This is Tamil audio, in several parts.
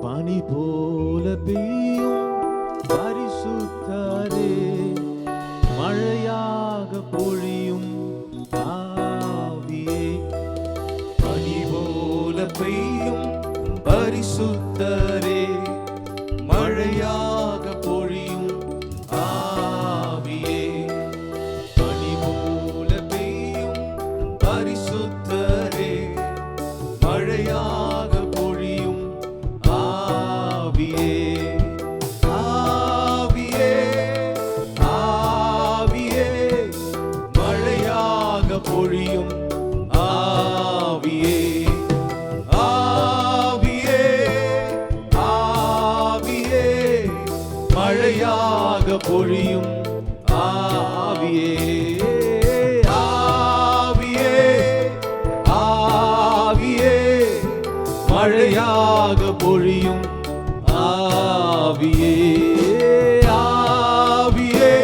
பனி போல பெய்யும் பரிசுத்தரே, மழையாக பொழியும் ஆவியே. பனி போல பெய்யும் பரிசுத்தரே, மழையாக பொழியும் ஆவியே. பனி போல பெய்யும் பரிசுத்தரே, மழையாக பொழியும் ஆவியே. ஆவியே ஆவியே, மழையாக பொழியும் ஆவியே. ஆவியே ஆவியே, மழையாக பொழியும் ஆவியே. ஆவியே ஆவியே, மழையாக பொழியும் ஆவியே. ஆவியே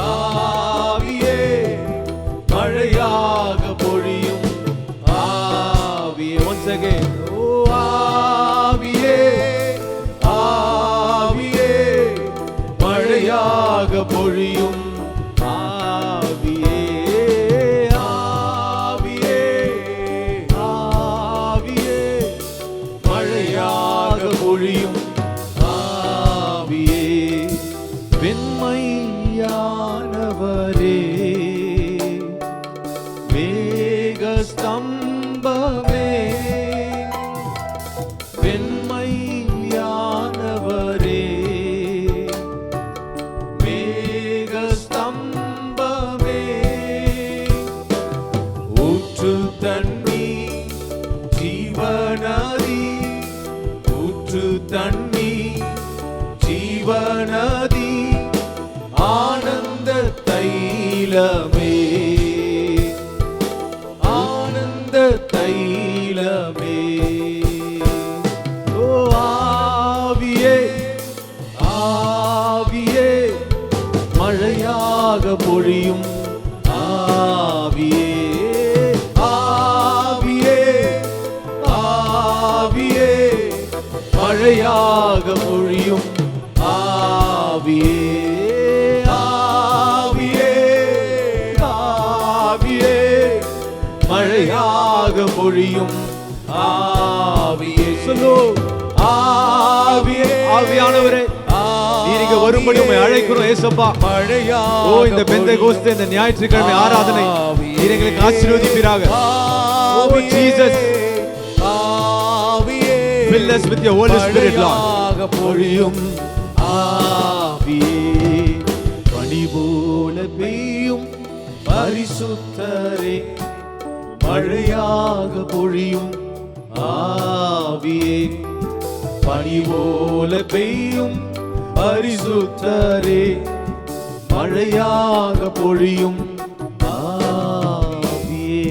ஆவியே, மழையாக பொழியும் ஆவியே. Once again. Oh, ஆவியே ஆவியே, மழையாக பொழியும் ஆவியே. ஆவியே ஆவியே, மழையாக பொழியும் ஆவியே. வெண்மையானவரே, மேக ஸ்தம்பமே, வெண்மையானவரே, மேக ஸ்தம்பமே, ஊற்று தண்ணி ஜீவநதி, ஊற்று தண்ணி ஜீவநதி, ஆனந்த தைலமே, ஆனந்த தைலமே. ஓ ஆவியே ஆவியே, மழையாக பொழியும் ஆவியே. ஆவியே ஆவியே, மழையாக பொழியும் ஆவியே. ஆவியே ஆவியே, மழையாக பொழியும் ஆவியே. சொல்லு ஆவியே. ஆவியானவரே, நீங்க வரும்படி உம்மை அழைக்கிறோம் ஏசப்பா. மழையா ஓ இந்த பெந்தெகோஸ்தே இந்த ஞாயிற்றுக்கிழமை ஆராதனை நீர் எங்களுக்கு ஆசீர்வதிப்பீராக. ஓ ஜீசஸ், ஆவியே, fill us with your Holy Spirit, Lord. பொழியும் ஆவியே. பனி போல பெய்யும் பரிசுத்தரே, மழையாக பொழியும் ஆவியே. பனி போல பெய்யும் பரிசுத்தரே, மழையாக பொழியும் ஆவியே.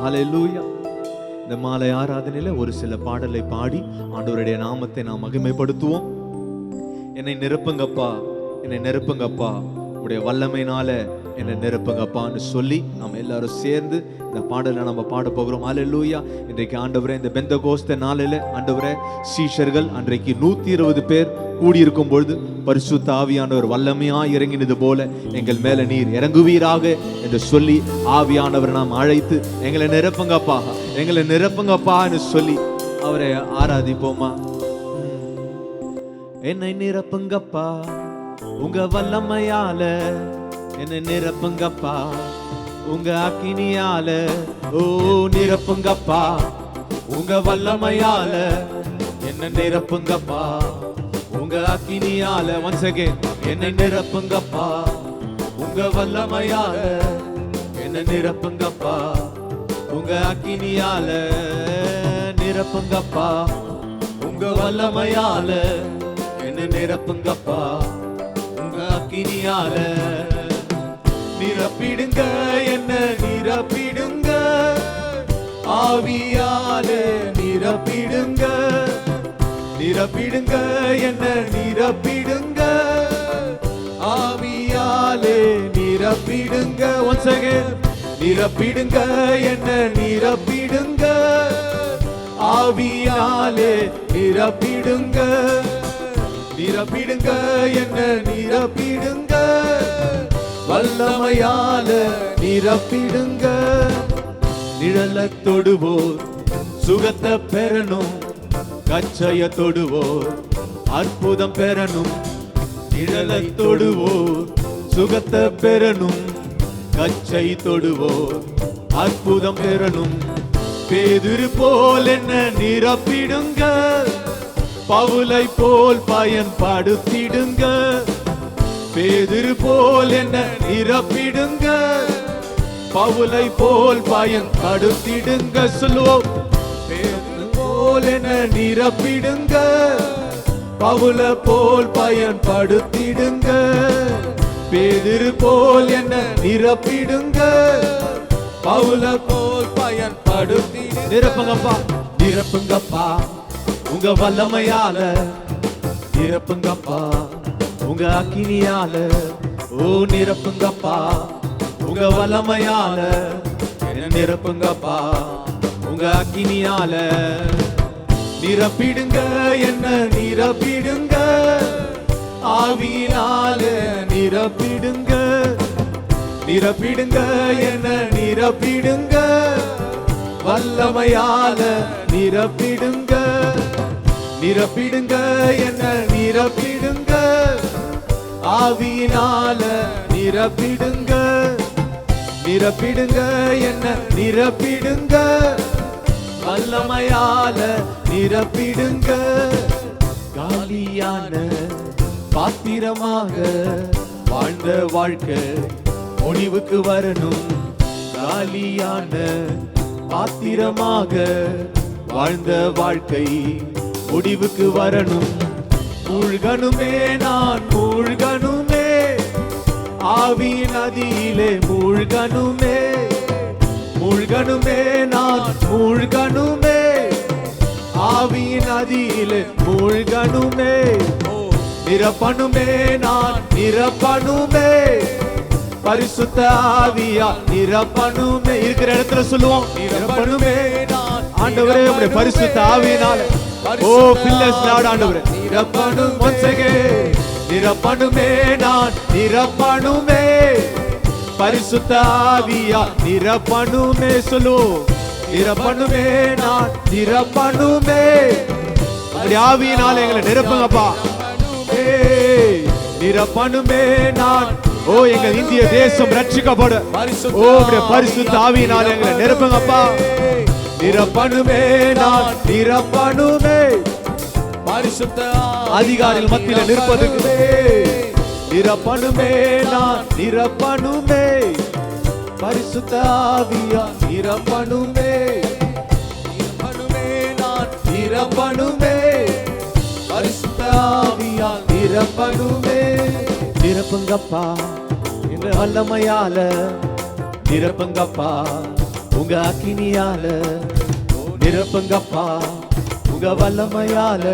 ஹல்லேலூயா. இந்த மாலை ஆராதனையில ஒரு சில பாடலை பாடி ஆண்டவருடைய நாமத்தை நாம் மகிமைப்படுத்துவோம். என்னை நிரப்புங்கப்பா, என்னை நிரப்புங்கப்பா, உடைய வல்லமையினால என்னை நிரப்புங்கப்பான்னு சொல்லி நாம் எல்லாரும் சேர்ந்து இந்த பாடலை நம்ம பாட போகிறோம். ஹல்லேலூயா. இன்றைக்கு ஆண்டவரே இந்த பெந்தெகோஸ்தே நாளில் ஆண்டவரே சீஷர்கள் அன்றைக்கு 120 பேர் கூடியிருக்கும் பொழுது பரிசுத்த ஆவியானவர் வல்லமையாய் இறங்கினது போல எங்கள் மேல நீர் இறங்குவீராக என்று சொல்லி ஆவியானவர் நாம் அழைத்து எங்களை நிரப்புங்கப்பா, எங்களை நிரப்புங்கப்பான்னு சொல்லி அவரை ஆராதிப்போமா. என்னை நிரப்புங்கப்பா உங்க வல்லமையால, என்னை நிரப்புங்கப்பா உங்க அக்கினியால. ஓ நிரப்புங்கப்பா உங்க வல்லமையால, என்னை நிரப்புங்கப்பா உங்க அக்கினியால. once again. என்னை நிரப்புங்கப்பா உங்க வல்லமையால, என்னை நிரப்புங்கப்பா உங்க அக்கினியால. நிரப்புங்கப்பா உங்க வல்லமையால, என்னை நிரப்புங்கப்பா உங்க அக்கினியால. நிரப்பிடுங்க என்ன நிரப்பிடுங்க, ஆவியால நிரப்பிடுங்க. நிரப்பிடுங்க என்ன நிரப்பிடுங்க, ஆவியாலே நிரப்பிடுங்க. once again. நிரப்பிடுங்க என்ன நிரப்பிடுங்க, ஆவியினாலே நிரப்பிடுங்க, நிரப்பிடுங்க, என்ன நிரப்பிடுங்க, வல்லமையால நிரப்பிடுங்க. நிழலை தொடுவோர் சுகத்தை பெறணும், கச்சைய தொடுவோர் அற்புதம் பெறணும். நிழலை தொடுவோர் சுகத்தை பெறணும், கச்சை தொடுவோர் அற்புதம் பெறணும். பேதுரு போல் என்ன நிரப்பிடுங்க, பவுலை போல் பயன்படுத்திடுங்க. பேதுரு போல் என்ன நிரப்பிடுங்க, பவுலை போல் பயன்படுத்திடுங்க. சொல்லுவோம், பேதுரு போல் என்ன நிரப்பிடுங்க, பவுலை போல் பயன்படுத்திடுங்க. பேதுரு போல் என்ன நிரப்பிடுங்க, பவுலை போல் பயன்படுத்திடுங்க. நிரப்புங்கப்பா, நிரப்புங்கப்பா உங்க வல்லமையால, நிரப்புங்கப்பா உங்க அக்கினியால. ஓ நிரப்புங்கப்பா உங்க வல்லமையால, நிரப்புங்கப்பா உங்க அக்கினியால. நிரப்பிடுங்க, என்ன நிரப்பிடுங்க, ஆவியினால நிரப்பிடுங்க. நிரப்பிடுங்க, என்ன நிரப்பிடுங்க, வல்லமையால நிரப்பிடுங்க. நிரப்பிடுங்க, என்ன நிரப்பிடுங்க, ஆவியினால நிரப்பிடுங்க. நிரப்பிடுங்க, என்ன நிரப்பிடுங்க, வல்லமையால நிரப்பிடுங்க. காலியான பாத்திரமாக வாழ்ந்த வாழ்க்கை முடிவுக்கு வரணும். காலியான பாத்திரமாக வாழ்ந்த வாழ்க்கை முடிவுக்கு வரணும். மூழ்கணுமே, நான் மூழ்கணுமே, ஆவி நதியிலே மூழ்கணுமே. மூழ்கணுமே, நான் மூழ்கணுமே, ஆவி நதியிலே மூழ்கணுமே. நிரப்பணுமே, நான் நிரப்பணுமே, பரிசுத்த ஆவியா நிரப்பணுமே. இருக்கிற இடத்துல சொல்லுவோம், நிரப்பணுமே நான் ஆண்டவரே உம்முடைய பரிசுத்த ஆவியினால. ஓ பில்லர்ஸ் லார்ட் ஆண்டவரே, நிரப்பணும். once again, நிரப்பணுமே, நான் நிரப்பணுமே, பரிசுத்த ஆவியா நிரப்பணுமே. சொல்லுவோம், நிரப்பணுமே, நான் நிரப்பணுமே, உம்முடைய ஆவியினால எங்களை நிரப்புங்கப்பா. நிரப்பணுமே நான். ஓ எங்கள் இந்திய தேசம் ரட்சிக்கப்பட, ஓ உம்முடைய பரிசுத்த ஆவியினால எங்களை நிரப்புங்கப்பா. நிரப்பணுமே, நான் நிரப்பணுமே, பரிசுத்த அதிகாரிகள் மத்தியில நிற்பதுக்கு. நிரப்பணுமே, நான் நிரப்பணுமே, பரிசுத்த ஆவியா நிரப்பணுமே. நிரப்பணுமே, நான் நிரப்பணுமே, பரிசுத்த ஆவியா நிரப்பணுமே. நிரப்புங்கப்பா இந்த வல்லமையால, நிரப்புங்கப்பா உங்க அக்கினியால. நிரப்புங்கப்பா உங்க வல்லமையால,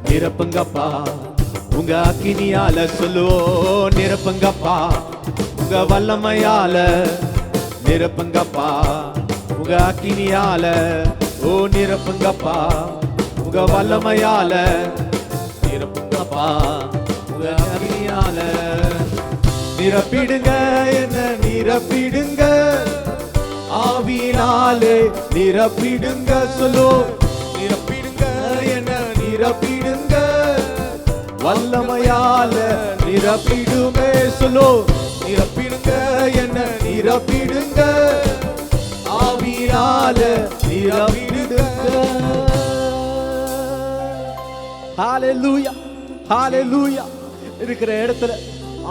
நிரப்புங்கப்பா உங்க அக்கினியால. சொல்லுவோ, நிரப்புங்கப்பா உங்க வல்லமையால, நிரப்புங்கப்பா உங்க அக்கினியால. ஓ நிரப்புங்கப்பா உங்க வல்லமையால, நிரப்புங்கப்பா உங்க அக்கினியால. நிரப்பிடுங்க, என்ன நிரப்பிடுங்க, ஆவியினாலே நிரப்பிடுங்க. சொல்லு, நிரப்பிடுங்க, என்ன நிரப்பிடுங்க, வல்லமையால நிரப்பிடுமே. சொல்லு, நிரப்பிடுங்க, என்ன நிரப்பிடுங்க, ஆவியினால நிரப்பிடுங்க. ஹalleluya, ஹalleluya. இருக்கிற இடத்துல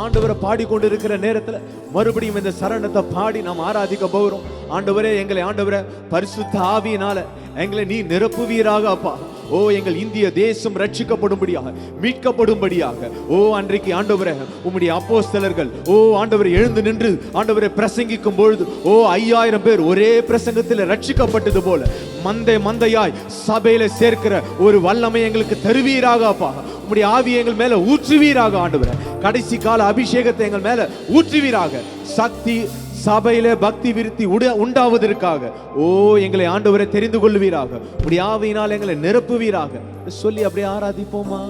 ஆண்டவரை பாடிக்கொண்டு இருக்கிற நேரத்துல மறுபடியும் இந்த சரணத்தை பாடி நாம் ஆராதிக்க போகிறோம். ஆண்டவரே, எங்களை ஆண்டவரே பரிசுத்த ஆவியினால எங்களை நீ நிரப்புவீராக அப்பா. ஓ எங்கள் இந்திய தேசம் ரட்சிக்கப்படும்படியாக, மீட்கப்படும்படியாக. ஓ அன்றைக்கு ஆண்டவரே உம்முடைய அப்போஸ்தலர்கள் ஓ ஆண்டவரை எழுந்து நின்று ஆண்டவரை பிரசங்கிக்கும் பொழுது ஓ 5000 பேர் ஒரே பிரசங்கத்தில் ரட்சிக்கப்பட்டது போல மந்தையாய் சபையில சேர்க்கிற ஒரு வல்லமை எங்களுக்கு தருவீராக அப்பா. உம்முடைய ஆவியை எங்கள் மேல ஊற்றுவீராக ஆண்டவரே. கடைசி கால அபிஷேகத்தை எங்கள் மேல ஊற்றுவீராக. சக்தி சபையிலே பக்தி விருத்தி உண்டாவதற்காக ஓ எங்களை ஆண்டவரை தெரிந்து கொள்வீராக, உடைய ஆவியினால் எங்களை நிரப்புவீராக சொல்லி அப்படியே ஆராதிப்போமா?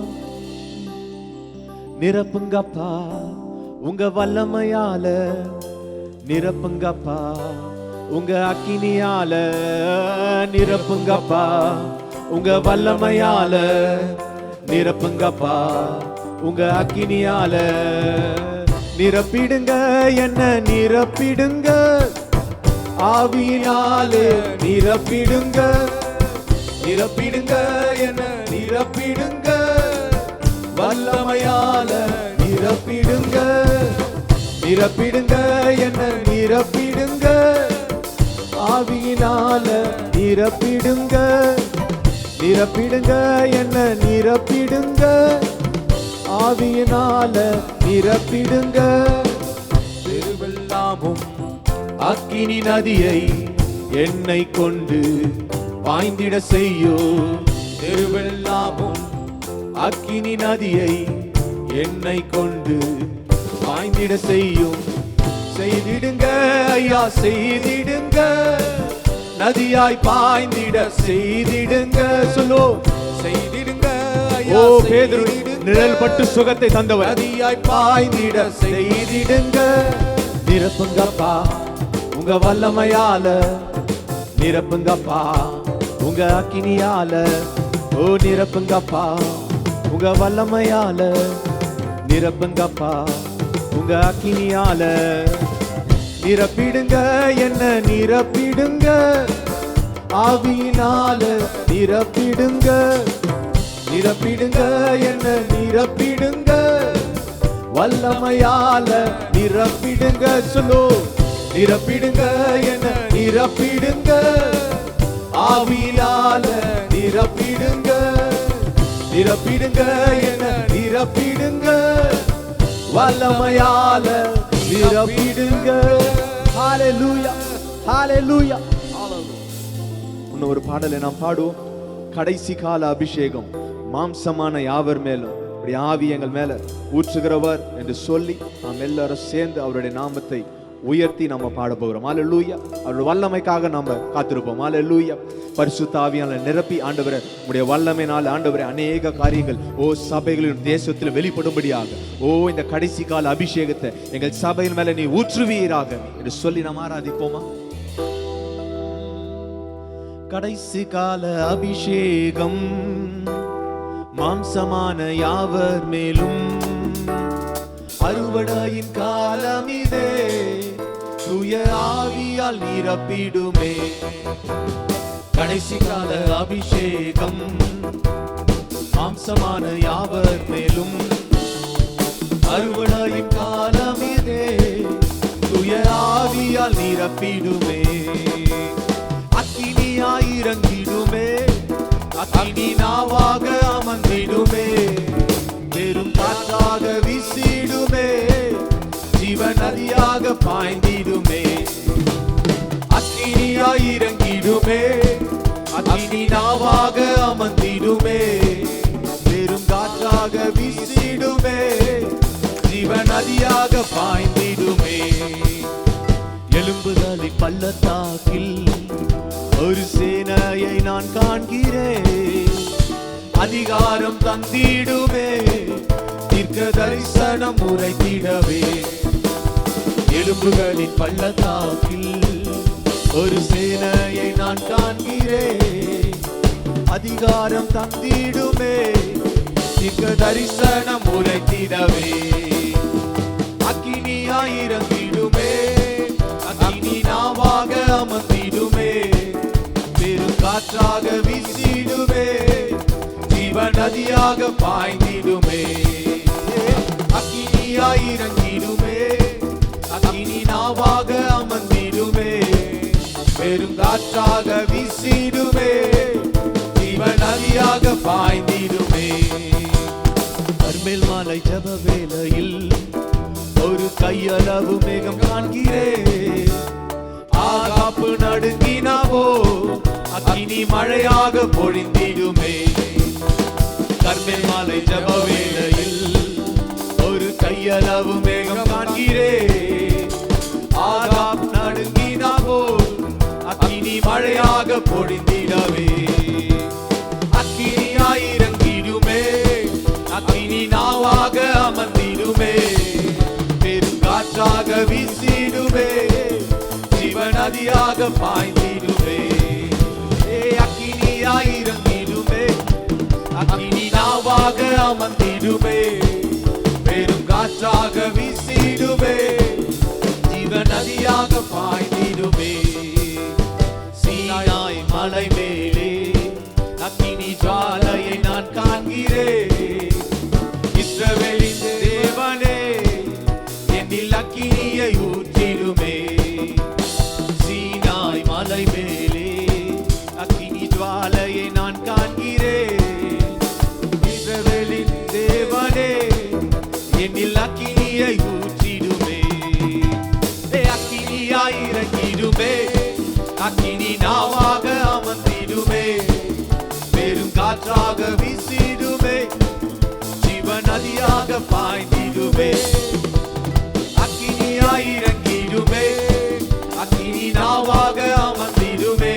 நிரப்புங்கப்பா உங்க வல்லமையால, நிரப்புங்கப்பா உங்க அக்கினியால, நிரப்புங்கப்பா உங்க வல்லமையால, நிரப்புங்கப்பா உங்க அக்கினியால. நிரப்பிடுங்க என்ன நிரப்பிடுங்க, ஆவியினாலே நிரப்பிடுங்க. நிரப்பிடுங்க என்ன நிரப்பிடுங்க, வல்லமையால நிரப்பிடுங்க. நிரப்பிடுங்க என்ன நிரப்பிடுங்க, ஆவியினால நிரப்பிடுங்க. நிரப்பிடுங்க என்ன நிரப்பிடுங்க, ஆவியினால நிரப்பிடுங்க. பெருவெல்லாமும் அக்கினி நதியை என்னை கொண்டு பாய்ந்திட செய்யோ. பெருவெல்லாமும் அக்கினி நதியை என்னை கொண்டு பாய்ந்திட செய்யும். செய்திடுங்க ஐயா செய்திடுங்க, நதியாய் பாய்ந்திட செய்திடுங்க. சொல்லோ செய்திடுங்க ஐயா. ஓ பேதுரு நிழல் பட்டு சுகத்தை தந்தவர், நதியாய் பாய்ந்திட செய்திடுங்க. நிரப்புங்கப்பா உங்க வல்லமையால, நிரப்புங்கப்பா உங்க அக்கினியால. ஓ நிரப்புங்கப்பா உங்க வல்லமையால, நிரப்புங்கப்பா உங்க அக்கினியால. நிரப்பிடுங்க என்ன நிரப்பிடுங்க, ஆவியினால நிரப்பிடுங்க. நிரப்பிடுங்க என்ன நிரப்பிடுங்க, வல்லமையால நிரப்பிடுங்க. சொல்லோ நிரப்பிடுங்க என்ன நிரப்பிடுங்க, ஆவியினால நிரப்பிடுங்க. நிரப்பிடுங்க என்ன நிரப்பிடுங்க, வல்லமையால நிரப்பிடுங்க. ஹalleluya ஹalleluya. இன்னும் ஒரு பாடலை நாம் பாடுவோம். கடைசி கால அபிஷேகம் மாம்சமான யாவர் மேலும் அப்படி ஆவி எங்கள் மேல ஊற்றுகிறவர் என்று சொல்லி நாம் எல்லாரும் சேர்ந்து அவருடைய நாமத்தை உயர்த்தி நம்ம பாட போகிறோம். ஹalleluya. அவருடைய வல்லமைக்காக நாம காத்திருப்போம். ஹalleluya. பரிசுத்த ஆவியால நிரப்பி ஆண்டவரே உம்முடைய வல்லமையினால் ஆண்டவரே அநேக காரியங்கள் ஓ சபைகளின் தேசத்தில் வெளிப்படும்படியாக ஓ இந்த கடைசி கால அபிஷேகத்தை எங்கள் சபையின் மேல நீ ஊற்றுவீராக என்று சொல்லி நாம் ஆராதிப்போமா? கடைசி கால அபிஷேகம் மாம்சமான யாவர் மேலும், அறுவடையின் காலம் இதே, தூய ஆவியால் நிரப்பிடுமே. கடைசி கால அபிஷேகம் மாம்சமான யாவர் மேலும், அறுவடையின் காலம் இதே, தூய ஆவியால் நிரப்பிடுமே. அக்கினியாய் இறங்கிடுமே, அக்கினி நாவாக அமர்ந்திடுமே, பெரும் காற்றாக வீசிடுமே, ஜீவ நதியாக பாய்ந்திடுமே. அக்கினியாய் இறங்கிடுமே, அக்கினி நாவாக அமர்ந்திடுமே, பெரும் காற்றாக வீசிடுமே, ஜீவ நதியாக பாய்ந்திடுமே. எலும்புகளின் பள்ளத்தாக்கில் ஒரு சேனையை நான் காண்கிறேன், அதிகாரம் தந்திடுமே, தீர்க்க தரிசனம் உரைத்திடவே. எலும்புகளின் பள்ளத்தாக்கில் ஒரு சேனையை நான் காண்கிறேன், அதிகாரம் தந்திடுமே, தீர்க்க தரிசனம் உரைத்திடவே. அக்கினியாய் இறங்கிடுமே, அக்கினி நாவாக அமர்ந்திடுமே, பெரும் காற்றாக வீசிடுமே, ஜீவ நதியாக பாய்ந்திடுமே. அக்கினியாய் இறங்கிடுமே, அக்கினி நாவாக அமர்ந்திடுமே, பெரும் காற்றாக வீசிடுமே, ஜீவ நதியாக பாய்ந்திடுமே. கர்மேல் மலை ஜெப வேளையில் ஒரு கையளவு மேகம் காண்கிறேன், ஆகாப்பு நடுங்கினாவோ அக்கினி மழையாக பொழிந்திடுமே. கர்மேல் மலை ஜெப வேளையில் ஒரு கையளவு மேகம் காண்கிறேன், ஆகாப்பு பொழிந்திடவே அக்கினியாய் இறங்கிடுமே அக்கினி நாவாக அமர்ந்திடுமே பெருங்காற்றாக வீசிடுமே ஜீவநதியாக பாய்ந்திடுமே அக்கினியாய் இறங்கிடுமே அக்கினி நாவாக அமர்ந்திடுமே பெருங்காற்றாக வீசிடுமே ஜீவநதியாக பாய்ந்திடுமே சீனாய் மலை மேலே அக்கினி ஜுவாலையை நான் காண்கிறேன் இஸ்ரவேலின் தேவனே என்னில் அக்கினியை ஊற்றிடுமே சீனாய் மலை மேலே அக்கினி ஜுவாலையை நான் காண்கிறேன் இஸ்ரவேலின் தேவனே என்னில் அக்கினியை ஊற்றிடுமே அக்கினியாய் இறங்கிடுமே அக்கினி நாவாக அமர்ந்திடுமே பெருங்காற்றாக வீசிடுமே ஜீவநதியாக பாய்ந்திடுமே அக்கினியாய் இறங்கிடுமே அக்கினி நாவாக அமர்ந்திடுமே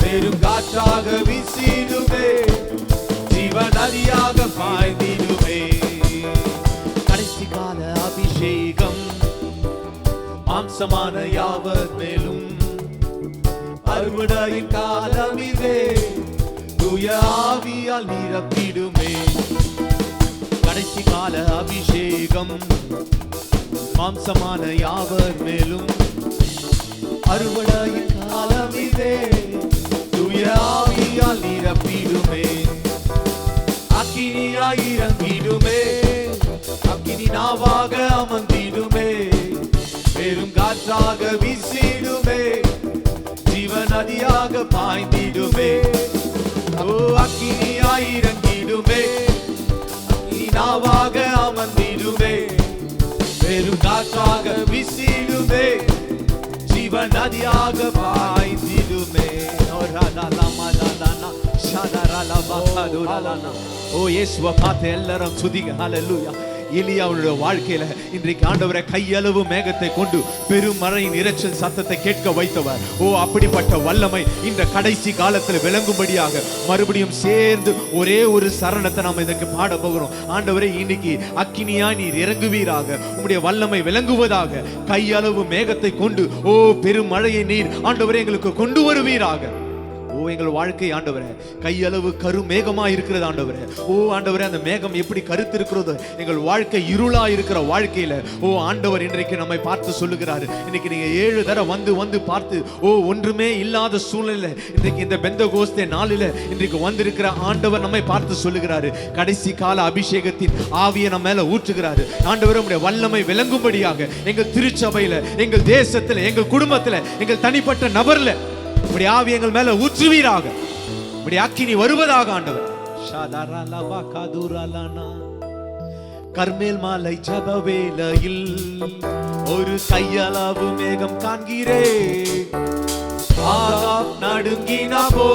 பெருங்காற்றாக வீசிடுமே ஜீவநதியாக பாய்ந்திடுமே கடைசி கால அபிஷேகம் மாம்சமான யாவர் மேலும் அறுவடையின் காலம் இதே தூய ஆவியால் நிரப்பிடுமே கடைசி கால அபிஷேகம் மாம்சமான யாவர் மேலும் அறுவடையின் காலம் இதே தூய ஆவியால் நிரப்பிடுமே அக்கினியாய் இறங்கிடுமே அக்கினி நாவாக அமர்ந்திடுமே பெருங்காற்றாக வீசிடுமே ஜீவநதியாக பாய்ந்திடுமே அக்கினியாய் இறங்கிடுமே அக்கினி நாவாக அமர்ந்திடுமே பெருங்காற்றாக வீசிடுமே ஜீவநதியாக பாய்ந்திடுமே ஓ இயேசுவை பார்த்து எல்லாரும் துதிங்க ஹல்லேலூயா எலியாவுடைய வாழ்க்கையில இன்றைக்கு ஆண்டவரை கையளவு மேகத்தை கொண்டு பெரும் மழையின் இரைச்சல் சத்தத்தை கேட்க வைத்தவர் ஓ அப்படிப்பட்ட வல்லமை இந்த கடைசி காலத்தில் விளங்கும்படியாக மறுபடியும் சேர்ந்து ஒரே ஒரு சரணத்தை நாம் இதற்கு பாட போகிறோம் ஆண்டவரே இன்னைக்கு அக்கினியா நீர் இறங்குவீராக உம்முடைய வல்லமை விளங்குவதாக கையளவு மேகத்தை கொண்டு ஓ பெரும் மழையை நீர் ஆண்டவரே எங்களுக்கு கொண்டு வருவீராக ஓ எங்கள் வாழ்க்கை ஆண்டவரே கையளவு கருமேகமா இருக்கிறது ஆண்டவரே ஓ ஆண்டவரே அந்த மேகம் எப்படி கருத்து இருக்கிறதோ எங்கள் வாழ்க்கை இருளா இருக்கிற வாழ்க்கையில ஓ ஆண்டவர் இன்றைக்கு நம்மை பார்த்து சொல்லுகிறாரு இன்னைக்கு நீங்க 7 தடவை வந்து பார்த்து ஓ ஒன்றுமே இல்லாத சூழ்நிலை இன்றைக்கு இந்த பெந்தகோஸ்தே நாளில இன்றைக்கு வந்திருக்கிற ஆண்டவர் நம்மை பார்த்து சொல்லுகிறாரு கடைசி கால அபிஷேகத்தின் ஆவியை நம்ம மேல ஊற்றுகிறாரு ஆண்டவர் நம்முடைய வல்லமை விளங்கும்படியாக எங்கள் திருச்சபையில எங்கள் தேசத்துல எங்கள் குடும்பத்துல எங்கள் தனிப்பட்ட நபர்ல உம்முடைய ஆவி எங்கள் மேல ஊற்றுவீராக உம்முடைய அக்கினி வருவதாக ஆண்டவர் கர்மேல் மாலை ஜெப வேளையில் ஒரு கையளவு மேகம் காண்கிறேன் ஆகாப் நடுங்கினபோ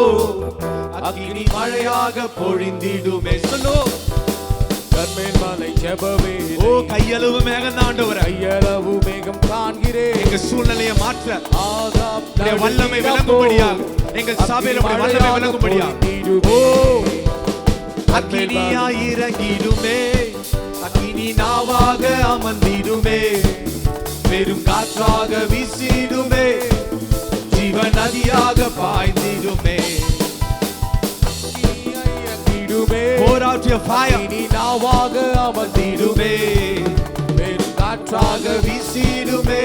அக்கினி மழையாக பொழிந்திடுமே சொல்லோ கர்மேல் மாலை ஜெப வேளை ஓ கையளவு மேகம் ஆண்டவரே கையளவு மேகம் காண்கிறேன் எங்க சூழ்நிலையை மாற்ற ஆகாப் வல்லமை விளங்கும்படியாக எங்கள் சபையில வல்லமை விளங்கும்படியாக ஓ அக்கினியாய் இறங்கிடுமே அக்கினி நாவாக அமர்ந்திடுமே பெரும் காற்றாக வீசிடுமே ஜீவநதியாக பாய்ந்திடுமே pour out your fire அக்கினி நாவாக அமர்ந்திடுமே பெரும் காற்றாக வீசிடுமே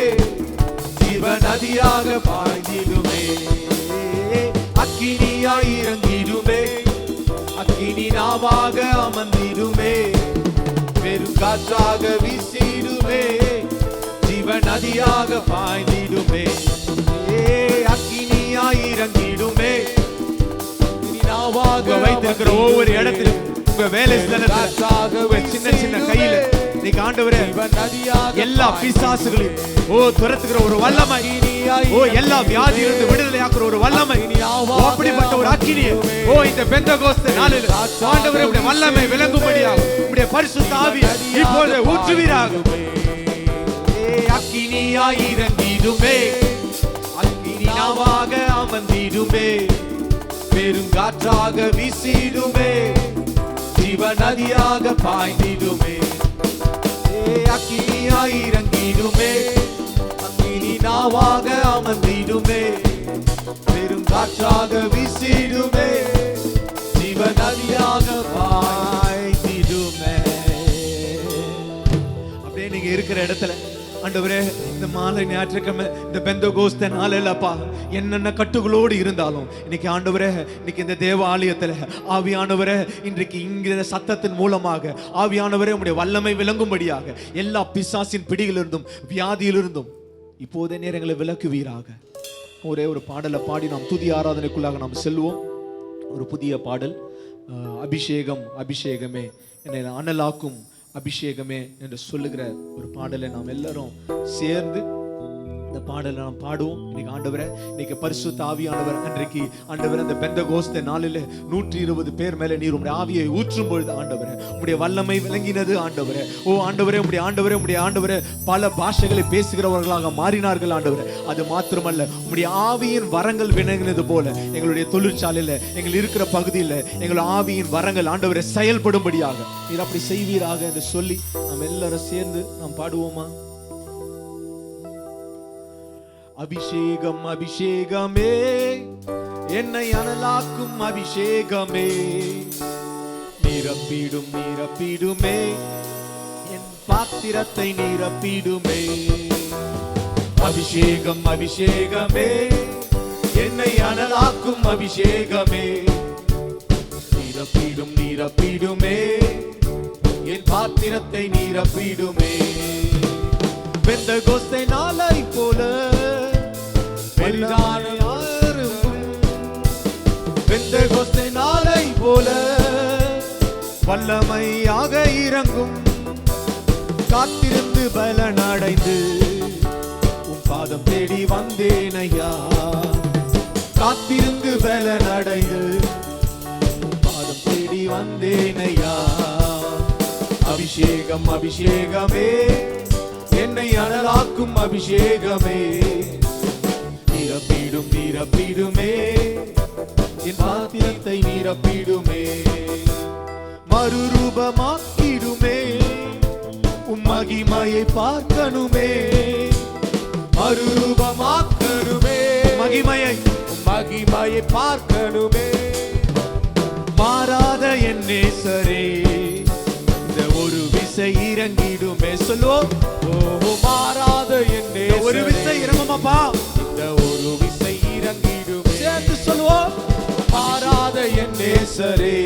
ஜீவநதியாக பாய்ந்திடுமே அக்கினியாய் இறங்கிடுமே அக்கினி நாவாக அமர்ந்திடுமே பெரும் காற்றாக வீசிடுமே ஜீவநதியாக பாய்ந்திடுமே அக்கினியாய் இறங்கிடுமே வைத்திருக்கிற ஒவ்வொரு இடத்திலும் உங்க வேலை ஸ்தலத்துல சின்ன சின்ன கையில நீங்க ஆண்டவரே எல்லா பிசாசுகளையும் ஓ துரத்துகிற ஒரு வல்லமை ஓ எல்லா வியாதியிலிருந்து விடுதலை ஆக்குற ஒரு வல்லமை அப்படிப்பட்ட ஒரு அக்கினி ஓ இந்த பெந்தகோஸ்தே நாளில் ஆண்டவரே உம்முடைய வல்லமை விளங்கும்படியாக உம்முடைய பரிசுத்த ஆவி இப்போது ஊற்றுவீராக அக்கினியாய் இறங்கிடுமே அக்கினி நாவாக அமர்ந்திடுமே, பெருங்காற்றாக வீசிடுமே, ஜீவ நதியாக பாய்ந்திடுமே, அக்கினியாய் இறங்கிடுமே, அக்கினி நாவாக அமர்ந்திடுமே, பெருங்காற்றாக வீசிடுமே, ஜீவ நதியாக பாய்ந்திடுமே. அப்படியே நீங்க இருக்கிற இடத்துல ஆண்டவரே, இந்த மாலை ஞாயிற்றுக்கிழமை இந்த பெந்தகோஸ்தே நாளிலப்பா என்னென்ன கட்டுகளோடு இருந்தாலும் இன்னைக்கு ஆண்டவரே, இன்னைக்கு இந்த தேவ ஆலயத்தில் ஆவியானவரே, இன்றைக்கு இங்கிற சத்தத்தின் மூலமாக ஆவியானவரே உம்முடைய வல்லமை விளங்கும்படியாக எல்லா பிசாசின் பிடியிலிருந்தும் வியாதியிலிருந்தும் இப்போதே நேரங்களை விலக்குவீராக. ஒரே ஒரு பாடலை பாடி நாம் துதி ஆராதனைக்குள்ளாக நாம் செல்வோம். ஒரு புதிய பாடல், அபிஷேகம் அபிஷேகமே என்னை அனலாக்கும் அபிஷேகமே என்று சொல்லுகிற ஒரு பாடலை நாம் எல்லாரும் சேர்ந்து இந்த பாடலை நாம் பாடுவோம். இன்னைக்கு ஆண்டவரே, இன்னைக்கு பரிசுத்த ஆவியானவர் அன்றைக்கு ஆண்டவர் அந்த பெந்தகோஸ்தே நாளில் 120 பேர் மேல நீர் உம்முடைய ஆவியை ஊற்றும் பொழுது ஆண்டவரே உம்முடைய வல்லமை விளங்கினது ஆண்டவரே. ஓ ஆண்டவரே, உம்முடைய ஆண்டவரே பல பாஷைகளை பேசுகிறவர்களாக மாறினார்கள் ஆண்டவரே. அது மாத்திரமல்ல, உம்முடைய ஆவியின் வரங்கள் விளங்கினது போல எங்களுடைய தொழிற்சாலையில், எங்கள் இருக்கிற பகுதியில் எங்கள் ஆவியின் வரங்கள் ஆண்டவரை செயல்படும்படியாக நீர் அப்படி செய்வீராக என்று சொல்லி நாம் எல்லாரும் சேர்ந்து நாம் பாடுவோமா? அபிஷேகம் அபிஷேகமே என்னை அனலாக்கும் அபிஷேகமே, நிரப்பிடும் நிரப்பிடுமே என் பாத்திரத்தை நிரப்பிடுமே. அபிஷேகம் அபிஷேகமே என்னை அனலாக்கும் அபிஷேகமே, நிரப்பிடும் நிரப்பிடுமே என் பாத்திரத்தை நிரப்பிடுமே. பெந்தகோஸ்தே நாளை போல பெரிதான பெந்தகோஸ்தே நாளை போல வல்லமையாக இறங்கும், காத்திருந்து பலனடைந்து உன் பாதம் தேடி வந்தேன் ஐயா, காத்திருந்து பலனடைந்து உன் பாதம் தேடி வந்தேன் ஐயா. அபிஷேகம் அபிஷேகமே என்னை அனலாக்கும் அபிஷேகமே, நிரப்பிடும் நிரப்பிடுமே என் பாத்திரத்தை நிரப்பிடுமே. மறுரூபமாக்கிடுமே உம் மகிமையை பார்க்கணுமே, மறுரூபமாக்கணுமே மகிமையை பார்க்கணுமே. மாறாத என் நேசரே இந்த ஒரு விசை இறங்கிடுமே. சொல்லுவோம், மாறாத என் நேசரே ஒரு விசை இறங்குமாப்பா, இந்த ஒரு விசை இறங்கிடுமே. சேர்த்து சொல்லுவோம், மாறாத என் நேசரே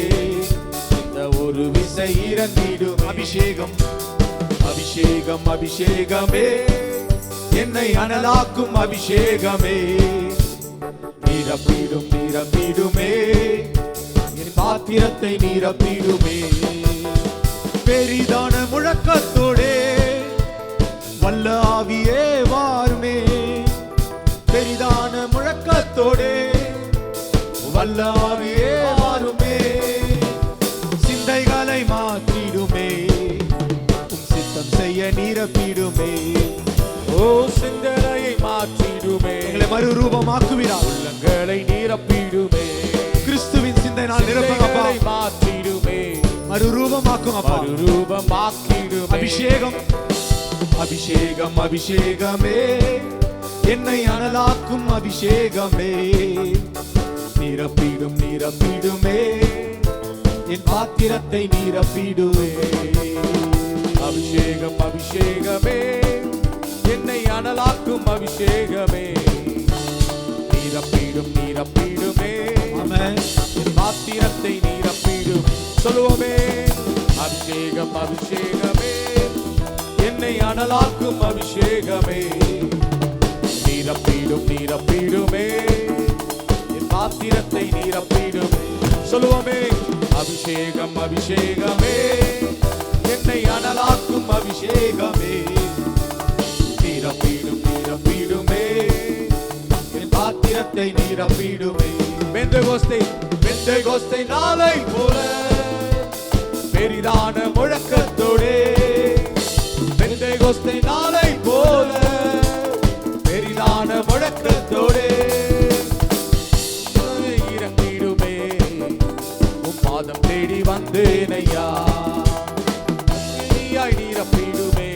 இந்த ஒரு விசை இறங்கிடும். அபிஷேகம் அபிஷேகம் அபிஷேகமே என்னை அனலாக்கும் அபிஷேகமே, நிரப்பிடும் நிரப்பிடுமே என் பாத்திரத்தை நிரப்பிடுமே. பெரிதான முழக்கத்தோடே வல்ல ஆவியே வாருமே, பெரிதான முழக்கத்தோடே வல்ல ஆவியே வாருமே. சிந்தைகளை மாற்றிடுமே உம் சித்தம் செய்ய நிரப்பிடுமே. ஓ சிந்தனையை மாற்றிடுமே, எங்களை மறுரூபமாக்குவீரார், உள்ளங்களை நிரப்பிடுமே. கிறிஸ்துவின் சிந்தனையால் நிரப்பங்கப்பா, மாற்றிடுமே, மறுரூபமாக்கும் அப்பா, மறுரூபமாக்கிடுமே. அபிஷேகம் அபிஷேகம் அபிஷேகமே என்னை அனலாக்கும் அபிஷேகமே, நிரப்பிடும் நிரப்பிடுமே என் பாத்திரத்தை நிரப்பிடுவே. அபிஷேகம் அபிஷேகமே என்னை அனலாக்கும் அபிஷேகமே, நிரப்பிடும் நிரப்பிடுமே என் பாத்திரத்தை நிரப்பிடும். சொல்லுவோமே, அபிஷேகம் அபிஷேகமே என்னை அனலாக்கும் அபிஷேகமே, நிரப்பிடும் நிரப்பிடுமே என் பாத்திரத்தை நிரப்பிடுமே. சொல்லுவோமே, அபிஷேகம் அபிஷேகமே என்னை அனலாக்கும் அபிஷேகமே, நிரப்பிடும் நிரப்பிடுமே என் பாத்திரத்தை நிரப்பிடுமே. பெந்தகோஸ்தே நாளை போல பெரிதான முழக்கத்தோடே, பெந்தகோஸ்தே நாளை போல பெரிதான முழக்கத்தோடே வந்தேனையா, நீயாய் நிரப்பிடுமே,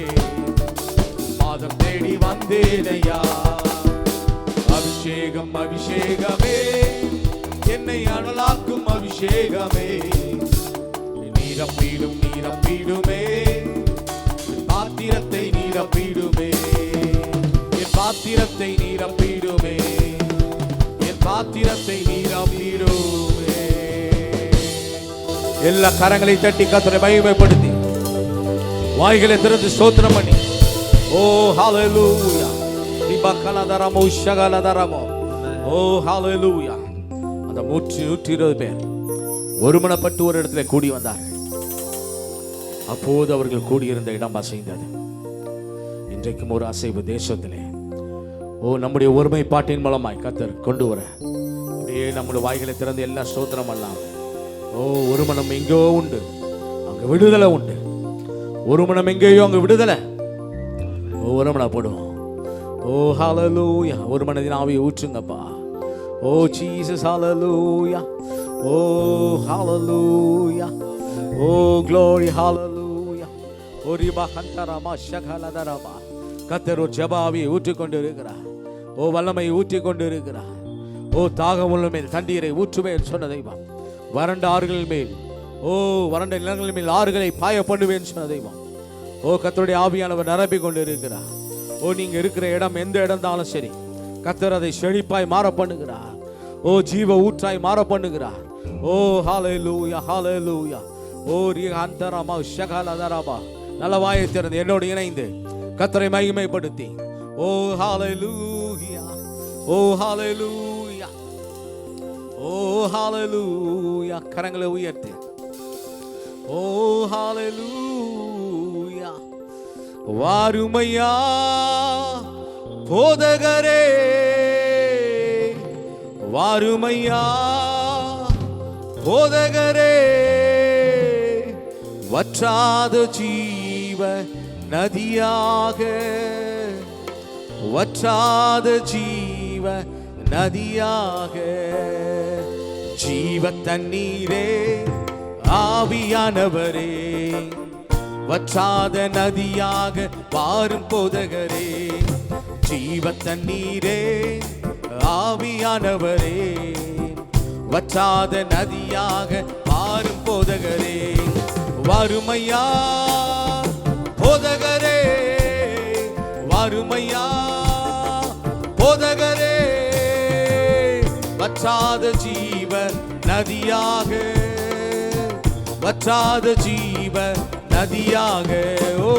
பாதம் தேடி வந்தேனையா. அபிஷேகம் அபிஷேகமே, என்னை அனலாக்கும் அபிஷேகமே, நீரப்பிடும் நீரப்பிடுமே, பாத்திரத்தை நீரப்பிடுமே, என் பாத்திரத்தை நீரப்பிடுமே, என் பாத்திரத்தை நீரப்பிடுமே. எல்லா கரங்களை தட்டி கர்த்தரை மகிமைப்படுத்தி வாய்களை திறந்து ஸ்தோத்திரம் பண்ணி, ஓ ஹalleluya திபகலதரமோ ஷகலதரமோ, ஓ ஹalleluya. அந்த 120 பேர் ஒருமனப்பட்டு ஒரு இடத்துல கூடி வந்தார்கள். அப்போது அவர்கள் கூடியிருந்த இடம் அசைந்தது. இன்றைக்கும் ஒரு அசைவு தேசத்திலே, ஓ நம்முடைய ஒருமைப்பாட்டின் மூலமாய் கர்த்தர் கொண்டு வர, அப்படியே நம்முடைய வாய்களை திறந்து எல்லா ஸ்தோத்திரம் எல்லாம். ஓ ஒரு மனம் எங்கேயோ உண்டு, அங்க விடுதலை உண்டு. ஒரு மனம் எங்கேயோ அங்க விடுதலை. ஒரு மனம் போடுவோம். ஓ ஹalleluya. ஒரு மனதின் ஆவியை ஊற்றுங்கப்பா. ஓ ஜீசஸ் ஹalleluya. ஓ ஹalleluya. ஓ glory hallelujah. ஓ ரிபா கந்தரமா ஷகலதரமா. கர்த்தர் ஒரு ஜெபாவியை ஊற்றிக்கொண்டு இருக்கிறார். ஓ வல்லமை ஊற்றிக்கொண்டு இருக்கிறார். ஓ தாகம் உள்ள மேல் தண்ணீரை ஊற்றுவேன் சொன்ன தெய்வம். வறண்ட ஆறுகள் மேல், ஓ வறண்ட நிலங்கள் மேல் ஆறுகளை பாய பண்ணுவேன் சொன்ன தெய்வம். ஓ கர்த்தருடைய ஆவியானவர் நிரப்பிக் கொண்டு இருக்கிறார். ஓ நீங்க இருக்கிற இடம் எந்த இடம் தாலும் சரி, கர்த்தர் அதை செழிப்பாய் மாற பண்ணுகிறார். ஓ ஜீவ ஊற்றாய் மாற பண்ணுகிறார். ஓ ஹalleluya ஹalleluya. ஓ ரிஹந்தரமா ஷகலதரமா. நல்ல வாயை திறந்து என்னோடு இணைந்து கர்த்தரை மகிமைப்படுத்தி, ஓ ஹalleluya ஓ ஹalleluya ஓ ஹalleluya. கரங்களை உயர்த்தி, ஓ ஹalleluya. வாருமையா போதகரே, வாருமையா போதகரே, வற்றாத ஜீவ நதியாக, வற்றாத ஜீவ நதியாக, ஜீவ தண்ணீரே ஆவியானவரே, வற்றாத நதியாக வாரும் போதகரே, ஜீவ தண்ணீரே ஆவியானவரே, வற்றாத நதியாக வாரும் போதகரே. வாருமையா போதகரே, வாருமையா போதகரே, வற்றாத ஜீவ நதியாக, வற்றாத ஜீவ நதியாக, ஓ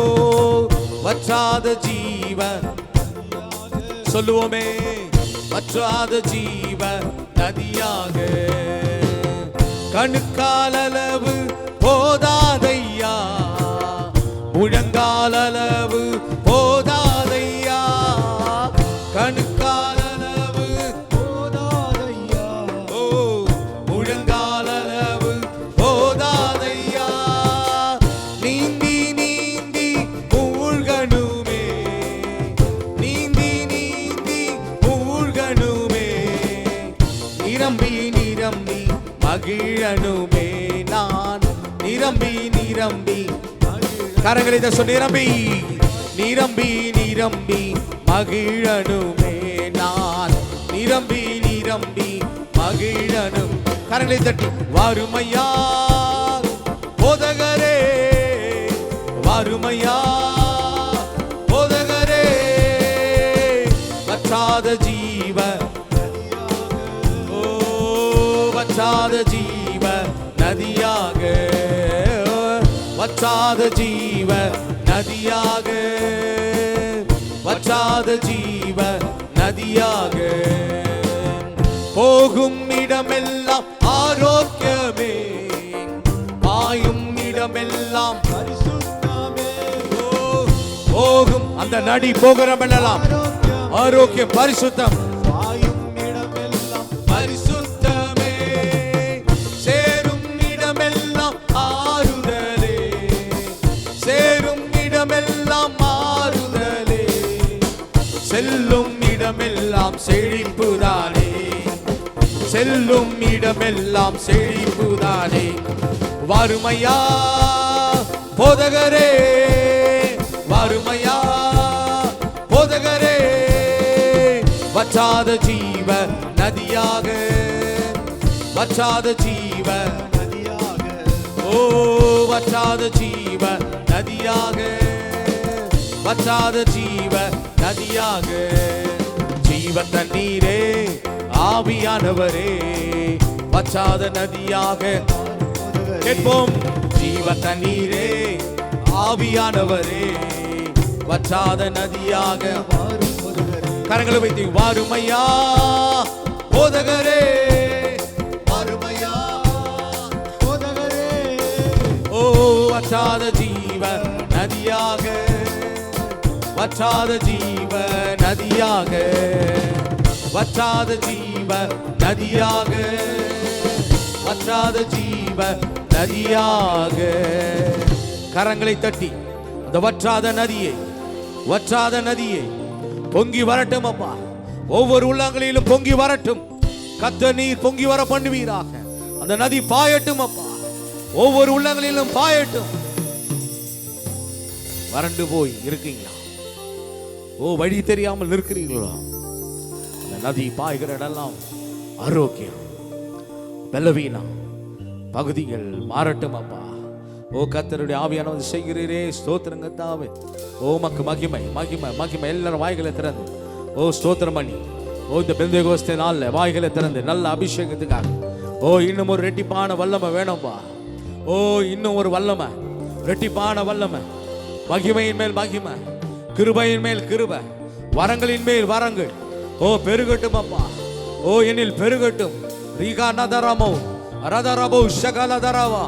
வற்றாத ஜீவ, சொல்லுவோமே, வற்றாத ஜீவ நதியாக. கணுக்காலளவு போதாதையா, முழங்காலளவு போதாதையா, கணுக்காலளவு போதாதையா, ஓ முழங்காலளவு போதாதையா, நீந்தி நீந்தி மூழ்கணுமே, நீந்தி நீந்தி மூழ்கணுமே, நிரம்பி நிரம்பி மகிழணுமே, நான் நிரம்பி நிரம்பி. கரங்களை சொல்லி, நிரம்பி நிரம்பி நிரம்பி மகிழணுமே, நான் நிரம்பி நிரம்பி மகிழணும். கரங்களை தட்டி, வாருமையா போதகரே, வாருமையா போதகரே, வற்றாத ஜீவ, ஓ வற்றாத ஜீவ நதியாக, வற்றாத ஜீவ நதியாக, வற்றாத ஜீவ நதியாக, போகும் இடமெல்லாம் ஆரோக்கியமே, பாயும் இடமெல்லாம் பரிசுத்தமே, போகும் அந்த நடி போகிறமெல்லாம் ஆரோக்கியம் பரிசுத்தம், பாயும் இடமெல்லாம் பரிசுத்தமே, சேரும் இடமெல்லாம் ஆறுதலே, சேரும் இடமெல்லாம் ஆறுதலே, செல்லும் இடமெல்லாம் செழிப்புதானே, செல்லும் இடம் இடமெல்லாம் செழிப்புதானே. வறுமையா போதகரே, வறுமையா போதகரே, வற்றாத ஜீவ நதியாக, வற்றாத ஜீவ நதியாக, ஓ வற்றாத ஜீவ நதியாக, வற்றாத ஜீவ நதியாக. ஜீவ தண்ணீரே ஆவியானவரே, வற்றாத நதியாக கேட்போம். ஜீவ தண்ணீரே ஆவியானவரே, வற்றாத நதியாக கரங்களை வைத்து வாருமையா போதகரே, வாருமையா போதகரே, ஓ வற்றாத ஜீவ நதியாக, வற்றாத ஜீவ நதியாக, வற்றாத ஜீவ நதியாக, வற்றாத ஜீவ நதியாக. கரங்களை தட்டி அந்த வற்றாத நதியை, வற்றாத நதியை பொங்கி வரட்டும் அப்பா. ஒவ்வொரு உள்ளங்களிலும் பொங்கி வரட்டும். கர்த்தர் நீர் பொங்கி வர பண்ணுவீராக. அந்த நதி பாயட்டும் அப்பா, ஒவ்வொரு உள்ளங்களிலும் பாயட்டும். வறண்டு போய் இருக்கீங்களா? ஓ வழி தெரியாமல் இருக்கிறீங்களா? அந்த நதி பாய்கிற இடம்லாம் ஆரோக்கியம், பலவீனம் பகுதிகள் மாறட்டும் அப்பா. ஓ கர்த்தருடைய ஆவியானவர் செய்கிறீரே, ஸ்தோத்திரங்க தாவே. ஓ மக்கு மகிமை மகிமை மகிமை. எல்லாரும் வாய்களை திறந்து ஓ ஸ்தோத்திரம் பண்ணி, ஓ இந்த பெந்தேகோஸ்தே நாளில் வாய்களை திறந்து நல்ல அபிஷேகத்துக்காக, ஓ இன்னும் ஒரு ரெட்டிப்பான வல்லமை வேணும்பா. ஓ இன்னும் ஒரு வல்லமை, ரெட்டிப்பான வல்லமை, மகிமையின் மேல் மகிமை, கிருபையின் மேல் கிருபை, வரங்களின் மேல் வரங்கள். ஓ பெருகட்டும் அப்பா, ஓ என்னில் பெருகட்டும். ரீகா நதரமோ அரதரபோ ஷகலதரவா.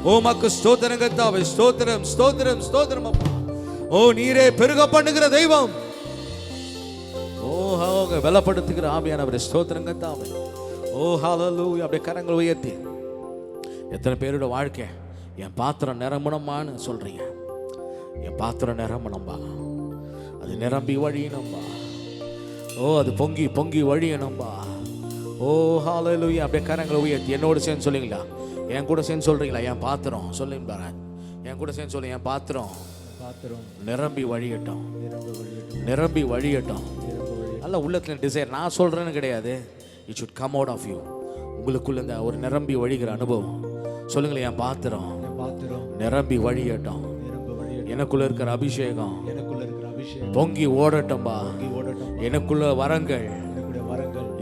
ஓ மக்கு ஸ்தோத்திரம் கர்த்தாவே, ஸ்தோத்திரம் ஸ்தோத்திரம் ஸ்தோத்திரம் அப்பா. ஓ நீரே பெருக பண்ணுகிற தெய்வம். ஓ பலப்படுத்துகிற ஆவியானவரே, ஸ்தோத்திரம் கர்த்தாவே. ஓ ஹல்லேலூயா. அப்படியே கரங்கள் உயர்த்தி எத்தனை பேரோட வாழ்க்கை என் பாத்திரம் நிரம்பணுமான்னு சொல்றீங்க? என் பாத்திரம் நிரம்பணும்பா, அது நிரம்பி வழியணும்பா. ஓ அது பொங்கி பொங்கி வழியணும்பா. ஓ ஹல்லேலூயா. அப்படியே கரங்களை உயர்த்தி என்னோட சேர்ந்து சொல்லுங்களா? என் கூட சேர்ந்து சொல்றீங்களா? என் பாத்திரம் சொல்லுங்க பாரு, என் கூட சேர்ந்து சொல்லு. என் பாத்திரம் நிரம்பி வழியட்டும், நிரம்பி வழியட்டும். நல்ல உள்ளத்துல டிசைர் நான் சொல்றேன்னு கிடையாது. It should come out of you. உங்களுக்குள்ள இந்த ஒரு நிரம்பி வழிகிற அனுபவம் சொல்லுங்களேன். என் பாத்திரம் நிரம்பி வழியட்டும். எனக்குள்ள இருக்கிற அபிஷேகம் பொங்கி ஓடட்டும்பா. எனக்குள்ள வரங்கள்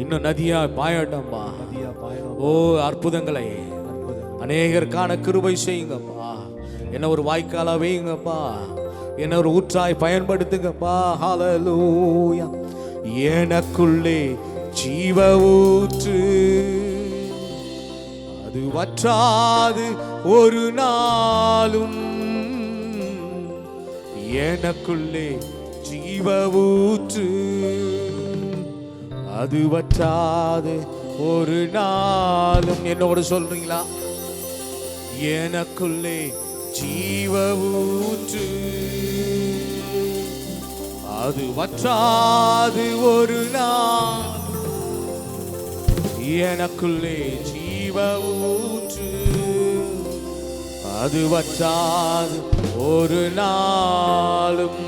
இன்னும் நதியா பாயட்டும்பா. ஓ அற்புதங்களை அநேகருக்கான கிருபை செய்யுங்கப்பா. என்ன ஒரு வாய்க்காலா வையுங்கப்பா, என்ன ஒரு ஊற்றாய் பயன்படுத்துங்கப்பா. ஹல்லேலூயா. எனக்குள்ளே ஜீவ ஊற்று, அது வற்றாது ஒரு நாளும். எனக்குள்ளே ஜீவ ஊற்று, அது வற்றாது ஒரு நாளும். என்னோடு சொல்றீங்களா? எனக்குள்ளே ஜீவ ஊற்று, அது வற்றாது ஒரு நாள். எனக்குள்ளே ஜீவ ஊற்று, அது வற்றாது ஒரு நாளும்.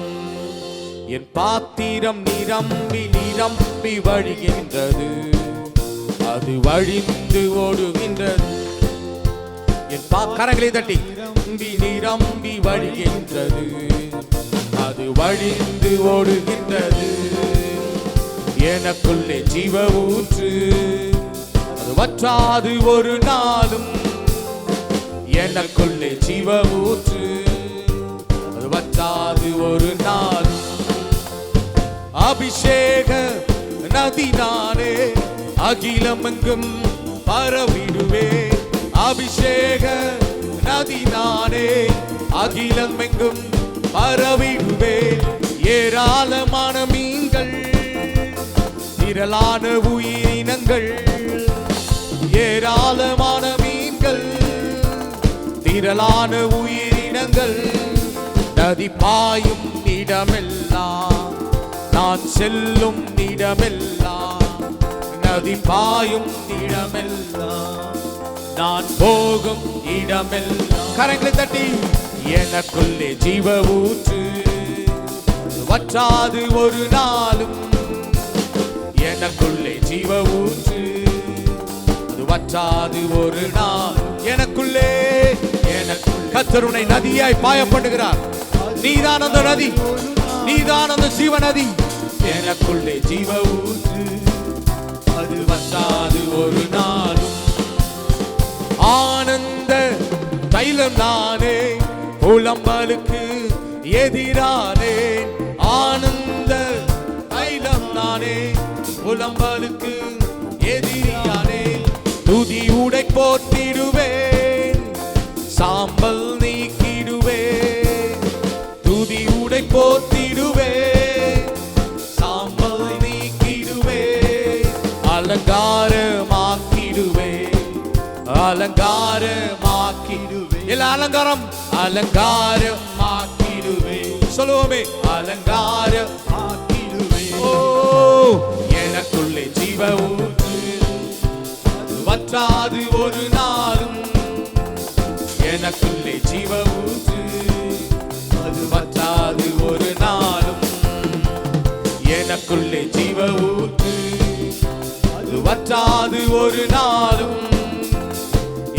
என் பாத்திரம் நிரம்பி நிரம்பி வழிகின்றது, அது வழிந்து ஓடுகின்றது. என் கரங்களை தட்டி நிரம்பி நிரம்பி வழிகின்றது, அது வழிந்து ஓடுகின்றது. எனக்குள்ளே ஜீவ ஊற்று, அது வற்றாது ஒரு நாளும். எனக்குள்ளே ஜீவ ஊற்று, அது வற்றாது ஒரு நாளும். அபிஷேக நதி நானே, அகிலமெங்கும் பரவிடுவே. அபிஷேக நதி நானே, அகிலமெங்கும் பரவிடுவே. ஏராளமான மீன்கள், திரளான உயிரினங்கள், ஏராளமான மீன்கள், திரளான உயிரினங்கள். நதி பாயும் இடமெல்லாம், நான் செல்லும் இடமெல்லாம், நதி பாயும் இடமெல்லாம், நான் போகும் இடமெல்லாம். கரங்களை தட்டி, எனக்குள்ளே ஜீவ ஊற்று வற்றாது ஒரு நாளும். எனக்குள்ளே ஜீவ ஊற்று அது வற்றாது ஒரு நாள். எனக்குள்ளே கர்த்தர் உன்னை நதியாய் பாயப்படுகிறார். நீதான் அந்த நதி, நீதான் அந்த ஜீவ நதி. எனக்குள்ளே ஜீவ ஊற்று அது வற்றாது ஒரு நாளும். ஆனந்த தைலம் நானே, புலம்பலுக்கு எதிரானே. ஆனந்த தைலம் நானே, புலம்பலுக்கு எதிரானே. துதி உடை போற்றிடுவேன், சாம்பல் நீக்கிடுவேன். துதி உடை போற்றிடுவேன், சாம்பல் நீக்கிடுவேன். அலங்காரமாக்கிடுவேன், அலங்காரமாக்கிடுவேன். எல்லா அலங்காரம் அலங்காரமாக்கிடுவேன். சொல்லுவோமே, அலங்காரமாக்கிடுவேன். ஓ, எனக்குள்ளே ஜீவ ஊற்று வற்றாது ஒரு நாளும். எனக்குள்ளே ஜீவ ஊற்று அது வற்றாது ஒரு நாளும். எனக்குள்ளே ஜீவ ஊற்று அது வற்றாது ஒரு நாளும்.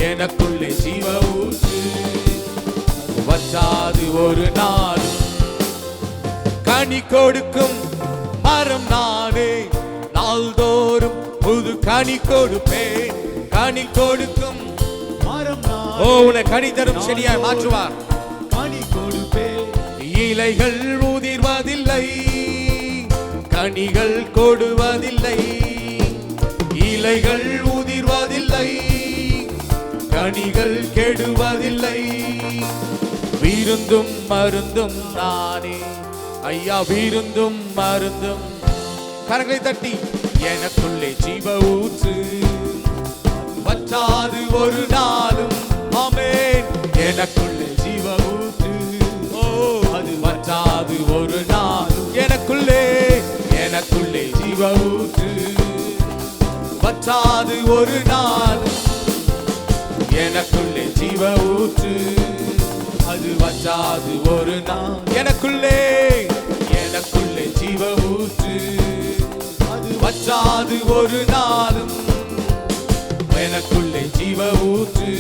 எனக்குள்ளே ஜீவ ஊற்று அது வற்றாது ஒரு நாளும். கனி கொடுக்கும் மரம் நானே, நாள்தோறும் புது கனி கொடுப்பேன். கனி கொடுக்கும் மரம் நானே. ஓ, உன்னை கனி தரும் செடியாய் மாற்றுவார். கனி கொடுப்பேன். இலைகள் உதிர்வதில்லை, கனிகள் கொடுவதில்லை. இலைகள் உதிர்வதில்லை, கனிகள் கெடுவதில்லை. விருந்தும் மருந்தும் நானே ஐயா, விருந்தும் மருந்தும். கரங்களை தட்டி, எனக்குள்ளே ஜீவ ஊற்று வற்றாது ஒரு நாளும். ஆமென். எனக்குள்ளே ஜீவ ஊற்று, ஓ, அது வற்றாது ஒரு நாளும். எனக்குள்ளே, எனக்குள்ளே ஜீவ ஊற்று வற்றாது ஒரு நாளும். எனக்குள்ளே ஜீவ ஊற்று அது வற்றாது ஒரு நாள். எனக்குள்ளே, எனக்குள்ளே ஜீவ ஊற்று அது வற்றாது ஒரு நாளும். எனக்குள்ளே ஜீவ ஊற்று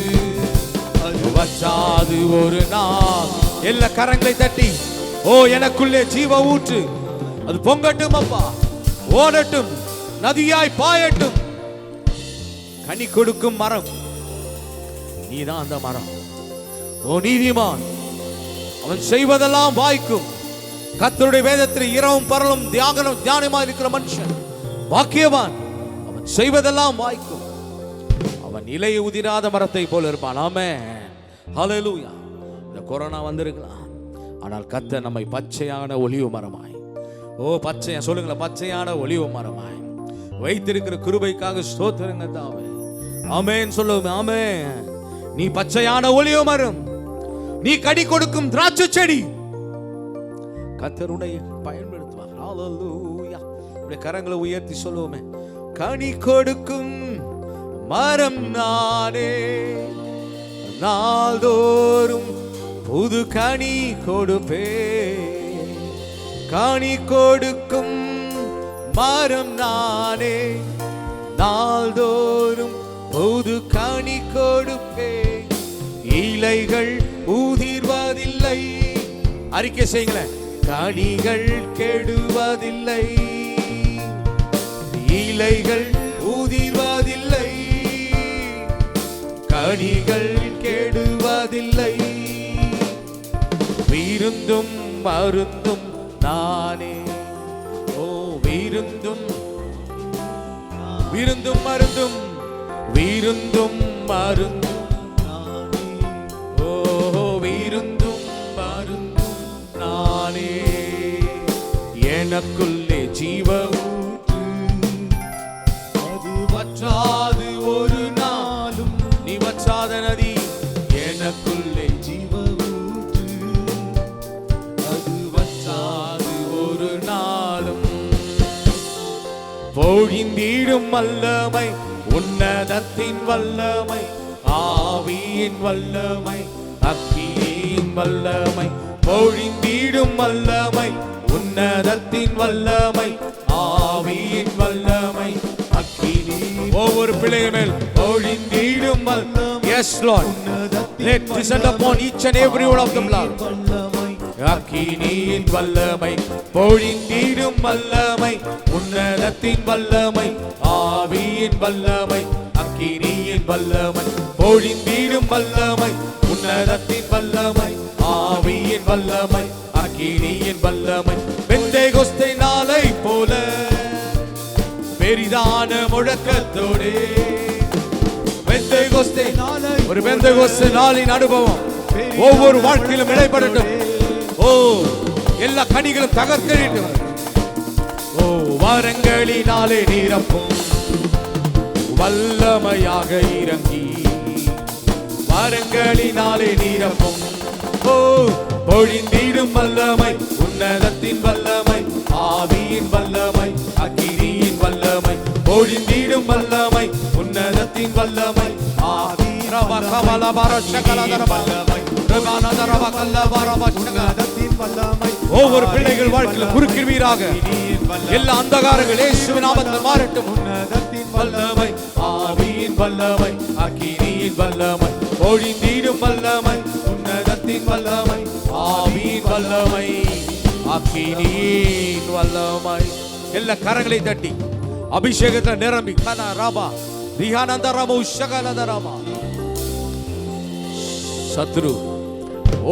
அது வற்றாது ஒரு நாள். எல்லா கரங்களை தட்டி, ஓ, எனக்குள்ளே ஜீவ ஊற்று அது பொங்கட்டும் அப்பா, ஓடட்டும், நதியாய் பாயட்டும். கனி கொடுக்கும் மரம் நீதான் அந்த மரம். ஓ நீதிமான், அவன் செய்வதெல்லாம் வாய்க்கும். கர்த்தருடைய வேதத்தில் இரவும் பகலும் தியானமா இருக்கிற மனுஷன் பாக்கியவான். அவன் செய்வதெல்லாம் வாய்க்கும். அவன் இலை உதிராத மரத்தை போல இருப்பான். ஆமென், ஹல்லேலூயா. இந்த கொரோனா வந்திருக்கலாம், ஆனால் கர்த்தர் நம்மை பச்சையான ஒலிவு மரமாய், ஓ பச்சையா சொல்லுங்களேன், பச்சையான ஒலிவு மரமாய் வைத்திருக்கிற கிருபைக்காக ஸ்தோத்திரங்க தாவே. ஆமென் சொல்லுவோம். ஆமென். நீ பச்சையான ஒலிவு மரம், நீ கனி கொடுக்கும் திராட்சை செடி. கர்த்தர் உன்னை பயன்படுத்துவார். ஹல்லேலூயா. அப்படியே கரங்களை உயர்த்தி சொல்லுவோமே, கனி கொடுக்கும் மரம் நானே, நாள்தோறும் புது கனி கொடுப்பே. கனி கொடுக்கும் மரம் நானே, நாள்தோறும் புது கனி கொடுப்பே. இலைகள் உதிர்வதில்லை. அறிக்கை செய்யுங்களேன். கனிகள் கெடுவதில்லை, இலைகள் உதிர்வதில்லை, கனிகள் கெடுவதில்லை. விருந்தும் மருந்தும் நானே, ஓ விருந்தும், விருந்தும் மருந்தும், விருந்தும் மருந்தும் நானே, ஓ விருந்தும் மருந்தும் நானே. எனக்குள்ளே ஜீவ ஊற்று அது வற்றாது ஒரு நாளும். நீ வற்றாத நதி. எனக்குள்ளே ஜீவ ஊற்று அது வற்றாது ஒரு நாளும். பொழிந்திடும் வல்லமை, உன்னதத்தின் வல்லமை, ஆவியின் வல்லமை, அக்கினியின் வல்லமை, பொழிந்திடும் வல்லமை, உன்னதத்தின் வல்லமை, ஆவியின் வல்லமை, அக்கினி. ஒவ்வொரு பிள்ளைகள் மேல் பொழிந்திடும் வல்லமை. Yes Lord, let descend upon each and every one of them, Lord. அக்கினியின் வல்லமை, பொழிந்திடும் வல்லமை, உன்னதத்தின் வல்லமை, ஆவியின் வல்லமை, அக்கினியின் வல்லமை, பொழிந்திடும் வல்லமை, உன்னதத்தின் வல்லமை, ஆவியின் வல்லமை, அக்கினியின் வல்லமை. பெந்தேகோஸ்தே நாளை போல பெரிதான முழக்கத்தோடு, பெந்தேகோஸ்தே நாளை, ஒரு பெந்தேகோஸ்தே நாளின் அனுபவம் ஒவ்வொரு வாழ்க்கையிலும் இடைப்படட்டும். ஓ, எல்லா கனிகளும் தகர்த்தெறியட்டும். ஓ, வாரங்களினாலே நிரப்பும் வல்லமையாக இறங்கி, வாரங்களினாலே நிரப்பும். ஓ, பொழிந்திடும் வல்லமை, உன்னதத்தின் வல்லமை, ஆவியின் வல்லமை, அக்கினியின் வல்லமை, பொழிந்திடும் வல்லமை, உன்னதத்தின் வல்லமை, ஆவியின் வல்லமை. ஒவ்வொரு பிள்ளைகள் வாழ்க்கையில் குறுக்கிடுவீராக. எல்லா அந்தகாரங்கள் இயேசுவின் நாமத்தில் மாறட்டும். உன்னதத்தின் வல்லமை, ஆவியின் வல்லமை, அக்கினியின் வல்லமை, பொழிந்திடும் வல்லமை, உன்னதத்தின் வல்லமை, ஆவியின் வல்லமை, அக்கினியின் வல்லமை. எல்லா கரங்களை தட்டி அபிஷேகத்தில் நிரம்பி கன ராபா ரிஹானந்த ராபா உஷகலத ராபா. சத்ரு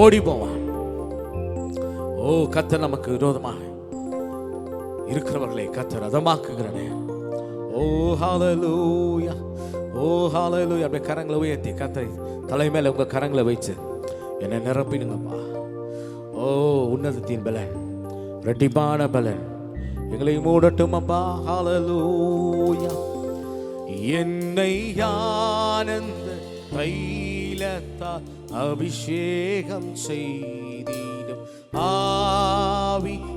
ஓடி போவான். ஓ, கர்த்தர் நமக்கு விரோதமாக இருக்கிறவர்களை கர்த்தர் அதமாக்குகிறனே. ஓ ஹalleluya, ஓ ஹalleluya. அப்படியே கரங்களை உயர்த்தி கர்த்தரை தலை மேல உங்க கரங்களை வைத்து என்னை நிரப்பிடுங்கப்பா. ஓ, உன்னதத்தின் பலன், ரெட்டிப்பான பலன் எங்களை மூடட்டும் அப்பா. ஹalleluya. என்னை ஆனந்த தைலத்தால் அபிஷேகம் செய்திடும் ஆவியானவரே,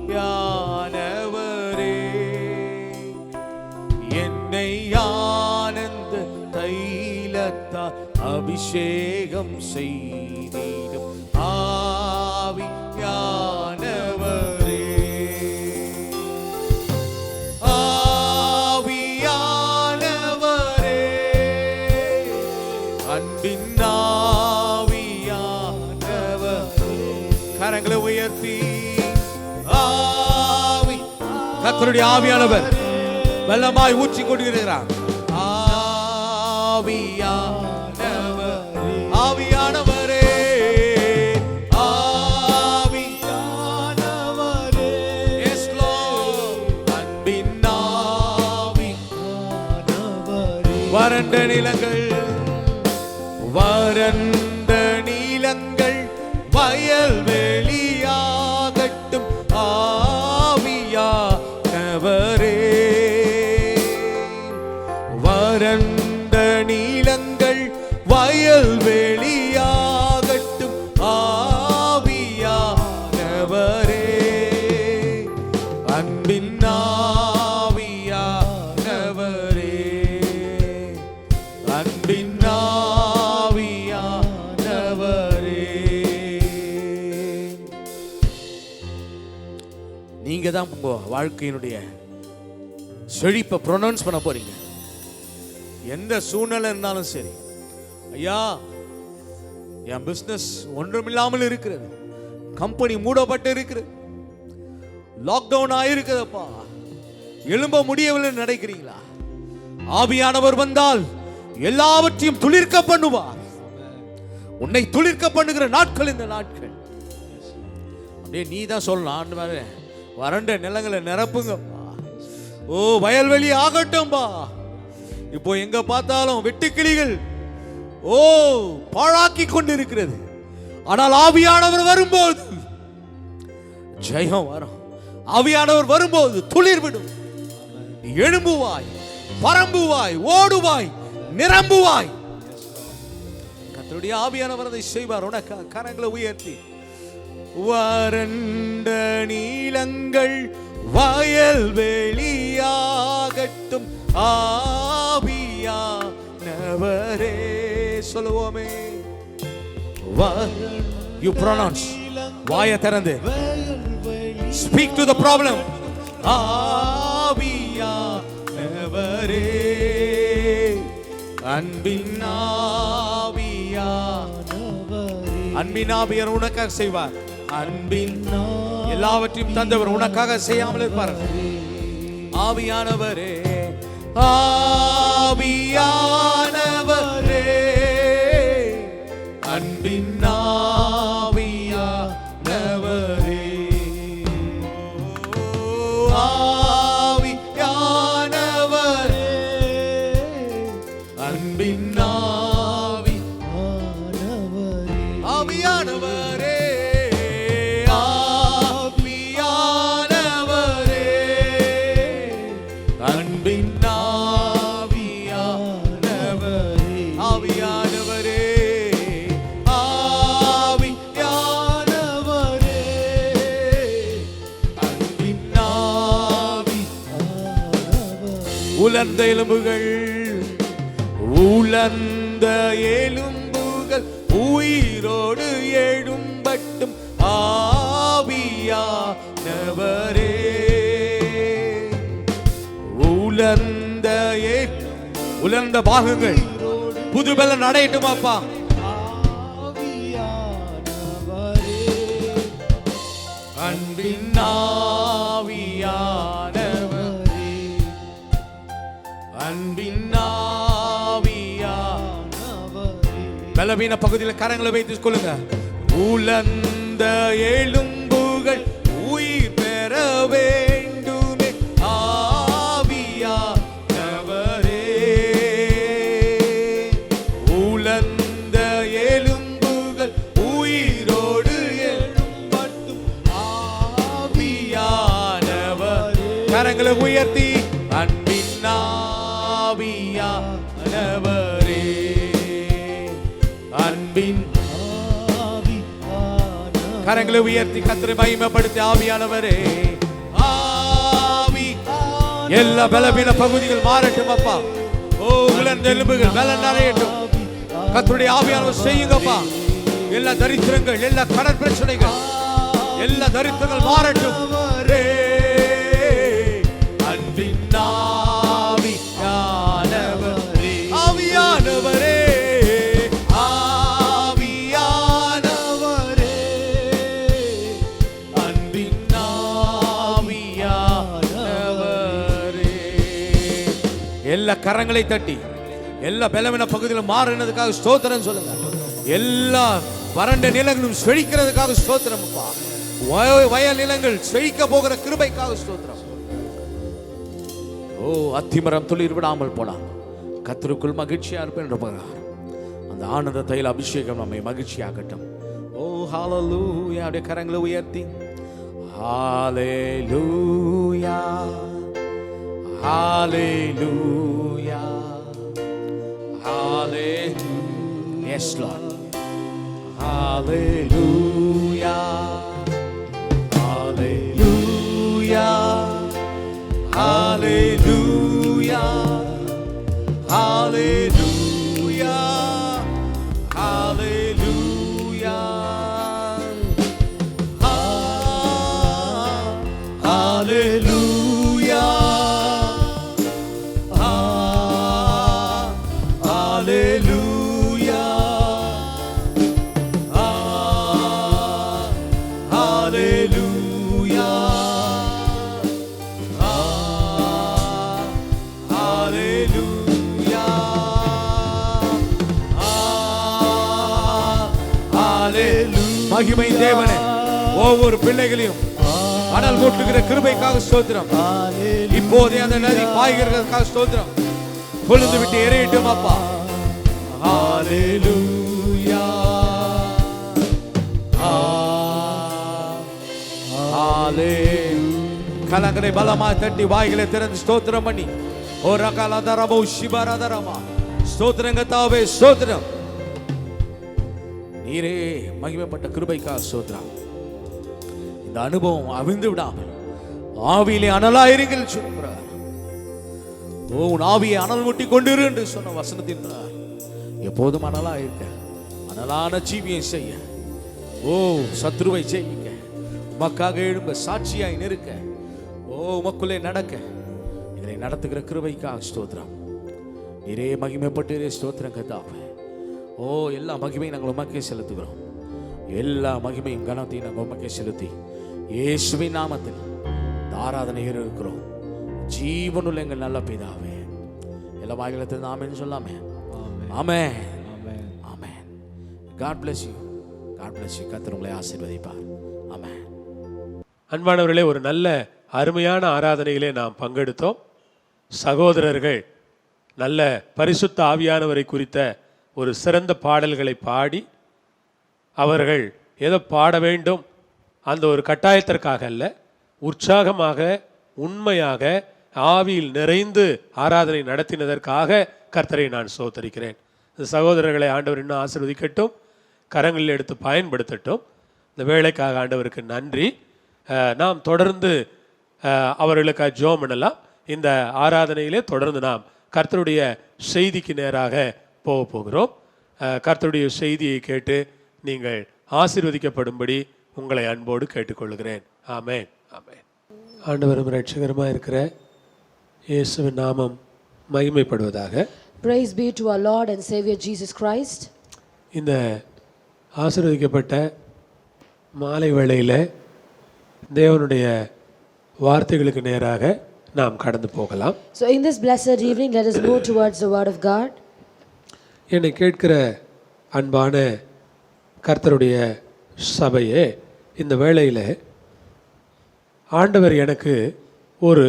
என்னை ஆனந்த தைலத்தால் அபிஷேகம் செய்திடும் ஆவியானவரே, ஆவியானவரே, அன்பின் கரங்களை உயர்த்தி ஆவி, கர்த்தருடைய ஆவியானவர் வல்லமாய் ஊற்றி கொண்டிருக்கிறார். ஆவியானவரே, ஆவியானவரே, ஆவியானவரே, yes Lord, அன்பின் ஆவியானவரே. வறண்ட நிலங்கள், வறண்ட நிலங்கள் வயல்வெளியாகட்டும் ஆவியானவரே, வறண்ட நீலங்கள் வயல்வெளியாகட்டும் ஆவியானவரே, அன்பின் ஆவியானவரே, அன்பின் ஆவியானவரே. நீங்க தான் உங்க வாழ்க்கையினுடைய செழிப்பை ப்ரொனவுன்ஸ் பண்ண போறீங்க. எந்த சூழ்நிலை இருந்தாலும் சரி, ஐயா என் பிசினஸ் ஒன்றுமில்லாமல் இருக்கிறது, கம்பெனி மூடப்பட்டு இருக்கிறது, லாக்டவுன் ஆயிருக்குதப்பா, எழும்ப முடியவில்லை நினைக்கிறீங்களா? ஆவியானவர் வந்தால் எல்லாவற்றையும் துளிர்க்க பண்ணுவார். உன்னை துளிர்க்க பண்ணுகிற நாட்கள் இந்த நாட்கள். அப்படியே நீ தான் சொல்லலாம், ஆண்டவரே வறண்ட நிலங்களை நிரப்புங்கப்பா. ஓ, வயல்வெளி ஆகட்டும்பா. இப்போ எங்க பார்த்தாலும் வெட்டுக்கிளிகள் ஓ பாழாக்கி கொண்டிருக்கிறது. ஆனால் ஆவியானவர் வரும்போது ஜெயம் வரும். ஆவியானவர் வரும்போது துளிர் விடும். எழும்புவாய், பரம்புவாய், ஓடுவாய், நிரம்புவாய். கர்த்தருடைய ஆவியானவர் அதை செய்வார். உனக்கு கரங்களை உயர்த்தி வறண்ட நீலங்கள் வயல் வெளியாகட்டும் ஆவியானவரே. சொல்லுவோமே, you pronounce, வாயை திறந்து speak to the problem. ஆவியானவரே, அன்பின் ஆவியானவரே. அன்பின் ஆவியார் உனக்காக செய்வார். அன்பின் எல்லாவற்றையும் தந்தவர் உனக்காக செய்யாமல் இருப்பார். ஆவியானவரே, ஆவியானவரே, அன்பின் ஆவியானவரே, ஆவியானவரே, அன்பின் ஆவியானவரே, ஆவியானவரே, அன்பின் ஆவியானவரே, ஆவியானவரே, ஆவியானவரே, அன்பின் ஆவியானவரே. உலர்ந்த எலும்புகள், உலர்ந்த எலும்புகள் உயிரோடு எழும்பட்டும் ஆவியானவரே. உலர்ந்த பாகங்கள் புது பலன் அடையட்டும் அப்பா. அன்பின் ஆவியானவரே, அன்பின் ஆவியானவரே. பலவீன பகுதியில் கரங்களை வைத்து கொள்ளுங்க. உலர்ந்த எலும்புகள் உயிர் பெற வேண்டுமே ஆவியானவரே. உலர்ந்த எலும்புகள் உயிரோடு எழும்பட்டும் ஆவியானவரே. கரங்களை உயர்த்தி அன்பின் ஆவியானவரே, அன்பின் கரங்களை உயர்த்தி கர்த்தரை மகிமைப்படுத்தி ஆவியானவரே, ஆவி எல்லா பலவீன பகுதிகள் மாறட்டும் அப்பா. ஓ உலர்ந்த எலும்புகள் பலன் அடையட்டும். கர்த்தருடைய ஆவியானவர் செய்யுங்கப்பா. எல்லா தரித்திரங்கள், எல்லா கடன் பிரச்சனைகள், எல்லா தரித்திரங்கள் மாறட்டும். அன்பின் ஆவியானவரே, ஆவியானவரே, எல்லா கரங்களை தட்டி எல்லா பலவீன பகுதியிலும் மாறினதுக்காக ஸ்தோத்திரம் சொல்லுங்க. எல்லா வறண்ட நிலங்களும் செழிக்கிறதுக்காக ஸ்தோத்திரம் அப்பா. வயல் நிலங்கள் செழிக்க போகிற கிருபைக்காக ஸ்தோத்திரம். ஓ அத்திமரம் துளிர் விடாமல் போலாம், கர்த்தருக்குள் மகிழ்ச்சியா இருப்பேன் என்ற பிரகாரம் அந்த ஆனந்த தைல அபிஷேகம் நம்மை மகிழ்ச்சியாகட்டும். ஓ ஹalleluya. அப்படியே கரங்களை உயர்த்தி ஹalleluya, hallelujah, hallelujah, yes Lord, hallelujah, hallelujah, hallelujah, hallelujah, hallelujah, hallelujah, hallelujah, hallelujah, hallelujah, hallelujah. மகிமை தேவனே, ஒவ்வொரு பிள்ளைகளையும் அனல் மூட்டுகிற கிருபைக்காக ஸ்தோத்திரம். இப்போதே அந்த நதி பாய்கிறதுக்காக ஸ்தோத்திரம். கொழுந்து விட்டு எரியட்டும் அப்பா. ஹalleluya, ஹalleluya. கலங்களை பலமாக தட்டி வாய்களை திறந்து ஸ்தோத்திரம் பண்ணி ஓ ரகலதரமோ சிபரதரமா ஸ்தோத்திரங்க தாவே ஸ்தோத்திரம். நீரே மகிமைப்பட்ட கிருபைக்காக ஸ்தோத்திரம். இந்த அனுபவம் அவிழ்ந்து விடாமல் ஆவியிலே அனலாயிருங்கள் சொல்கிறார். உன் ஆவியை அனல் மூட்டி கொண்டிரு என்று சொன்ன வசனத்தின் எப்போதும் அனலா இருக்க, அனலான ஜீவியை செய்ய, சத்ருவை செய்யுங்க, உமக்காக எழும்ப, சாட்சியாய் நிற்க, உமக்குள்ளே நடக்க எங்களை நடத்துகிற கிருபைக்காக ஸ்தோத்திரம். நீரே மகிமைப்பட்டு ஸ்தோத்திரம் கர்த்தாவே. எல்லா மகிமையும் நாங்கள் உமக்கே செலுத்துகிறோம். எல்லா மகிமையும் கனத்தையும் நாங்கள் உமக்கே செலுத்தி இயேசுவின் நாமத்தில் ஆராதனை இருக்கிறோம். ஜீவனுள்ள எங்கள் நல்ல பிதாவே. எல்லா வாய்களத்தில் ஆமென் சொல்லாமே. ஆமென், ஆமென். God bless you. God bless you. கர்த்தர் உங்களை ஆசீர்வதிப்பார். ஆமென். அன்பானவர்களே, ஒரு நல்ல அருமையான ஆராதனையிலே நாம் பங்கெடுத்தோம். சகோதரர்கள் நல்ல பரிசுத்த ஆவியானவரை குறித்த ஒரு சிறந்த பாடல்களை பாடி, அவர்கள் ஏதோ பாட வேண்டும் அந்த ஒரு கட்டாயத்திற்காக அல்ல, உற்சாகமாக உண்மையாக ஆவியில் நிறைந்து ஆராதனை நடத்தினதற்காக கர்த்தரை நான் ஸ்தோத்திரிக்கிறேன். இந்த சகோதரர்களை ஆண்டவர் இன்னும் ஆசீர்வதிக்கட்டும், கரங்களில் எடுத்து பயன்படுத்தட்டும். இந்த வேலைக்காக ஆண்டவருக்கு நன்றி. நாம் தொடர்ந்து அவர்களுக்காக ஜெபம் பண்ணலாம். இந்த ஆராதனையிலே தொடர்ந்து நாம் கர்த்தருடைய செய்திக்கு நேராக போகிறோம். கர்த்தருடைய செய்தியை கேட்டு நீங்கள் ஆசீர்வதிக்கப்படும்படி உங்களை அன்போடு கேட்டுக்கொள்கிறேன். ஆமென், ஆமென். ஆண்டவரும் இரட்சகருமாக இருக்கிற இயேசுவின் நாமம் மகிமைப்படுவதாக. Praise be to our Lord and Savior Jesus Christ. இந்த ஆசீர்வதிக்கப்பட்ட மாலை வேளையில் தேவனுடைய வார்த்தைகளுக்கு நேராக நாம் கடந்து போகலாம். So in this blessed evening, let us move towards the word of God. என்னை கேட்கிற அன்பான கர்த்தருடைய சபையே, இந்த வேளையில் ஆண்டவர் எனக்கு ஒரு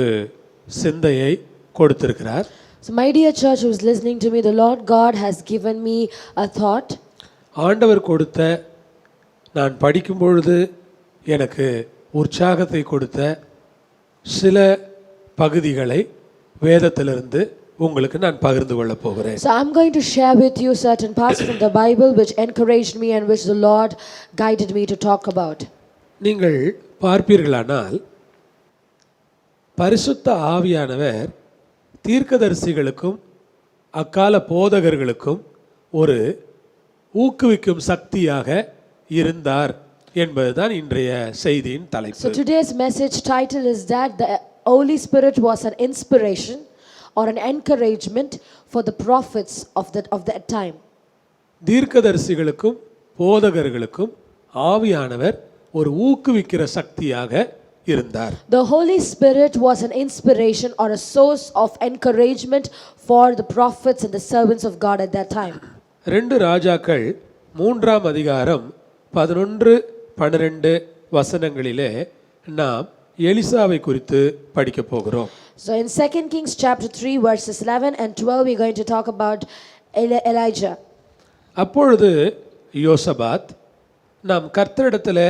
சிந்தையை கொடுத்திருக்கிறார். So my dear church who is listening to me, the Lord God has given me a thought. ஆண்டவர் கொடுத்த, நான் படிக்கும் பொழுது எனக்கு உற்சாகத்தை கொடுத்த சில பகுதிகளை வேதத்திலிருந்து உங்களுக்கு நான் பகிர்ந்து கொள்ள போகிறேன். So I'm going to share with you certain parts from the Bible which encouraged me and which the Lord guided me to talk about. நீங்கள் பார்ப்பீர்களானால் பரிசுத்த ஆவியானவர் தீர்க்கதரிசிகளுக்கும் அக்கால போதகர்களுக்கும் ஒரு ஊக்குவிக்கும் சக்தியாக இருந்தார் என்பதுதான் இன்றைய செய்தியின் தலைப்பு. So today's message title is that the Holy Spirit was an inspiration or an encouragement for the prophets of that time. தீர்க்கதரிசிகளுக்கும் போதகர்களுக்கும் ஆவியானவர் ஒரு ஊக்குவிக்கிற சக்தியாக இருந்தார். The Holy Spirit was an inspiration or a source of encouragement for the prophets and the servants of God at that time. 2 ராஜாக்கள் 3ஆம் அதிகாரம் 11-12 வசனங்களிலே நாம் எலிசாவை குறித்து படிக்க போகிறோம். So in 2 Kings chapter 3 verses 11 and 12 we are going to talk about Elijah. அப்பொழுது யோசபாத், நாம் கர்த்தரிடத்தில்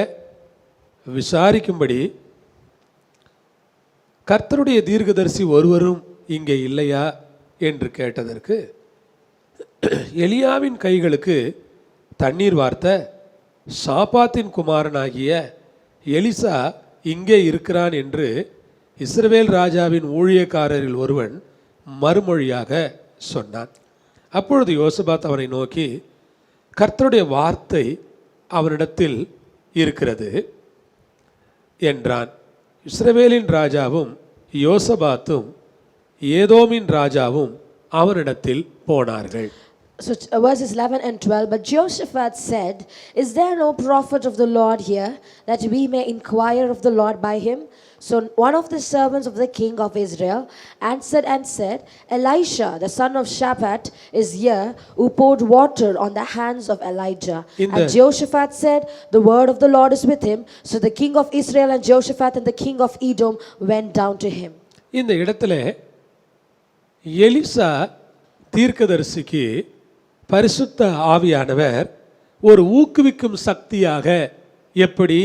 விசாரிக்கும்படி கர்த்தருடைய தீர்க்கதரிசி ஒருவரும் இங்கே இல்லையா என்று கேட்டதற்கு, எலியாவின் கைகளுக்கு தண்ணீர் வார்த்த சாப்பாத்தின் குமாரனாகிய எலிசா இங்கே இருக்கிறான் என்று இஸ்ரவேல் ராஜாவின் ஊழியக்காரரில் ஒருவன் மறுமொழியாக சொன்னான். அப்பொழுது யோசபாத் அவனை நோக்கி, கர்த்தருடைய வார்த்தை அவனிடத்தில் இருக்கிறது என்றான். இஸ்ரவேலின் ராஜாவும் யோசபாத்தும் ஏதோமின் ராஜாவும் அவனிடத்தில் போனார்கள். So verses 11 and 12, but Jehoshaphat said, is there no prophet of the Lord here, that we may inquire of the Lord by him? So one of the servants of the king of Israel answered and said, Elisha, the son of Shaphat, is here, who poured water on the hands of Elijah. And Jehoshaphat said, the word of the Lord is with him. So the king of Israel and Jehoshaphat and the king of Edom went down to him. இந்த இடத்துல எலிசா தீர்க்கதரிசிக்கு பரிசுத்த ஆவியானவர் ஒரு ஊக்குவிக்கும் சக்தியாக எப்படி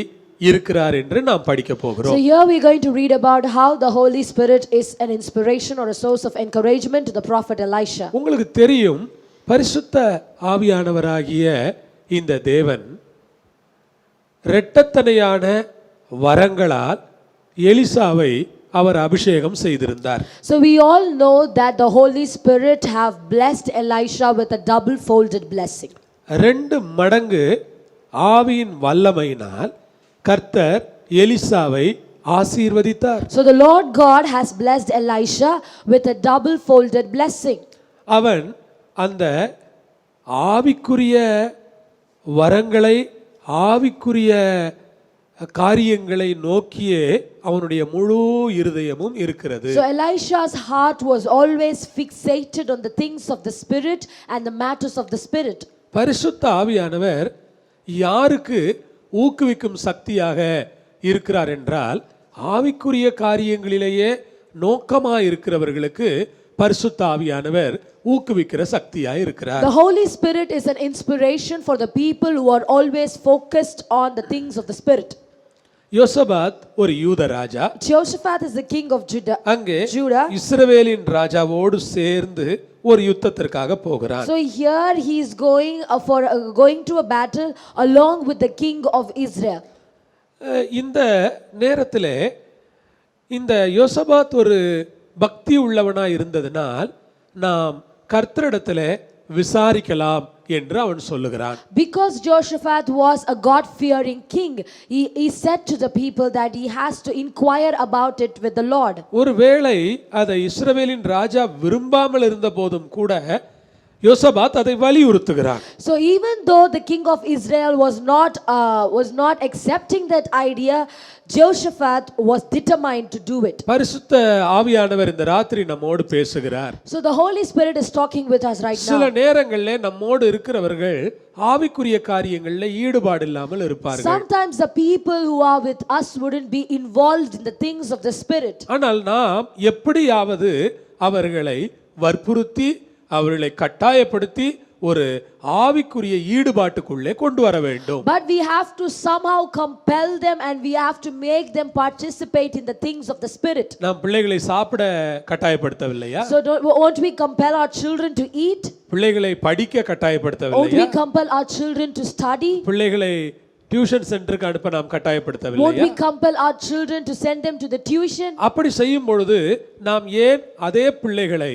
இருக்கிறார் என்று நாம் படிக்க போகிறோம். So here we are going to read about how the Holy Spirit is an inspiration or a source of encouragement to the prophet Elisha. உங்களுக்கு தெரியும், பரிசுத்த ஆவியானவராகிய இந்த தேவன் இரட்டத்தனையான வரங்களால் எலிசாவை அவர் அபிஷேகம் செய்திருந்தார். So we all know that the Holy Spirit have blessed Elisha with a double folded blessing. 2 மடங்கு ஆவியின் வல்லமையினால் கர்த்தர் எலிசாவை ஆசீர்வதித்தார். So the Lord God has blessed Elisha with a double folded blessing. அவன் அந்த ஆவிக்குரிய வரங்களை ஆவிக்குரிய காரியங்களை நோக்கியே அவனுடைய முழு இருதயமும் இருக்கிறது. So Elisha's heart was always fixated on the things of the spirit and the matters of the spirit. பரிசுத்த ஆவியானவர் யாருக்கு ஊக்குவிக்கும் சக்தியாக இருக்கிறார் என்றால் ஆவிக்குரிய காரியங்களிலேயே நோக்கமாக இருக்கிறவர்களுக்கு பரிசுத்த ஆவியானவர் ஊக்குவிக்கிற சக்தியாக இருக்கிறார். The Holy Spirit is an inspiration for the people who are always focused on the things of the spirit. யோசபாத் ஒரு யூத ராஜா. Jehoshaphat is the king of Judah. அங்கே Judah. இஸ்ரவேலின் ராஜாவோடு சேர்ந்து ஒரு யுத்தத்திற்காக போகிறான். So here he is going to a battle along with the king of Israel. இந்த நேரத்திலே இந்த யோசபாத் ஒரு பக்தி உள்ளவனாய் இருந்ததனால் நாம் கர்த்தரிடத்திலே விசாரிக்கலாம் என்று அவன் சொல்லுகிறான். Because Jehoshaphat was a God-fearing king, he said to the people that he has to inquire about it with the Lord. ஒருவேளை அதை இஸ்ரவேலின் ராஜா விரும்பாமல் இருந்த போதும் கூட யோசபாத் அதை வலியுறுத்துகிறான். So even though the king of Israel was not accepting that idea, Jehoshaphat was determined to do it. பரிசுத்த ஆவியானவர் இந்த ராத்திரி நம்மோடு பேசுகிறார். So the Holy Spirit is talking with us right சில now. நேரங்களிலே நம்மோடு இருக்கிறவர்கள் ஆவிக்குரிய காரியங்களில் ஈடுபாடு இல்லாமல் இருப்பார்கள். Sometimes the people who are with us wouldn't be involved in the things of the spirit. ஆனால் நாம் எப்படியாவது அவர்களை வற்புறுத்தி அவர்களை கட்டாயப்படுத்தி ஒரு ஆவிக்குரிய ஈடுபாட்டுக்குள்ளே கொண்டு வர வேண்டும். But we have to somehow compel them and we have to make them participate in the things of the spirit. நாம் பிள்ளைகளை சாப்பிட கட்டாயப்படுத்தவில்லையா? So won't we compel our children to eat? பிள்ளைகளை படிக்க Won't we கட்டாயப்படுத்தவில்லையா? compel our children to study? பிள்ளைகளை டியூஷன் சென்டருக்கு அனுப்ப நாம் Won't கட்டாயப்படுத்தவில்லையா? we compel our children to send them to the tuition? அப்படி செய்யும் பொழுது நாம் ஏன் அதே பிள்ளைகளை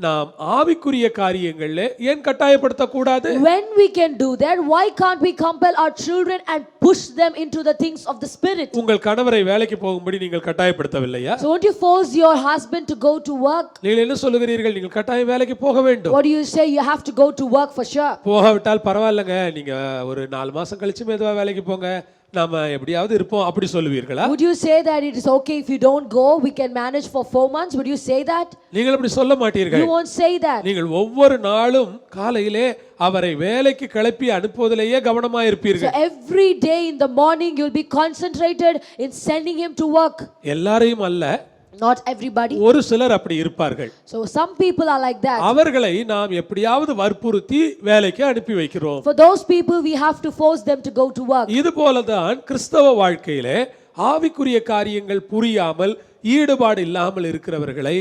நாம் ஆவிக்குரிய காரியங்களிலே ஏன் கட்டாயப்படுத்த கூடாது? When we can do that, why can't we compel our children and push them into the things of the spirit? உங்கள் கணவரை வேலைக்கு போகும்படி நீங்கள் கட்டாயப்படுத்தவில்லையா? So won't you force your husband to go to work? நீங்கள் என்ன சொல்லுகிறீர்கள்? நீங்கள் கட்டாயம் வேலைக்கு போக வேண்டும். What do you say? You have to go to work for sure. போகாவிட்டால் பரவாயில்லைங்க, நீங்க ஒரு 4 மாசம் கழிச்சு மெதுவா வேலைக்கு போங்க, நாம எப்படியாவது இருப்போம் அப்படி சொல்லுவீர்களா? Would you say that it is okay if you don't go, we can manage for 4 months? Would you say that? நீங்கள் அப்படி சொல்ல மாட்டீர்கள். You won't say that. நீங்கள் ஒவ்வொரு நாளும் காலையிலே அவரை வேலைக்கு கிளப்பி அனுப்புவதிலேயே கவனமா So இருப்பீர்கள். every day in the morning you'll be concentrated in sending him to work. எல்லாரையும் அல்ல, Not everybody. ஒரு சிலர் அப்படி இருப்பார்கள். So some people are like that. அவர்களை நாம் எப்படியாவது வற்புறுத்தி வேலைக்கு அனுப்பி வைக்கிறோம். For those people we have to force them to go to work. இது போலதான் கிறிஸ்தவ வாழ்க்கையிலே ஆவிக்குரிய காரியங்கள் புரியாமல் ஈடுபாடு இல்லாமல் இருக்கிறவர்களை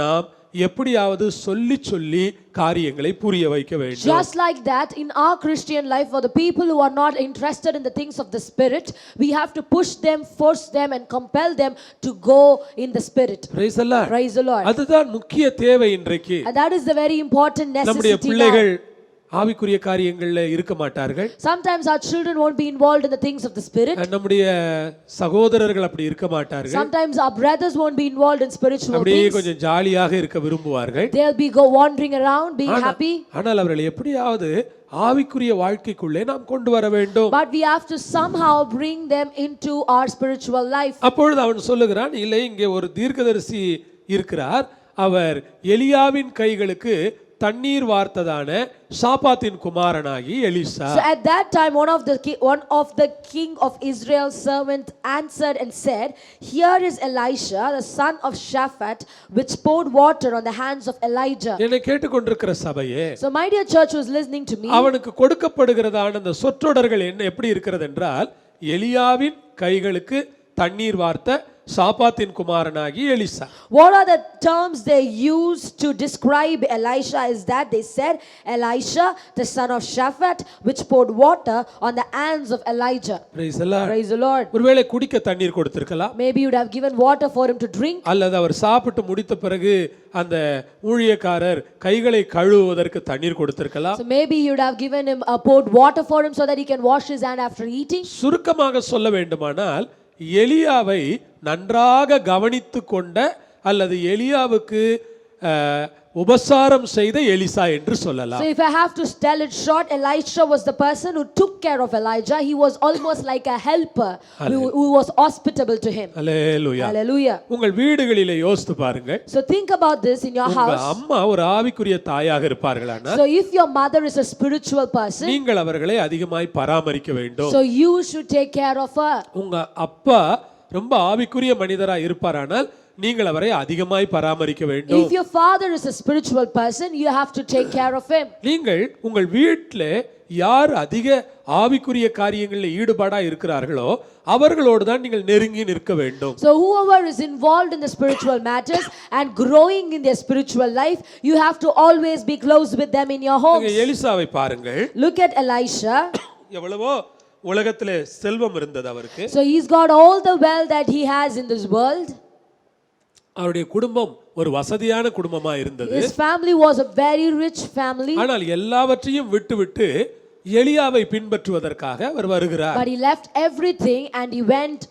நாம் எப்படியாவது சொல்லி சொல்லி காரியங்களை புரிய வைக்க வேண்டும். Just like that, in our Christian life, for the people who are not interested in the things of the spirit, we have to push them, force them and compel them to go in the spirit. Praise the Lord. Praise the Lord. அதுதான் முக்கிய தேவை இன்றைக்கு. And that is the very important நம்முடைய necessity பிள்ளைகள் now. ஆவிக்குரிய காரியங்கள்ல இருக்க மாட்டார்கள். Sometimes our children won't be involved in the things of the spirit. நம்முடைய சகோதரர்கள் அப்படி இருக்க மாட்டார்கள். Sometimes our brothers won't be involved in spiritual அப்படியே things. கொஞ்சம் ஜாலியாக இருக்க விரும்புவார்கள். They'll be wandering around, being happy. ஆனால் அவர்களை எப்படியாவது ஆவிக்குரிய வாழ்க்கைக்குள்ளே நாம் கொண்டு வர வேண்டும். But we have to somehow bring them into our spiritual life. அப்பொழுது அவன் சொல்லுகிறான், இல்லை இங்கே ஒரு தீர்க்கதரிசி இருக்கிறார், அவர் எலியாவின் கைகளுக்கு தண்ணீர் வார்த்ததான சாபாத்தின் குமாரனாகி Elisha. So at that time one of the king of Israel's servant answered and said, here is Elisha the son of Shaphat, which poured water on the hands of Elijah. என்னை கேட்டுக்கொண்டிருக்கிற சபையே, So my dear church who is listening to me, அவனுக்கு கொடுக்கப்படுகிறதான அந்த சொற்றொடர்கள் என்ன எப்படி இருக்கிறது என்றால், எலியாவின் கைகளுக்கு தண்ணீர் வார்த்த சாப்பாத்தின் குமாரனாகி Elisha. What are the terms they used to describe Elisha is that they said Elisha the son of Shaphat which poured water on the hands of Elijah. Praise the Lord. Praise the Lord. ஒருவேளை குடிக்க தண்ணீர் கொடுத்திருக்கலாம், Maybe you would have given water for him to drink, அல்லது அவர் சாப்பிட்டு முடித்த பிறகு அந்த ஊழியக்காரர் கைகளை கழுவுவதற்கு தண்ணீர் கொடுத்திருக்கலாம். so maybe you would have given him poured water for him so that he can wash his hand after eating. சுருக்கமாக சொல்ல வேண்டுமானால் எலியாவை நன்றாக கவனித்து கொண்ட அல்லது எலியாவுக்கு உபசாரம் செய்த எலிசா என்று சொல்லலாம். So if I have to tell it short, Elisha was the person who took care of Elijah. He was almost like a helper who was hospitable to him. Hallelujah. Hallelujah. உங்கள் வீடுகளிலே யோசித்து பாருங்க, So think about this in your உங்க house. அம்மா ஒரு ஆவிக்குரிய தாயாக இருப்பார்களானால் So if your mother is a spiritual person, நீங்கள் அவர்களை அதிகமாய் பராமரிக்க வேண்டும். so you should take care of her. உங்க அப்பா ரொம்ப ஆவிக்குரிய மனிதரா இருப்பாரானால் நீங்கள் அவரை அதிகமாய் பராமரிக்க வேண்டும். If your father is a spiritual person, you have to take care of him. நீங்கள் உங்கள் வீட்டில் யார் அதிக ஆவிக்குரிய காரியங்களில் ஈடுபாடா இருக்கிறார்களோ அவர்களோடு தான் நீங்கள் நெருங்கி நிற்க வேண்டும். So whoever is involved in the spiritual matters and growing in their spiritual life, you have to always be close with them in your home. எலிசாவை பாருங்கள், Look at Elisha. எவ்வளவோ உலகத்திலே செல்வம் இருந்தது அவருக்கு. So he's got all the wealth that he has in this world. அவருடைய குடும்பம் ஒரு வசதியான குடும்பமா இருந்தது. His family was a very rich family. ஆனால் எல்லாவற்றையும் விட்டு எலியாவை பின்பற்றுவதற்காக அவர் வருகிறார். But he left everything and he went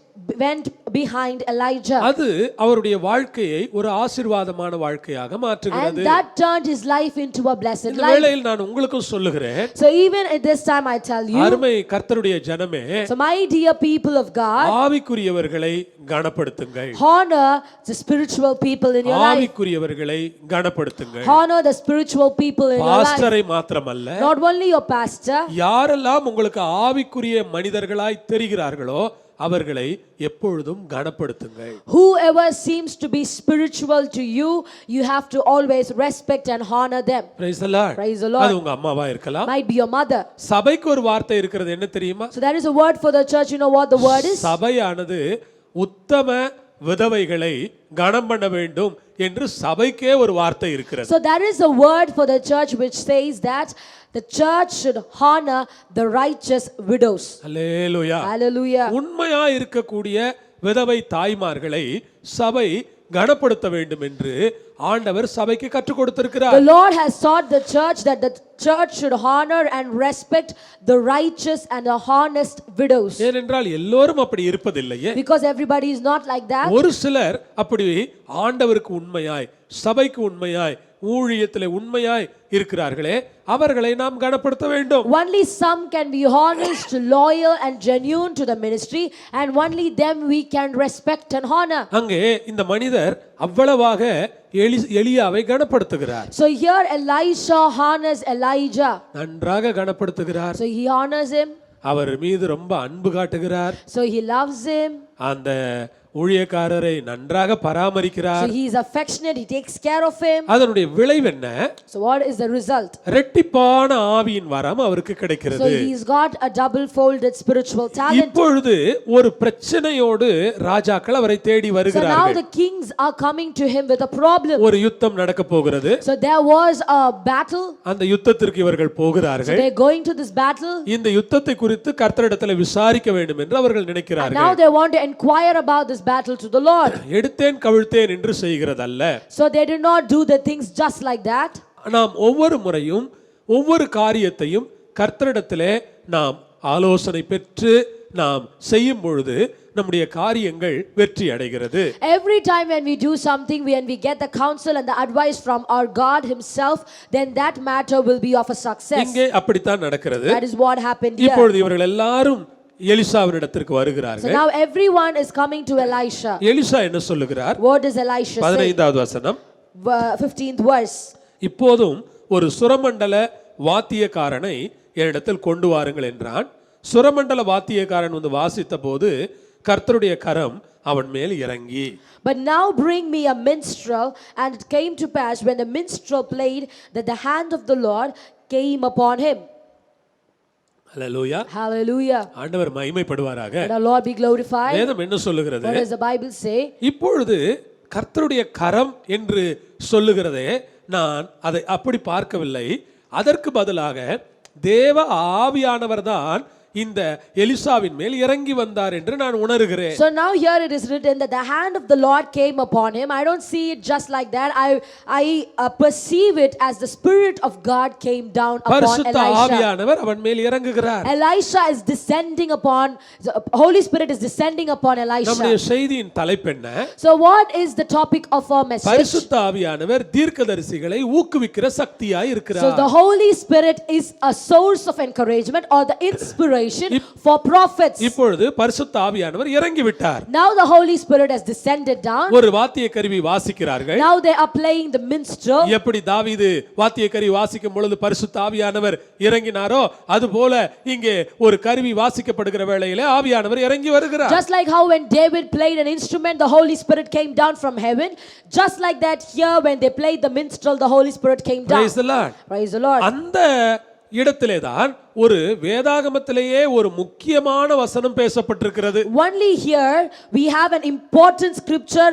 behind Elijah. அது அவருடைய வாழ்க்கையை ஒரு ஆசீர்வாதமான வாழ்க்கையாக மாற்றுகிறது. And that turned his life into a blessed இந்த life. வேளையில் நான் உங்களுக்கும் சொல்லுகிறேன், So even at this time I tell you, அருமை கர்த்தருடைய ஜனமே, so my dear people of God, ஆவிக்குரியவர்களை கனப்படுத்துங்கள். honor the spiritual people in your life. ஆவிக்குரியவர்களை கனப்படுத்துங்கள். Honor the spiritual people in your life. பாஸ்டரை மாத்திரமல்ல, Not only your pastor. யாரெல்லாம் உங்களுக்கு ஆவிக்குரிய மனிதர்களாய் தெரிகிறார்களோ அவர்களை எப்பொழுதும் கனப்படுத்துங்கள். Whoever seems to be spiritual to you, you have to always respect and honor them. Praise the Lord. Praise the Lord. அது உங்க அம்மாவா இருக்கலாம், Might be your mother. சபைக்கு ஒரு வார்த்தை இருக்கிறது, என்ன தெரியுமா? So there is a word for the church. You know what the word is? சபையானது உத்தம விதவைகளை கனம் பண்ண வேண்டும் என்று சபைக்கே ஒரு வார்த்தை இருக்கிறது. So there is a word for the church which says that the church should honor the righteous widows. Hallelujah. Hallelujah. உண்மையா இருக்கக்கூடிய விதவை தாய்மார்களை சபை கனப்படுத்த வேண்டும் என்று ஆண்டவர் சபைக்கு கற்றுக் கொடுத்திருக்கிறார். The Lord has taught the church that the church should honor and respect the righteous and the honest widows. ஏனென்றால் எல்லோரும் அப்படி இருப்பதில்லையே. Because everybody is not like that. ஒரு சிலர் அப்படி ஆண்டவருக்கு உண்மையாய், சபைக்கு உண்மையாய், ஊழியத்திலே உண்மையாய் இருக்கிறார்களே, அவர்களை நாம் கனப்படுத்த வேண்டும். Only some can be honest, loyal and genuine to the ministry, and only them we can respect and honor. அங்கே இந்த மனிதர் அவ்வளவாக எலியாவை கனப்படுத்துகிறார். So here Elisha honors Elijah. நன்றாக கனப்படுத்துகிறார். So he honors him. அவர் மீது ரொம்ப அன்பு காட்டுகிறார். So he loves him. அந்த ஊழியக்காரரை நன்றாக பராமரிக்கிறார். So he is affectionate, he takes care of him. அதனுடைய விளைவு என்ன? So what is the result? இரட்டிப்பான ஆவியின் வரம் அவருக்கு So கிடைக்கிறது. he's got a double folded spiritual talent. இப்பொழுது ஒரு பிரச்சனையோடு ராஜாக்கள் அவரை தேடி So now வருகிறார்கள். the kings are coming to him with a problem. ஒரு யுத்தம் நடக்க போகிறது. So there was a battle. அந்த யுத்தத்திற்கு இவர்கள் So போகிறார்கள். they're going to this battle. இந்த யுத்தத்தை குறித்து கர்த்தரிடத்தில் விசாரிக்க வேண்டும் என்று அவர்கள் And நினைக்கிறார்கள். now they want to inquire about this battle to the Lord. எடுத்தேன் கவிழ்த்தேன் என்று செய்கிறதல்ல. So they did not do the things just like that. நாம் ஒவ்வொரு முறையும் ஒவ்வொரு காரியத்தையும் கர்த்தரிடத்திலே நாம் ஆலோசனை பெற்று நாம் செய்யும் பொழுது நம்முடைய காரியங்கள் வெற்றி அடைகிறது. Every time when we do something, when we get the counsel and the advice from our God himself, then that matter will be of a success. இங்கே அப்படித்தான் நடக்கிறது. That is what happened here. இப்பொழுது இவர்கள் எல்லாரும் எலிசாவினிடத்திற்கு So வருகிறார்கள். now everyone is coming to Elisha. Elisha என்ன சொல்லுகிறார்? What does Elisha say? 15வது வசனம். 15th verse. இப்போதும் ஒரு சுரமண்டல வாத்தியக்காரனை என்னிடத்தில் கொண்டு வாருங்கள் என்றான். சுரமண்டல வாத்தியக்காரன் வந்து வாசித்த போது கர்த்தருடைய கரம் அவன் மேல் இறங்கி. But now bring me a minstrel. And it came to pass when the minstrel played that the hand of the Lord came upon him. Hallelujah. Hallelujah. ஆண்டவர் மகிமைப்படுவாராக. Let our Lord be glorified. வேதம் என்ன சொல்லுகிறது? What does the Bible say? இப்பொழுது கர்த்தருடைய கரம் என்று சொல்லுகிறதே நான் அதை அப்படி பார்க்கவில்லை. அதற்கு பதிலாக தேவ ஆவியானவர் தான் இந்த எலிசாவின் மேல் இறங்கி வந்தார் என்று நான் உணர்கிறேன். So now here it is written that the hand of the Lord came upon him. I don't see it just like that. I perceive it as the Spirit of God came down upon பரிசுத்த Elisha. ஆவியானவர் அவன் மேல் இறங்குகிறார். Elisha is descending upon, the Holy Spirit is descending upon Elisha. நம்முடைய செய்தியின் தலைப்பு என்ன? So what is the topic of our message? பரிசுத்த ஆவியானவர் தீர்க்கதரிசிகளை ஊக்குவிக்கிற சக்தியாய் So இருக்கிறார். the Holy Spirit is a source of encouragement or the inspiration for prophets. இப்பொழுது பரிசுத்த ஆவியானவர் இறங்கி விட்டார். Now the Holy Spirit has descended down. ஒரு வாத்திய கருவி வாசிக்கிறார்கள். Now they are playing the minstrel. எப்படி தாவீது வாத்திய கருவி வாசிக்கும் பொழுது பரிசுத்த ஆவியானவர் இறங்கினாரோ அதுபோல இங்கே ஒரு கருவி வாசிக்கப்படுகிற வேளையிலே ஆவியானவர் இறங்கி வருகிறார். Just like how when David played an instrument, the Holy Spirit came down from heaven. Just like that here when they played the minstrel, the Holy Spirit came down. Praise the Lord. Praise the Lord. அந்த இடத்திலே தான் ஒரு வேதாகமத்திலேயே ஒரு முக்கியமான வசனம் பேசப்பட்டிருக்கிறது. Only here we have an important scripture.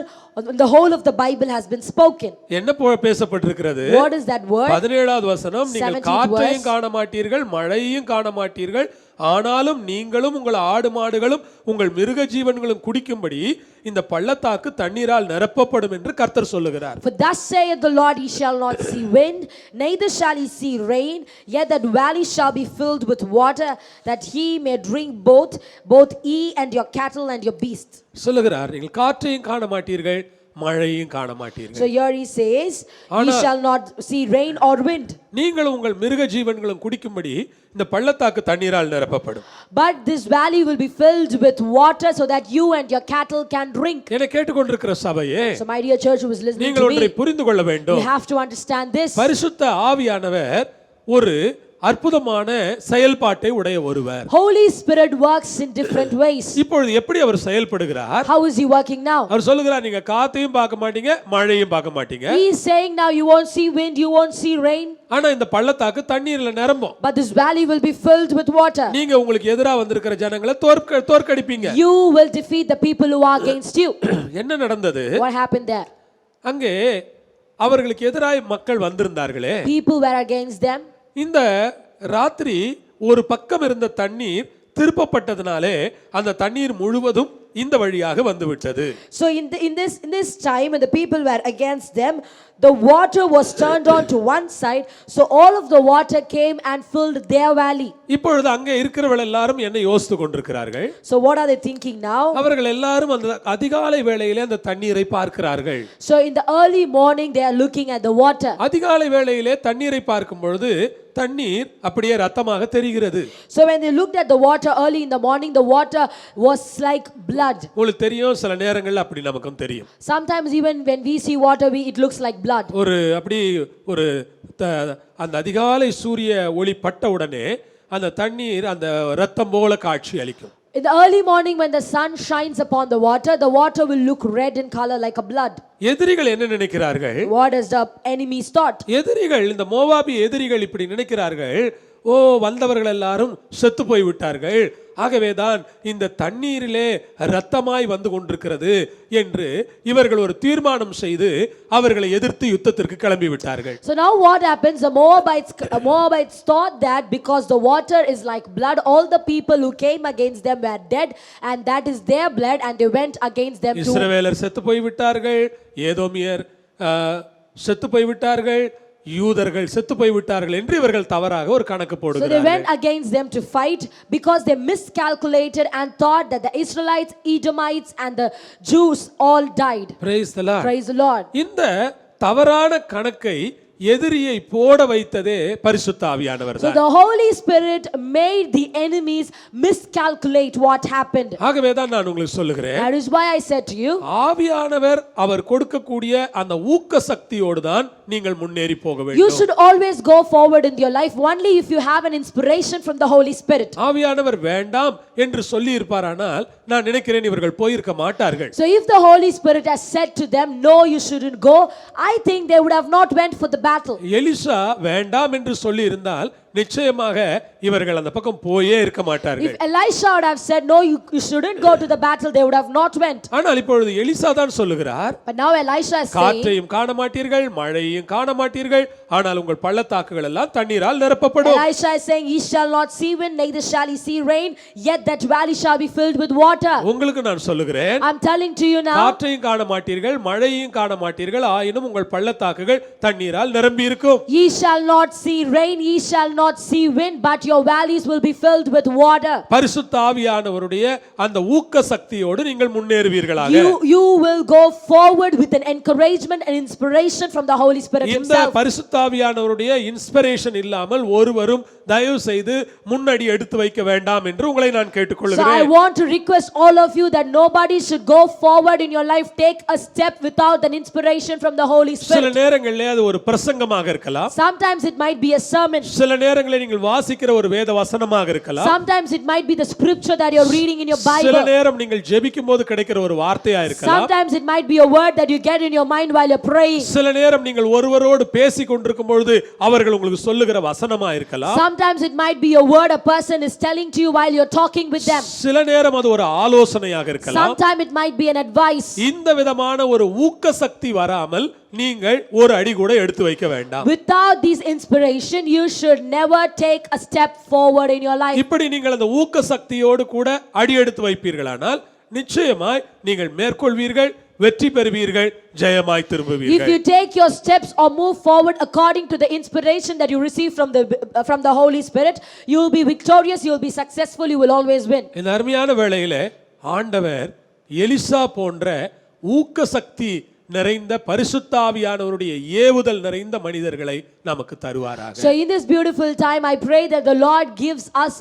The whole of the Bible has been spoken. என்ன பேசப்பட்டிருக்கிறது? What is that word? 17வது வசனம், நீங்கள் 17th காற்றையும் verse. காண மாட்டீர்கள், மழையையும் காண மாட்டீர்கள், ஆனாலும் நீங்களும் உங்கள் ஆடு மாடுகளும் உங்கள் மிருக ஜீவன்களும் குடிக்கும்படி இந்த பள்ளத்தாக்கு தண்ணீரால் நிரப்பப்படும் என்று கர்த்தர் சொல்லுகிறார். For thus saith the Lord, ye shall not see wind, neither shall ye see rain, yet that valley shall be filled with water, that ye may drink both ye and your cattle and your beasts. சொல்லுகிறார், நீங்கள் காற்றையும் காண மாட்டீர்கள், மழையும் காண So மாட்டீர்கள், here he says, ye shall not see rain or wind, நீங்களும் உங்கள் மிருக ஜீவன்களும் குடிக்கும்படி இந்த பள்ளத்தாக்கு தண்ணீரால் நிரப்பப்படும். but this valley will be filled with water so that you and your cattle can drink. என்னை கேட்டுக்கொண்டிருக்கிற சபையே, So my dear church who is listening நீங்கள் to ஒன்றை me, புரிந்து கொள்ள வேண்டும். you have to understand this. பரிசுத்த ஆவியானவர் ஒரு அற்புதமான செயல்பாட்டை உடைய ஒருவர். Holy Spirit works in different ways. இப்பொழுது எப்படி அவர் செயல்படுகிறார்? How is he working now? அவர் சொல்லுகிறார், நீங்க காத்தையும் பார்க்க மாட்டீங்க, மழையும் பார்க்க மாட்டீங்க, He is saying now you won't see wind, you won't see rain, ஆனா இந்த பள்ளத்தாக்கு தண்ணீர்ல நிரம்பும். but this valley will be filled with water. நீங்க உங்களுக்கு எதிரா வந்திருக்கிற ஜனங்களை தோற்கடிப்பீங்க. You will defeat the people who are against you. என்ன நடந்தது? What happened there? அங்கே அவர்களுக்கு எதிராய் மக்கள் வந்திருந்தார்களே, People were against them. இந்த ராத்திரி ஒரு பக்கம் இருந்த தண்ணீர் திருப்பப்பட்டதனாலே அந்த தண்ணீர் முழுவதும் இந்த வழியாக வந்து விட்டது. So in this time when the people were against them, the water was turned on to one side, so all of the water came and filled their valley. இப்பொழுது அங்கே இருக்கிறவர்கள் எல்லாரும் என்ன யோசித்து கொண்டிருக்கிறார்கள்? So what are they thinking now? அவர்கள் எல்லாரும் அந்த அதிகாலை வேளையிலே அந்த தண்ணீரை பார்க்கிறார்கள். So in the early morning they are looking at the water. அதிகாலை வேளையிலே தண்ணீரை பார்க்கும் பொழுது தண்ணீர் அப்படியே ரத்தமாக தெரிகிறது. So when they looked at the water early in the morning, the water was like blood. உங்களுக்கு தெரியும், சில நேரங்கள்ல அப்படி நமக்கும் தெரியும். Sometimes even when we see water, it looks like blood. ஒரு அப்படி ஒரு அந்த அதிகாலை சூரிய ஒளி பட்ட உடனே அந்த தண்ணீர் அந்த ரத்தம் போல காட்சி அளிக்கும். In the early morning when the sun shines upon the water will look red in color like a blood. எதிரிகள் என்ன நினைக்கிறார்கள்? What does the enemies thought? எதிரிகள், இந்த மோவாபி எதிரிகள் இப்படி நினைக்கிறார்கள், ஓ வந்தவர்கள் எல்லாரும் செத்து போய் விட்டார்கள், ஆகவேதான் இந்த தண்ணீரிலே இரத்தமாய் வந்து கொண்டிருக்கிறது என்று இவர்கள் ஒரு தீர்மானம் செய்து அவர்களை எதிர்த்து யுத்தத்திற்கு கிளம்பி விட்டார்கள். So now what happens? The Moabites thought that because the water is like blood, all the people who came against them were dead, and that is their blood, and they went against them too. இஸ்ரவேலர் செத்து போய் விட்டார்கள், ஏதோமியர் செத்து போய் விட்டார்கள், யூதர்கள் செத்து போய் விட்டார்கள் என்று இவர்கள் தவறாக ஒரு கணக்கு So they போடுகிறார்கள். went against them to fight because they miscalculated and thought that the Israelites, Edomites and the Jews all died. Praise the Lord. Praise the Lord. இந்த தவறான கணக்கை எதிரியை போட வைத்ததே பரிசுத்த ஆவியானவர் So தான். the Holy Spirit made the enemies miscalculate what happened. ஆகவே தான் நான் உங்களுக்கு சொல்லுகிறேன், That is why I said to you, ஆவியானவர் அவர் கொடுக்கக்கூடிய அந்த ஊக்க சக்தியோடு தான் நீங்கள் முன்னேறி போக you வேண்டும். should always go forward in your life only if you have an inspiration from the Holy Spirit. ஆவியானவர் வேண்டாம் என்று சொல்லி இருப்பாரானால் நான் நினைக்கிறேன் இவர்கள் போயிருக்க மாட்டார்கள். So if the Holy Spirit has said to them, no, you shouldn't go, I think they would have not went for the battle. Elisha வேண்டாம் என்று சொல்லி இருந்தால் நிச்சயமாக இவர்கள் அந்த பக்கம் போயே இருக்க மாட்டார்கள். If Elisha would have said, no, you shouldn't go to the battle, they would have not went. ஆனால் இப்பொழுது எலிசா தான் சொல்லுகிறார், But now Elisha is saying, காற்றையும் காண மாட்டீர்கள், மழையையும் காண மாட்டீர்கள், ஆனால் உங்கள் பள்ளத்தாக்குகள் எல்லாம் தண்ணீரால் நிரப்பப்படும். Elisha is saying, ye shall not see wind, neither shall ye see rain, yet that valley shall be filled with water. உங்களுக்கு நான் சொல்லுகிறேன், I'm telling to you now, காற்றையும் காண மாட்டீர்கள், மழையையும் காண மாட்டீர்கள், ஆயினும் உங்கள் பள்ளத்தாக்குகள் தண்ணீரால் நிரம்பி இருக்கும். ye shall not see rain, ye shall not see wind, but your valleys will be filled with water. பரிசுத்த ஆவியானவருடைய அந்த ஊக்க சக்தியோடு நீங்கள் முன்னேறுவீர்களாக. You will go forward with an encouragement and inspiration from the Holy Spirit இந்த himself. பரிசுத்த ஆவியானவருடைய இன்ஸ்பிரேஷன் இல்லாமல் ஒருவரும் தயவு செய்து முன்னடி எடுத்து வைக்க வேண்டாம் என்று உங்களை நான் So I கேட்டுக்கொள்கிறேன். want to request all of you that nobody should go forward in your life, take a step without an inspiration from the Holy சில Spirit. நேரங்களிலே அது ஒரு பிரசங்கமாக இருக்கலாம், Sometimes it might be a sermon. சில நேரங்களில் நீங்கள் வாசிக்கிற ஒரு வேத வசனமாக இருக்கலாம், Sometimes it might be the scripture that you're reading in your சில Bible. நேரம் நீங்கள் ஜெபிக்கும் போது கிடைக்கிற ஒரு வார்த்தையா இருக்கலாம், Sometimes it might be a word that you get in your mind while you're praying. சில நேரம் நீங்கள் ஒருவரோடு பேசிக் கொண்டிருக்கும் பொழுது அவர்கள் உங்களுக்கு சொல்லுகிற வசனமா இருக்கலாம், Sometimes it might be a word a person is telling to you while you're talking with them. சில நேரம் அது ஒரு ஆலோசனையாக இருக்கலாம். Sometimes it might be an advice. இந்த விதமான ஒரு ஊக்க சக்தி வராமல் நீங்கள் ஒரு அடி கூட எடுத்து வைக்க வேண்டாம். Without this inspiration, you should never take a step forward in your life. இப்படி நீங்கள் அந்த ஊக்க சக்தியோடு கூட அடி எடுத்து வைப்பீர்களானால் நிச்சயமாய் நீங்கள் மேற்கொள்வீர்கள், வெற்றி பெறுவீர்கள், ஜெயமாய் If திரும்புவீர்கள். you take your steps or move forward according to the inspiration that you receive from the Holy Spirit, you will be victorious, you will be successful, you will always win. இந்த அருமையான வேளையிலே ஆண்டவர் எலிசா போன்ற ஊக்க சக்தி நிறைந்த பரிசுத்த ஆவியானவருடைய ஏவுதல் நிறைந்த மனிதர்களை நமக்கு தருவாராக. So in this beautiful time, I pray that the Lord gives us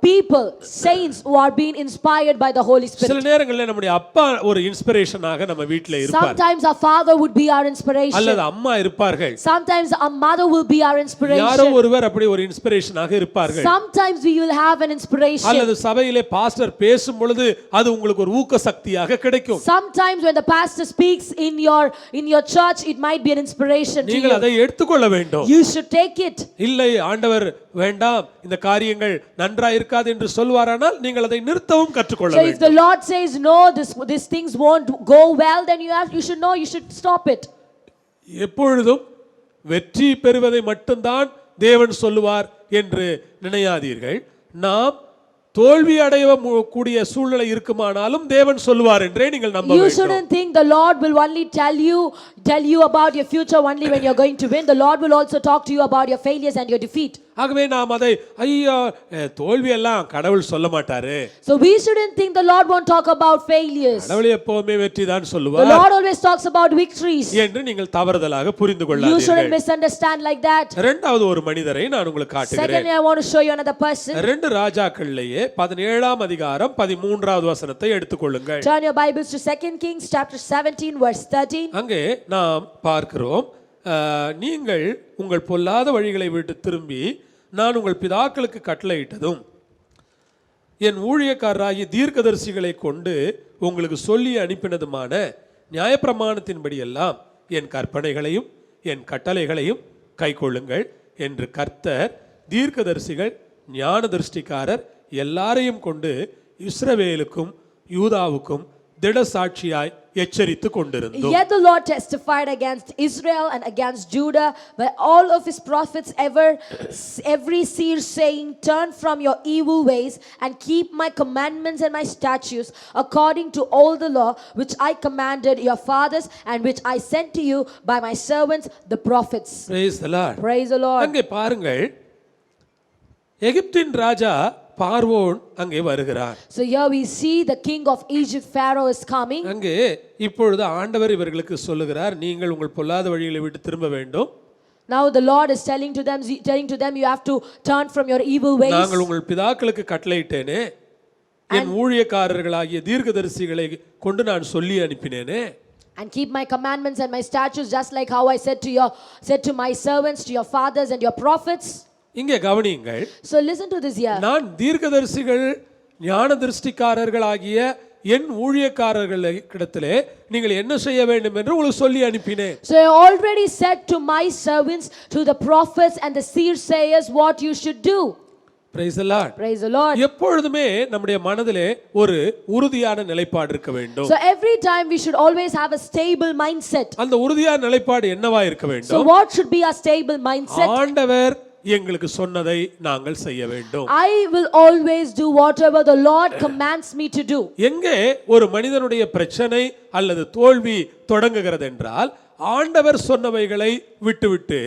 people, saints who are being inspired by the Holy சில Spirit. நேரங்களில் நம்முடைய அப்பா ஒரு இன்ஸ்பிரேஷனாக நம்ம வீட்டில் இருப்பார், Sometimes our father would be our inspiration. அல்லது அம்மா இருப்பார்கள், Sometimes our mother will be our யாரோ inspiration. ஒருவர் அப்படி ஒரு இன்ஸ்பிரேஷனாக இருப்பார்கள். Sometimes we will have an inspiration. அல்லது சபையிலே பாஸ்டர் பேசும் பொழுது அது உங்களுக்கு ஒரு ஊக்க சக்தியாக கிடைக்கும். Sometimes when the pastor speaks in your church, it might be an inspiration to நீங்கள் you. அதை எடுத்துக்கொள்ள வேண்டும். You should take it. இல்லை ஆண்டவர் வேண்டாம் இந்த காரியங்கள் நன்றாய் இருக்காது என்று சொல்வாரானால் நீங்கள் அதை நிறுத்தவும் கற்றுக்கொள்ள So if வேண்டும். the Lord says no, these things won't go well, then you should know, you should stop it. எப்பொழுதும் வெற்றி பெறுவதை மட்டும்தான் தேவன் சொல்லுவார் என்று நினையாதீர்கள். நாம் தோல்வி அடைய கூடிய சூழ்நிலை இருக்குமானாலும் தேவன் சொல்லுவார் என்றே நீங்கள் நம்ப You வேண்டும். shouldn't think the Lord will only tell you about your future only when you're going to win. The Lord will also talk to you about your failures and your defeat. ஆகவே நாம் அதை ஐயோ தோல்வி எல்லாம் கடவுள் சொல்ல மாட்டாரு, So we shouldn't think the Lord won't talk about failures. கடவுள் எப்பவுமே வெற்றி தான் The சொல்லுவார் Lord always talks about victories. என்று நீங்கள் தவறுதலாக புரிந்து You shouldn't கொள்ளாதீர்கள். misunderstand like that. இரண்டாவது ஒரு மனிதரை நான் உங்களுக்கு காட்டுகிறேன். Secondly, I want to show you another person. 2 ராஜாக்களிலேயே 17ஆம் அதிகாரம் 13வது வசனத்தை எடுத்துக்கொள்ளுங்கள். Turn your Bibles to 2 Kings chapter 17 verse 13. அங்கே நாம் பார்க்கிறோம், நீங்கள் உங்கள் பொல்லாத வழிகளை விட்டு திரும்பி நான் உங்கள் பிதாக்களுக்கு கட்டளையிட்டதும் என் ஊழியக்காரராகிய தீர்க்கதரிசிகளை கொண்டு உங்களுக்கு சொல்லி அனுப்பினதுமான நியாயப்பிரமாணத்தின்படி எல்லாம் என் கற்பனைகளையும் என் கட்டளைகளையும் கைக்கொள்ளுங்கள் என்று கர்த்தர் தீர்க்கதரிசிகள் ஞான திருஷ்டிக்காரர் எல்லாரையும் கொண்டு இஸ்ரவேலுக்கும் யூதாவுக்கும் திட சாட்சியாய் எச்சரித்து கொண்டிருந்தோம். Yet the Lord testified against Israel and against Judah by all of his prophets every seer saying, turn from your evil ways and keep my commandments and my statutes according to all the law which I commanded your fathers and which I sent to you by my servants the prophets. Praise the Lord. Praise the Lord. அங்கே பாருங்கள், எகிப்தின் ராஜா பார்வோன் அங்கே வருகிறார். So here we see the king of Egypt, Pharaoh, is coming. அங்கே இப்பொழுது ஆண்டவர் இவர்களுக்கு சொல்லுகிறார், நீங்கள் உங்கள் பொல்லாத வழிகளை விட்டு திரும்ப வேண்டும். Now the Lord is telling to them you have to turn from your evil ways. நாங்கள் உங்கள் பிதாக்களுக்கு கட்டளையிட்டேனே, என் ஊழியக்காரர்களாகிய தீர்க்கதரிசிகளை கொண்டு நான் சொல்லி அனுப்பினேனே, and keep my commandments and my statutes just like how I said to my servants, to your fathers and your prophets. இங்கே கவனியுங்கள். So listen to this here. நான் தீர்க்கதரிசிகள் ஞான திருஷ்டிக்காரர்களாகிய என் ஊழியக்காரர்களிடத்திலே நீங்கள் என்ன செய்ய வேண்டும் என்று உங்களுக்கு சொல்லி அனுப்பினேன். So I already said to my servants, to the prophets and the seers, what you should do. Praise the Lord. Praise the Lord. எப்பொழுதுமே நம்முடைய மனதிலே ஒரு உறுதியான நிலைப்பாடு இருக்க வேண்டும். So every time we should always have a stable mindset. அந்த உறுதியான நிலைப்பாடு என்னவா இருக்க So வேண்டும்? what should be our stable mindset? ஆண்டவர் எங்களுக்கு சொன்னதை நாங்கள் செய்ய வேண்டும். I will always do whatever the Lord commands me to do. எங்கே ஒரு மனிதனுடைய பிரச்சனை அல்லது தோல்வி தொடங்குகிறது என்றால் ஆண்டவர் சொன்னவைகளை விட்டுவிட்டு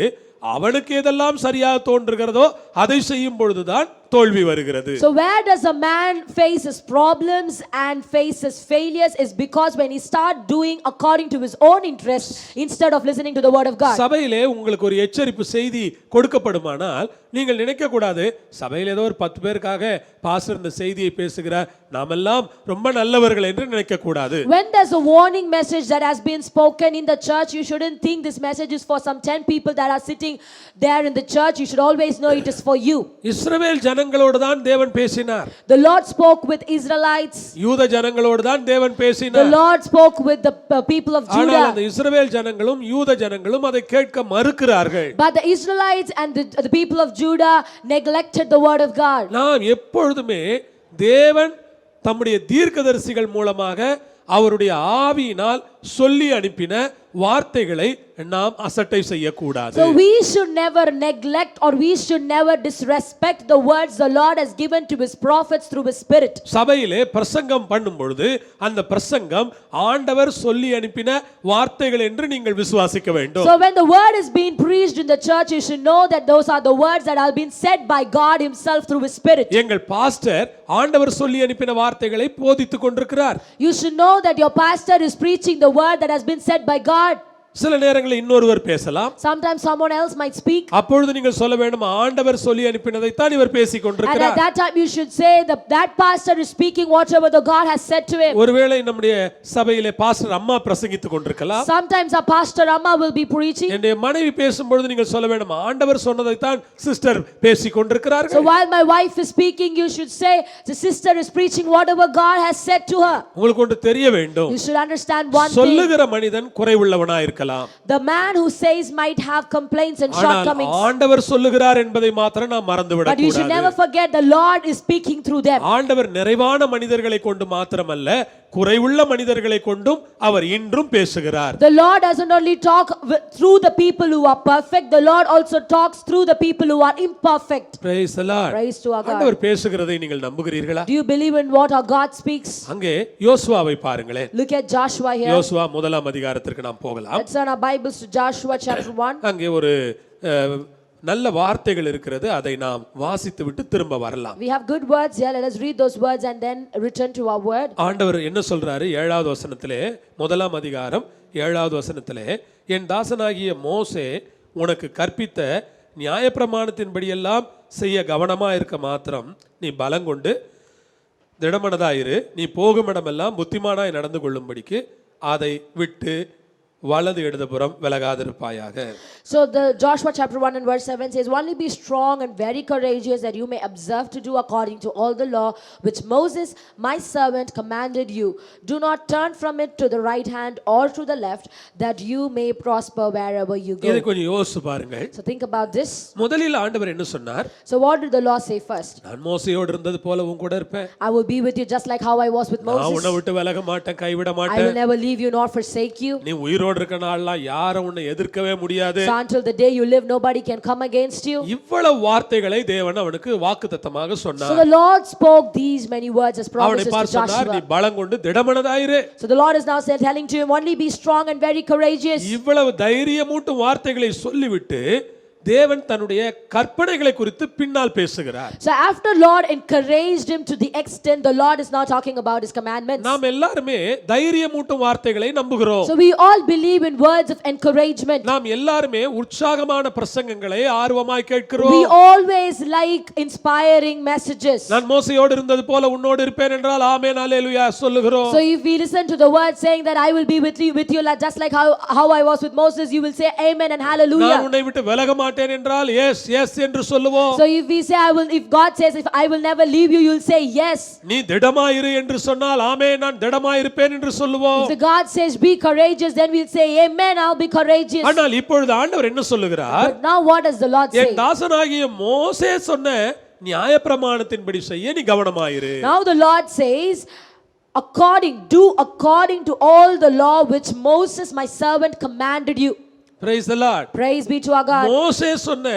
அவனுக்கு எதெல்லாம் சரியாக தோன்றுகிறதோ அதை செய்யும் பொழுதுதான் தோல்வி வருகிறது. So where does a man face his problems and face his failures is because when he start doing according to his own interest instead of listening to the word of God. சபையிலே உங்களுக்கு ஒரு எச்சரிப்பு செய்தி கொடுக்கப்படுமானால் நீங்கள் நினைக்க கூடாது சபையில் ஏதோ ஒரு 10 பேருக்காக பாஸ்டர் இந்த செய்தியை பேசுகிறார் நாமெல்லாம் ரொம்ப நல்லவர்கள் என்று நினைக்க கூடாது. When there's a warning message that has been spoken in the church, you shouldn't think this message is for some 10 people that are sitting there in the church. You should always know it is for you. இஸ்ரவேல் ஜனங்களோடு தான் தேவன் பேசினார். The Lord spoke with Israelites. யூத ஜனங்களோடு தான் தேவன் The பேசினார். Lord spoke with the people of ஆனால் Judah. அந்த இஸ்ரவேல் ஜனங்களும் யூத ஜனங்களும் அதை கேட்க மறுக்கிறார்கள். But the Israelites and the people of Judah neglected the word of God. நாம் எப்பொழுதுமே தேவன் தம்முடைய தீர்க்கதரிசிகள் மூலமாக அவருடைய ஆவியினால் சொல்லி அனுப்பின வார்த்தைகளை நாம் அசட்டை செய்யக்கூடாது. So we should never neglect or we should never disrespect the words the Lord has given to his prophets through his spirit. சபையிலே பிரசங்கம் பண்ணும் பொழுது அந்த பிரசங்கம் ஆண்டவர் சொல்லி அனுப்பின வார்த்தைகள் என்று நீங்கள் விசுவாசிக்க வேண்டும். So when the word is being preached in the church, you should know that those are the words that have been said by God himself through his spirit. எங்கள் பாஸ்டர் ஆண்டவர் சொல்லி அனுப்பின வார்த்தைகளை போதித்துக் கொண்டிருக்கிறார். You should know that your pastor is preaching the word that has been said by God. சில நேரங்களில் இன்னொருவர் பேசலாம். Sometimes someone else might speak. அப்பொழுது நீங்கள் சொல்ல வேண்டும் ஆண்டவர் சொல்லி அனுப்பினதை தான் இவர் பேசிக் And கொண்டிருக்கிறார். at that time you should say that pastor is speaking whatever the God has said to him. ஒருவேளை நம்முடைய சபையிலே பாஸ்டர் அம்மா பிரசங்கித்துக் கொண்டிருக்கலாம். Sometimes our pastor Amma will be preaching. என்னுடைய மனைவி பேசும்பொழுது நீங்கள் சொல்ல வேண்டும் ஆண்டவர் சொன்னதை தான் சிஸ்டர் பேசிக் So கொண்டிருக்கிறார்கள். while my wife is speaking, you should say the sister is preaching whatever God has said to her. உங்களுக்கு ஒன்று தெரிய வேண்டும். You should understand one thing. சொல்லுகிற மனிதன் குறைவுள்ளவனாய் இருக்கலாம். The man who says might have complaints and ஆனால் shortcomings. ஆண்டவர் சொல்லுகிறார் என்பதை மாத்திரம் நாம் மறந்துவிடக் But you should never கூடாது. forget the Lord is speaking through them. ஆண்டவர் நிறைவான மனிதர்களை கொண்டு மாத்திரமல்ல குறைவுள்ள மனிதர்களை கொண்டும் அவர் இன்றும் பேசுகிறார். The Lord doesn't only talk through the people who are perfect, the Lord also talks through the people who are imperfect. Praise the Lord. Praise to our God. ஆண்டவர் பேசுகிறதை நீங்கள் நம்புகிறீர்களா? Do you believe in what our God speaks? அங்கே யோசுவாவை பாருங்களேன். Look at Joshua here. யோசுவா முதலாம் அதிகாரத்திற்கு நாம் போகலாம். Let's turn our Bibles to Joshua chapter 1. அங்கே ஒரு நல்ல வார்த்தைகள் இருக்கிறது அதை நாம் வாசித்து விட்டு திரும்ப வரலாம். We have good words here. Let us read those words and then return to our word. ஆண்டவர் என்ன சொல்றாரு 7வது வசனத்திலே முதலாம் அதிகாரம் 7வது வசனத்திலே என் தாசனாகிய மோசே உனக்கு கற்பித்த நியாயப்பிரமாணத்தின்படி எல்லாம் செய்ய கவனமா இருக்க மாத்திரம் நீ பலங்கொண்டு திடமனதாயிரு நீ போகும் இடமெல்லாம் புத்திமானாய் நடந்து கொள்ளும்படிக்கு அதை விட்டு வலது இடதுபுறம் விலகாதிருப்பாயாக. So the Joshua chapter 1 and verse 7 says, only be strong and very courageous that you may observe to do according to all the law which Moses my servant commanded you. Do not turn from it to the right hand or to the left, that you may prosper wherever you இதை go. கொஞ்சம் யோசிச்சு பாருங்கள். So think about this. முதலில் ஆண்டவர் என்ன சொன்னார்? So what did the law say first? நான் மோசேயோடு இருந்தது போல உன் கூட இருப்பேன். I will be with you just like how I was with நான் Moses. உன்னை விட்டு விலக மாட்டேன் கைவிட I will மாட்டேன். never leave you nor forsake you. நீ உயிரோடு இருக்க நாள்லாம் யாரும் உன்னை எதிர்க்கவே முடியாது. So until the day you live, nobody can come against you. இவ்வளவு வார்த்தைகளை தேவன் அவனுக்கு வாக்குத்தத்தமாக So சொன்னார். the Lord spoke these many words as அவனை promises to பார்த்து சொன்னார் நீ Joshua. பலங்கொண்டு திடமனதாயிரு. So the Lord is now telling to him, only be strong and very courageous. இவ்வளவு தைரியமூட்டும் வார்த்தைகளை சொல்லிவிட்டு தேவன் தன்னுடைய கற்பனைகளை குறித்து பின்னால் பேசுகிறார். So after Lord encouraged him to the extent, the Lord is now talking about his commandments. நாம் எல்லாருமே தைரியமூட்டும் வார்த்தைகளை நம்புகிறோம். So we all believe in words of encouragement. நாம் எல்லாருமே உற்சாகமான பிரசங்கங்களை ஆர்வமாய் கேட்கிறோம். We always like inspiring messages. நான் மோசேயோடு இருந்தது போல உன்னோடு இருப்பேன் என்றால் ஆமென் அல்லேலூயா சொல்லுகிறோம். So if we listen to the word saying that I will be with you just like how I was with Moses, you will say amen and hallelujah. நான் உன்னை விட்டு விலக மாட்டேன் மாட்டேன் என்றால் எஸ் எஸ் என்று சொல்லுவோம். So if we say if God says if I will never leave you, you'll say yes. நீ திடமாயிரு என்று சொன்னால் ஆமென் நான் திடமாயிருப்பேன் என்று சொல்லுவோம். If the God says be courageous, then we'll say amen, I'll be courageous. ஆனால் இப்பொழுது ஆண்டவர் என்ன சொல்லுகிறார்? But now what does the Lord say? என் தாசனாகிய மோசே சொன்ன நியாயப்பிரமாணத்தின்படி செய்ய நீ கவனமாயிரு. Now the Lord says do according to all the law which Moses my servant commanded you. Praise the Lord. Praise be to our God. மோசே சொன்ன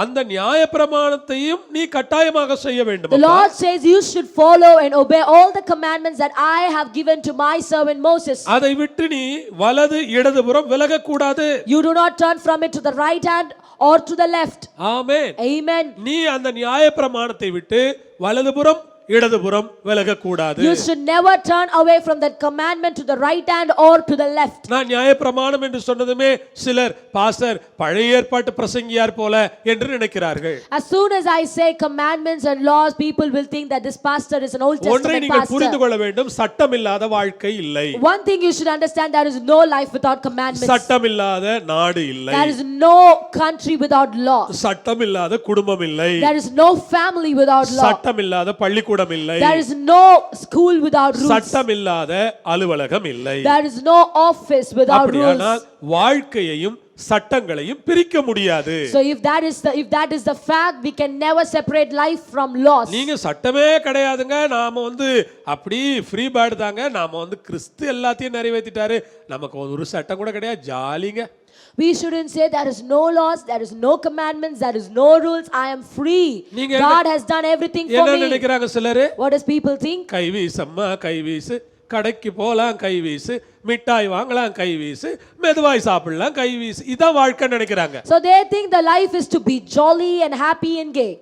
அந்த நியாயப்பிரமாணத்தையும் நீ கட்டாயமாக செய்ய வேண்டும். The Lord says you should follow and obey all the commandments that I have given to my servant Moses. அதை விட்டு நீ வலது இடதுபுறம் விலக கூடாது. You do not turn from it to the right hand or to the left. Amen. Amen. நீ அந்த நியாயப்பிரமாணத்தை விட்டு வலதுபுறம் இடதுபுறம் விலக கூடாது. You should never turn away from that commandment to the right hand or to the left. நான் நியாயப்பிரமாணம் என்று சொன்னதுமே சிலர் பாஸ்டர் பழைய ஏற்பாட்டு பிரசங்கியார் போல என்று நினைக்கிறார்கள். As soon as I say commandments and laws, people will think that this pastor is an Old ஒன்றை Testament நீங்கள் புரிந்து pastor. கொள்ள வேண்டும், சட்டமில்லாத வாழ்க்கை இல்லை. One thing you should understand, there is no life without commandments. சட்டமில்லாத நாடு இல்லை. There is no country without law. சட்டமில்லாத குடும்பம் இல்லை. There is no family without law. சட்டமில்லாத பள்ளிக்கூடம் இல்லை. There is no school without rules. சட்டமில்லாத அலுவலகம் இல்லை. There is no office without rules. அப்படியானால் வாழ்க்கையையும் சட்டங்களையும் பிரிக்க முடியாது. So if that is the fact, we can never separate life from laws. நீங்க சட்டமே கிடையாதுங்க, நாம அப்படி ஃப்ரீ பேர்ட் தாங்க, நாம கிறிஸ்து எல்லாத்தையும் நிறைவேற்றிட்டாரு, நமக்கு ஒரு சட்டம் கூட கிடையாது, ஜாலிங்க. We shouldn't say there is no laws, there is no commandments, there is no rules, I am free. God has done everything for என்ன me. நினைக்கிறாங்க சிலரு? What does people think? Kaiveesamma Kaiveesu, கடைக்கு போலாம் கைவீசு, மிட்டாய் வாங்கலாம் கைவீசு, மெதுவாய் சாப்பிடலாம் கைவீசு, இதான் வாழ்க்கை நினைக்கிறாங்க. So they think the life is to be jolly and happy and gay.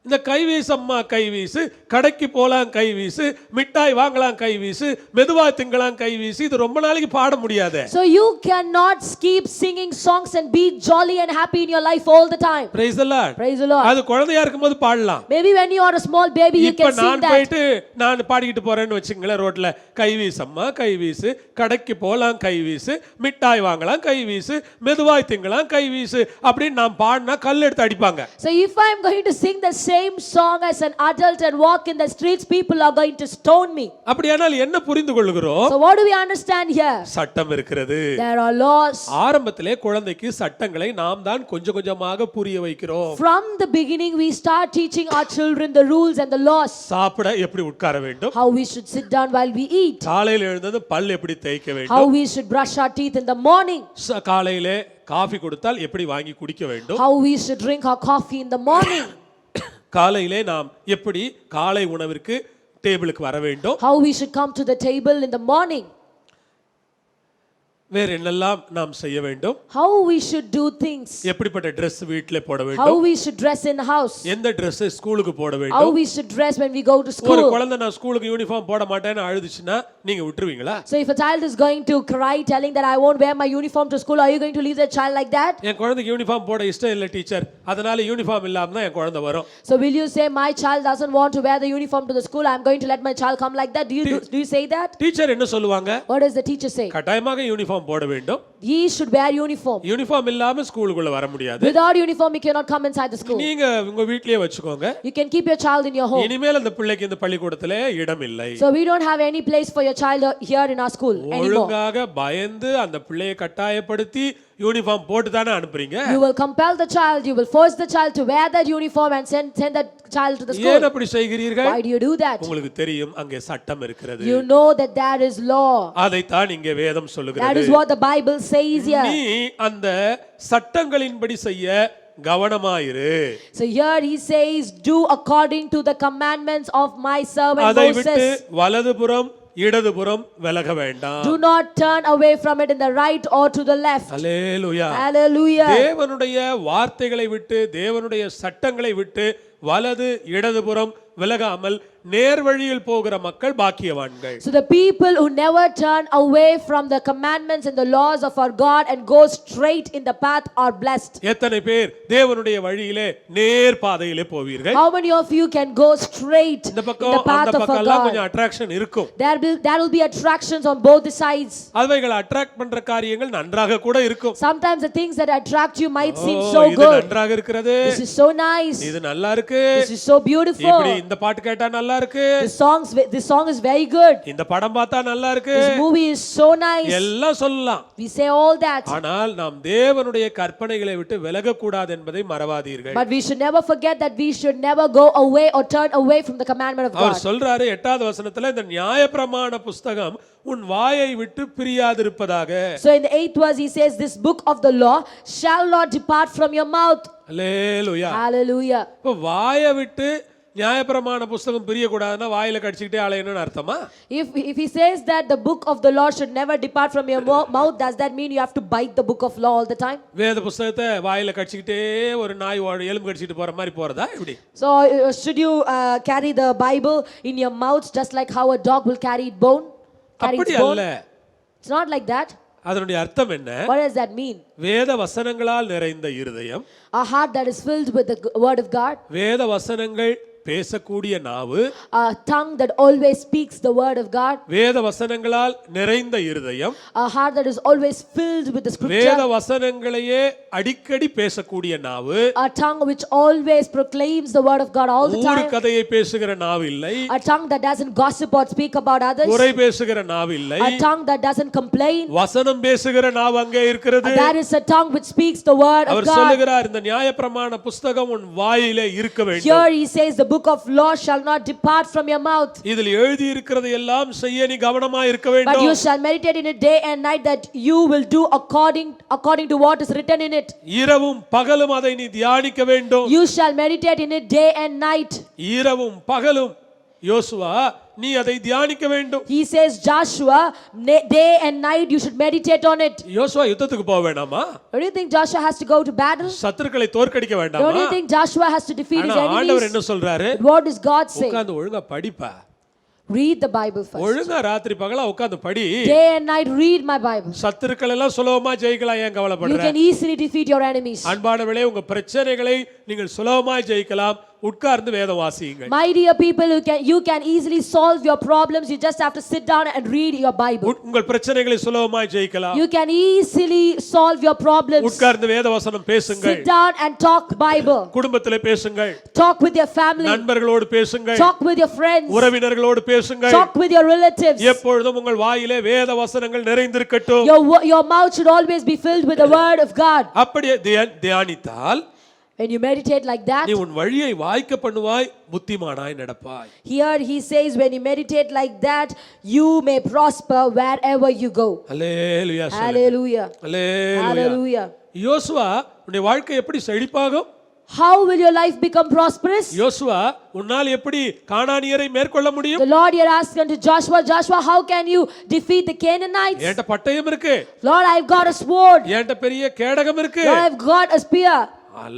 இந்த கைவீசம்மா கைவீசு, கடைக்கு போலாம் கைவீசு, மிட்டாய் வாங்கலாம் கைவீசு, மெதுவா திங்கலாம் கைவீசு, இது ரொம்ப நாளைக்கு பாட முடியாது. So you cannot keep singing songs and be jolly and happy in your life all the time. Praise the Lord. Praise the Lord. அது குழந்தையா இருக்கும்போது பாடலாம். Maybe when you are a small baby you can sing that. இப்ப நான் போயிட்டு நான் பாடிக்கிட்டு போறேன்னு வெச்சுங்களேன் ரோட்ல, கைவீசம்மா கைவீசு, கடைக்கு போலாம் கைவீசு, மிட்டாய் வாங்கலாம் கைவீசு, மெதுவாய் திங்கலாம் கைவீசு அப்படி நான் பாடினா கல் எடுத்து அடிப்பாங்க. So if I am going to sing the same song as an adult and walk in the streets, people are going to stone me. அப்படியானால் என்ன புரிந்து கொள்கிறோம்? So what do we understand here? சட்டம் இருக்கிறது. There are laws. ஆரம்பத்திலே குழந்தைக்கு சட்டங்களை நாம் தான் கொஞ்சம் கொஞ்சமாக புரிய வைக்கிறோம். From the beginning we start teaching our children the rules and the laws. சாப்பிட எப்படி உட்கார வேண்டும், how we should sit down while we eat, காலையில் எழுந்தது பல் எப்படி தேய்க்க வேண்டும், how we should brush our teeth in the morning, காலையிலே காபி கொடுத்தால் எப்படி வாங்கி குடிக்க வேண்டும், how we should drink our coffee in the morning, காலையிலே நாம் எப்படி காலை உணவிற்கு டேபிளுக்கு வர வேண்டும், how we should come to the table in the morning, வேற என்னெல்லாம் நாம் செய்ய வேண்டும், how we should do things, எப்படிப்பட்ட Dress வீட்ல போட how வேண்டும், we should dress in house, எந்த Dress ஸ்கூலுக்கு போட how வேண்டும். we should dress when we go to ஒரு school. குழந்தை நான் ஸ்கூலுக்கு யூனிஃபார்ம் போட மாட்டேன்னு அழுதுச்சுன்னா நீங்க விட்டுருவீங்களா? So if a child is going to cry telling that I won't wear my uniform to school, are you going to leave the child like that? என் குழந்தைக்கு யூனிஃபார்ம் போட இஷ்டம் இல்லை டீச்சர், அதனால யூனிஃபார்ம் இல்லாம தான் என் குழந்தை வரும். So will you say my child doesn't want to wear the uniform to the school, I'm going to let my child come like that? Do you say that? Teacher என்ன சொல்லுவாங்க? What does the teacher say? கட்டாயமாக யூனிஃபார்ம் போட வேண்டும். He should wear uniform. Uniform இல்லாம ஸ்கூலுக்குள்ள வர முடியாது. Without uniform he cannot come inside the school. நீங்க உங்க வீட்லயே வச்சுக்கோங்க. You can keep your child in your home. இனிமேல் அந்த பிள்ளைக்கு இந்த பள்ளிக்கூடத்திலே இடம் இல்லை. So we don't have any place for your child here in our school anymore. ஒழுங்காக பயந்து அந்த பிள்ளையை கட்டாயப்படுத்தி யூனிஃபார்ம் போட்டு தானே அனுப்புறீங்க. You will compel the child, you will force the child to wear that uniform and send that child to the school. ஏன் அப்படி செய்கிறீர்கள்? Why do you do that? உங்களுக்கு தெரியும் அங்கே சட்டம் இருக்கிறது. You know that there is law. அதை தான் இங்கே வேதம் சொல்லுகிறது. That is what the Bible says here. நீ அந்த சட்டங்களின்படி செய்ய கவனமாயிரு. So here he says, do according to the commandments of my servant அதை விட்டு Moses. வலதுபுறம் இடதுபுறம் விலக வேண்டாம். Do not turn away from it in the right or to the left. Hallelujah. Hallelujah. தேவனுடைய வார்த்தைகளை விட்டு தேவனுடைய சட்டங்களை விட்டு வலது இடதுபுறம் விலகாமல் நேர் வழியில் போகிற மக்கள் பாக்கியவான்கள். So the people who never turn away from the commandments and the laws of our God and go straight in the path are blessed. எத்தனை பேர் தேவனுடைய வழியிலே நேர் பாதையிலே போவீர்கள்? How many of you can go straight இந்த in பக்கம் the path அந்த of our பக்கம்லாம் God? கொஞ்சம் அட்ராக்ஷன் இருக்கும். There will be attractions on both the sides. அவைகளை அட்ராக்ட் பண்ற காரியங்கள் நன்றாக கூட இருக்கும். Sometimes the things that attract you might seem O, so இது good. நன்றாக இருக்கிறது, This is so nice. இது நல்லா இருக்கு, This is so beautiful. இப்படி இந்த பாட்டு கேட்டா நல்லா இருக்கு, This song is very good. இந்த படம் பார்த்தா நல்லா இருக்கு, This movie is so nice. எல்லாம் சொல்லலாம். We say all that. ஆனால் நாம் தேவனுடைய கற்பனைகளை விட்டு விலகக்கூடாது என்பதை மறவாதீர்கள். But we should never forget that we should never go away or turn away from the commandment of our God. சொல்றாரு 8வது வசனத்துல, இந்த நியாயப்பிரமாண புஸ்தகம் உன் வாயை விட்டு பிரியாதிருப்பதாக. So in the 8th verse he says, this book of the law shall not depart from your mouth. Hallelujah. Hallelujah. இப்போ வாயை விட்டு நியாயப்பிரமாண புஸ்தகம் பிரியக்கூடாதுன்னா வாயில கடிச்சிக்கிட்டே அலையணும்னு அர்த்தமா? If he says that the book of the law should never depart from your mouth, does that mean you have to bite the book of law all the time? வேத புஸ்தகத்தை வாயில கடிச்சிக்கிட்டே ஒரு நாய் எலும்பு கடிச்சிட்டு போற மாதிரி போறதா இப்படி? So should you carry the Bible in your mouth just like how a dog will carry its bone? அப்படி அல்ல. It's not like that. அதனுடைய அர்த்தம் என்ன? What does that mean? வேத வசனங்களால் நிறைந்த இருதயம், A heart that is filled with the word of God, வேத வசனங்கள் பேசக்கூடிய நாவு, a tongue that always speaks the word of God, வேத வசனங்களால் நிறைந்த இருதயம், a heart that is always filled with the வேத scripture, வசனங்களையே அடிக்கடி பேசக்கூடிய நாவு, a tongue which always proclaims the word of God all the ஊரு time, கதையை பேசுகிற நாவு இல்லை, a tongue that doesn't gossip or speak about others, குறை பேசுகிற நாவு இல்லை, a tongue that doesn't complain. வசனம் பேசுகிற நாவு அங்கே இருக்கிறது. That is a tongue which speaks the word of our God. சொல்லுகிறார், இந்த நியாயப்பிரமாண புஸ்தகம் உன் வாயிலே இருக்க வேண்டும். Here he says the book of law shall not depart from your mouth, இதில் எழுதி இருக்கிறது எல்லாம் செய்ய நீ கவனமா இருக்க but you வேண்டும். shall meditate in it day and night, that you will do according to what is written in it. இரவும் பகலும் அதை நீ தியானிக்க வேண்டும். You shall meditate in it day and night. இரவும் பகலும் யோசுவா நீ அதை தியானிக்க வேண்டும். He says, Joshua, day and night you should meditate on it. யோசுவா யுத்தத்துக்கு போக வேண்டாமா? Don't you think Joshua has to go to battle? சத்துருக்களை தோற்கடிக்க Don't வேண்டாமா? you think Joshua has to defeat his ஆனா ஆண்டவர் enemies? என்ன சொல்றாரு? But what does God say? உட்கார்ந்து ஒழுங்கா படிப்பா. Read the Bible first. ஒழுங்கா ராத்திரி பகலா உட்கார்ந்து படி. Day and night read my Bible. சத்துருக்கள் எல்லாம் சுலபமா ஜெயிக்கலாம், ஏன் You கவலைப்படுற? can easily defeat your enemies. அன்பானவர்களே, உங்க பிரச்சனைகளை நீங்கள் சுலபமா ஜெயிக்கலாம், உட்கார்ந்து வேதம் வாசியுங்கள். My dear people, you can easily solve your problems. You just have to sit down and read your Bible. உங்கள் பிரச்சனைகளை சுலபமா ஜெயிக்கலாம். You can easily solve your problems. உட்கார்ந்து வேத வசனம் பேசுங்கள். Sit down and talk Bible. குடும்பத்திலே பேசுங்கள். Talk with your family. நண்பர்களோடு பேசுங்கள். Talk with your friends. உறவினர்களோடு பேசுங்கள். Talk with your relatives. எப்பொழுதும் உங்கள் வாயிலே வேத வசனங்கள் நிறைந்திருக்கட்டும். Your mouth should always be filled with the word of God. அப்படியே தியானித்தால் When you meditate like that, நீ உன் வழியை வாய்க்க பண்ணுவாய், புத்திமானாய் நடப்பாய். here he says, when you meditate like that, you may prosper wherever you go. Hallelujah. Hallelujah. Hallelujah. Hallelujah. யோசுவா, உன்னுடைய வாழ்க்கை எப்படி செழிப்பாகும்? How will your life become prosperous? யோசுவா, உன்னால் எப்படி கானானியரை மேற்கொள்ள முடியும்? The Lord here asked unto Joshua, Joshua, how can you defeat the Canaanites? என்கிட்ட பட்டயம் இருக்கு, Lord, I've got a sword. என்கிட்ட பெரிய கேடகம் இருக்கு, Lord, I've got a spear.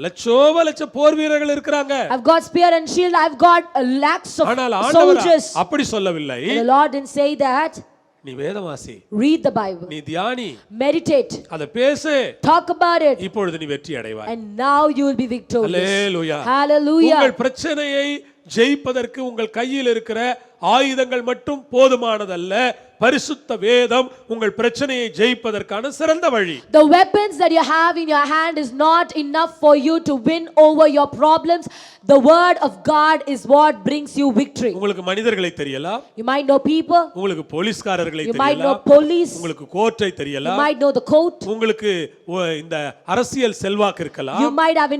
லட்ச போர் வீரர்கள் இருக்காங்க. I've got spear and shield. I've got lakhs of ஆனால் ஆண்டவர் soldiers. அப்படி சொல்லவில்லை. And the Lord didn't say that. நீ வேதம் வாசி, Read the Bible. நீ தியானி, Meditate. அத பேசு, Talk about it. இப்பொழுது நீ வெற்றி அடைவாய். And now you will be victorious. Hallelujah. Hallelujah. உங்கள் பிரச்சனையை ஜெயிப்பதற்கு உங்கள் கையில் இருக்கிற ஆயுதங்கள் மட்டும் போதுமானதல்ல. பரிசுத்த வேதம் உங்கள் பிரச்சனையை ஜெயிப்பதற்கான சிறந்த வழி. The weapons that you have in your hand is not enough for you to win over your problems. The word of God is what brings you victory. உங்களுக்கு மனிதர்களை தெரியலாம், You might know people. உங்களுக்கு போலீஸ்காரர்களை You might know தெரியலாம், police. உங்களுக்கு கோர்ட்டை You தெரியலாம், might know the court. உங்களுக்கு இந்த அரசியல் செல்வாக்கு இருக்கலாம். You might have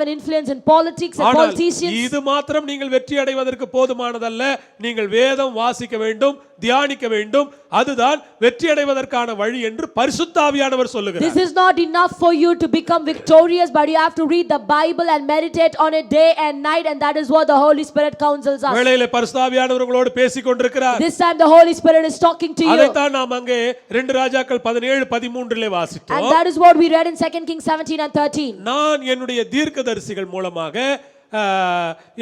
an influence in politics and ஆனால் politicians. இது மாத்திரம் நீங்கள் வெற்றி அடைவதற்கு போதுமானதல்ல. நீங்கள் வேதம் வாசிக்க வேண்டும், தியானிக்க வேண்டும். அதுதான் வெற்றி அடைவதற்கான வழி என்று பரிசுத்த ஆவியானவர் சொல்லுகிறார். This is not enough for you to become victorious, but you have to read the Bible and meditate on it day and night, and that is what the Holy Spirit counsels us. வேளையிலே பரிசுத்த ஆவியானவர் உங்களோடு பேசிக் கொண்டிருக்கிறார். This time the Holy Spirit is talking to you. அதைத்தான் நாம் அங்கே 2 ராஜாக்கள் 17:13 வாசித்தோம். And that is what we read in 2 Kings 17 and 13. நான் என்னுடைய தீர்க்கதரிசிகள் மூலமாக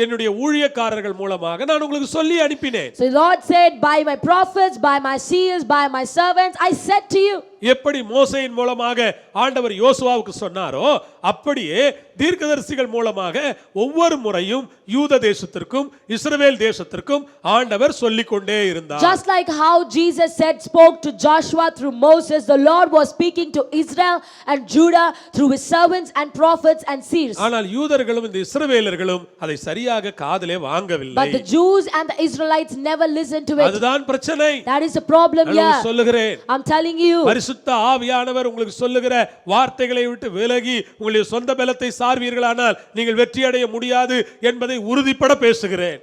என்னுடைய ஊழியக்காரர்கள் மூலமாக நான் உங்களுக்கு சொல்லி அனுப்பினேன். So the Lord said, by my prophets, by my seers, by my servants, I said to you. எப்படி மோசேயின் மூலமாக ஆண்டவர் யோசுவாவுக்கு சொன்னாரோ அப்படியே தீர்க்கதரிசிகள் மூலமாக ஒவ்வொரு முறையும் யூத தேசத்திற்கும் இஸ்ரவேல் தேசத்திற்கும் ஆண்டவர் சொல்லிக் கொண்டே இருந்தார். Just like how Jesus spoke to Joshua through Moses, the Lord was speaking to Israel and Judah through his servants and prophets and seers. ஆனால் யூதர்களும் இந்த இஸ்ரவேலர்களும் அதை சரியாக காதிலே வாங்கவில்லை. But the Jews and the Israelites never listened to it. அதுதான் பிரச்சனை. That is the problem here. சொல்லுகிறேன். I'm telling you. பரிசுத்த ஆவியானவர் உங்களுக்கு சொல்லுகிற வார்த்தைகளை விட்டு விலகி உங்களுடைய சொந்த பலத்தை சார்வீர்களானால் நீங்கள் வெற்றி அடைய முடியாது என்பதை உறுதிப்பட பேசுகிறேன்.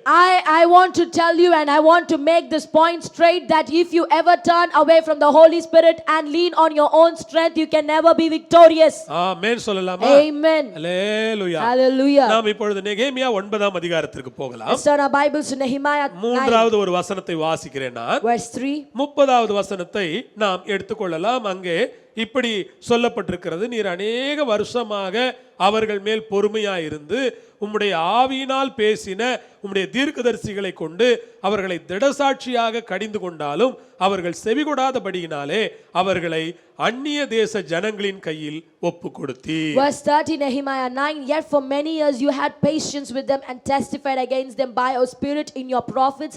I want to tell you and I want to make this point straight that if you ever turn away from the Holy Spirit and lean on your own strength, you can never be victorious. ஆமென் சொல்லலாமா? Amen. ஹalleluya. Hallelujah. நாம் இப்பொழுது நெகேமியா 9ஆம் அதிகாரத்திற்கு போகலாம். Let's turn our Bibles to Nehemiah 9. மூன்றாவது ஒரு வசனத்தை வாசிக்கிறேன் நான். Verse 3. 30வது வசனத்தை நாம் எடுத்துக்கொள்ளலாம். அங்கே இப்படி சொல்லப்பட்டிருக்கிறது, நீர் அநேக வருஷமாக அவர்கள் மேல் பொறுமையாயிருந்து உம்முடைய ஆவியினால் பேசின உம்முடைய தீர்க்கதரிசிகளை கொண்டு அவர்களை திடசாட்சியாக கடிந்து கொண்டாலும் அவர்கள் செவிகொடாதபடியினாலே அவர்களை அந்நிய தேச ஜனங்களின் கையில் ஒப்பு கொடுத்தீர். Verse 30, Nehemiah 9. Yet for many years you had patience with them and testified against them by your spirit in your prophets,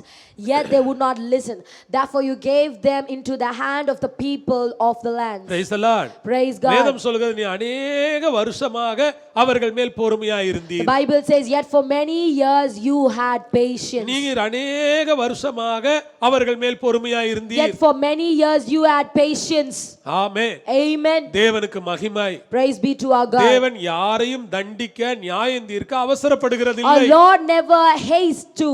yet they would not listen. Therefore you gave them into the hand of the people of the land. Praise the Lord. Praise God. வேதம் சொல்கிறது, நீ அநேக வருஷமாக அவர்கள் மேல் பொறுமையாயிருந்தீர். The Bible says, yet for many years you had patience. நீர் அநேக வருஷமாக அவர்கள் மேல் பொறுமையாயிருந்தீர். Yet for many years you had patience. Amen. Amen. தேவனுக்கு மகிமை. Praise be to our God. தேவன் யாரையும் தண்டிக்க நியாயம் தீர்க்க அவசரப்படுகிறது Our இல்லை. Lord never hastes to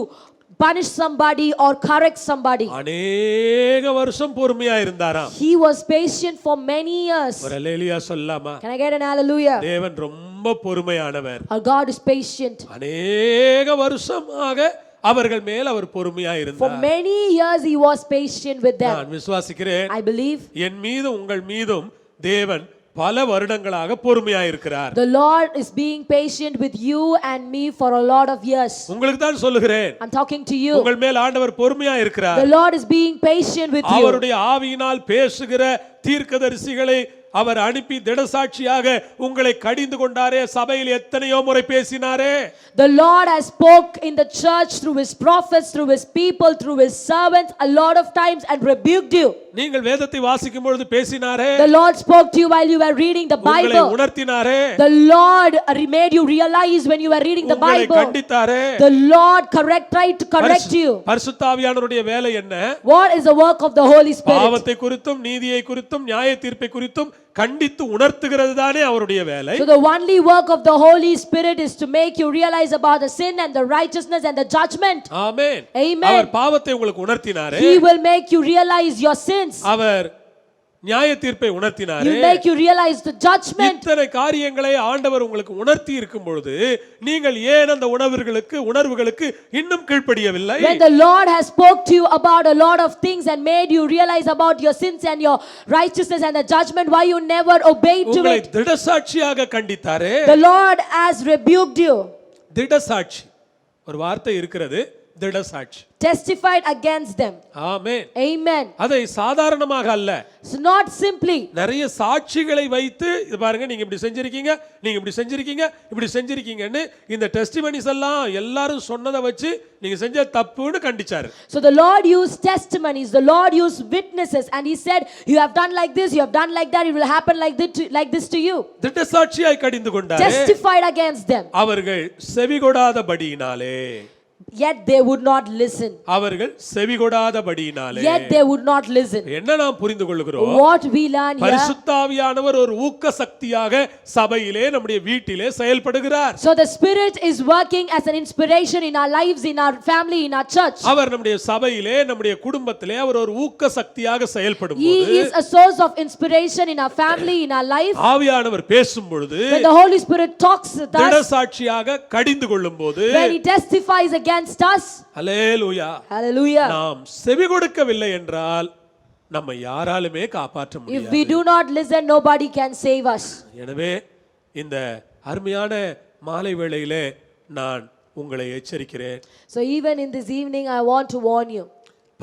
punish somebody or correct somebody. அநேக வருஷம் பொறுமையா இருந்தாராம். He was patient for many years. ஒரு அல்லேலூயா சொல்லலாமா? Can I get an hallelujah? தேவன் ரொம்ப பொறுமையானவர். Our God is patient. அநேக வருஷமாக அவர்கள் மேல் அவர் பொறுமையா For இருந்தார். many years he was patient with them. நான் விசுவாசிக்கிறேன், I believe என் மீதும் உங்கள் மீதும் தேவன் பல வருடங்களாக பொறுமையா இருக்கிறார். the Lord is being patient with you and me for a lot of years. உங்களுக்கு தான் சொல்லுகிறேன், I'm talking to you. உங்கள் மேல் ஆண்டவர் பொறுமையா இருக்கிறார். The Lord is being patient with you. அவருடைய ஆவியினால் பேசுகிற தீர்க்கதரிசிகளை அவர் அனுப்பி திடசாட்சியாக உங்களை கடிந்து கொண்டாரே. சபையில் எத்தனையோ முறை பேசினாரே. The Lord has spoke in the church through his prophets, through his people, through his servants a lot of times and rebuked you. நீங்கள் வேதத்தை வாசிக்கும் பொழுது பேசினாரே. The Lord spoke to you while you were reading the உங்களை Bible. உணர்த்தினாரே. The Lord made you realize when you were reading the உங்களை Bible. கண்டித்தாரே. The Lord tried to correct you. பரிசுத்த ஆவியானவருடைய வேலை என்ன? What is the work of the Holy Spirit? பாவத்தை குறித்தும் நீதியை குறித்தும் நியாய தீர்ப்பை குறித்தும் கண்டித்து உணர்த்துகிறது தானே அவருடைய வேலை. So the only work of the Holy Spirit is to make you realize about the sin and the righteousness and the judgment. Amen. Amen. அவர் பாவத்தை உங்களுக்கு உணர்த்தினாரே. He will make you realize your sins. அவர் நியாய தீர்ப்பை உணர்த்தினாரே. He will make you realize the judgment. இத்தனை காரியங்களை ஆண்டவர் உங்களுக்கு உணர்த்தி இருக்கும் பொழுது நீங்கள் ஏன் அந்த உணர்வுகளுக்கு இன்னும் கீழ்ப்படியவில்லை? When the Lord has spoke to you about a lot of things and made you realize about your sins and your righteousness and the judgment, why you never obeyed to உங்களை it? திடசாட்சியாக கண்டித்தாரே. The Lord has rebuked you. திடசாட்சி ஒரு வார்த்தை இருக்கிறது, திடசாட்சி. Testified against them. ஆமென். Amen. அதை சாதாரணமாக அல்ல, So not simply. நிறைய சாட்சிகளை வைத்து இது பாருங்க, நீங்க இப்படி செஞ்சிருக்கீங்க, நீங்க இப்படி செஞ்சிருக்கீங்க, இப்படி செஞ்சிருக்கீங்கன்னு இந்த டெஸ்டிமனிஸ் எல்லாம் எல்லாரும் சொன்னதை வச்சு நீங்க செஞ்ச தப்புன்னு கண்டிச்சாரு. So the Lord used testimonies, the Lord used witnesses, and he said, you have done like this, you have done like that, it will happen like this to you. திடசாட்சியாய் கடிந்து கொண்டாரே. Testified against them. அவர்கள் செவிகொடாதபடியினாலே. Yet they would not listen. அவர்கள் செவிகொடாதபடியினாலே. Yet they would not listen. என்ன நாம் புரிந்து கொள்கிறோம்? What we learn here. பரிசுத்த ஆவியானவர் ஒரு ஊக்க சக்தியாக சபையிலே நம்முடைய வீட்டிலே செயல்படுகிறார். So the Spirit is working as an inspiration in our lives, in our family, in our church. அவர் நம்முடைய சபையிலே நம்முடைய குடும்பத்திலே அவர் ஒரு ஊக்க சக்தியாக செயல்படும்போது, He is a source of inspiration in our family, in our life. ஆவியானவர் பேசும் பொழுது, When the Holy Spirit talks with us, திடசாட்சியாக கடிந்து கொள்ளும்போது, when he testifies against us, hallelujah, hallelujah. நாம் செவி கொடுக்கவில்லை என்றால் நம்மை யாராலுமே காப்பாற்ற If முடியாது. we do not listen, nobody can save us. எனவே இந்த அருமையான மாலை வேளையிலே நான் உங்களை எச்சரிக்கிறேன். So even in this evening I want to warn you.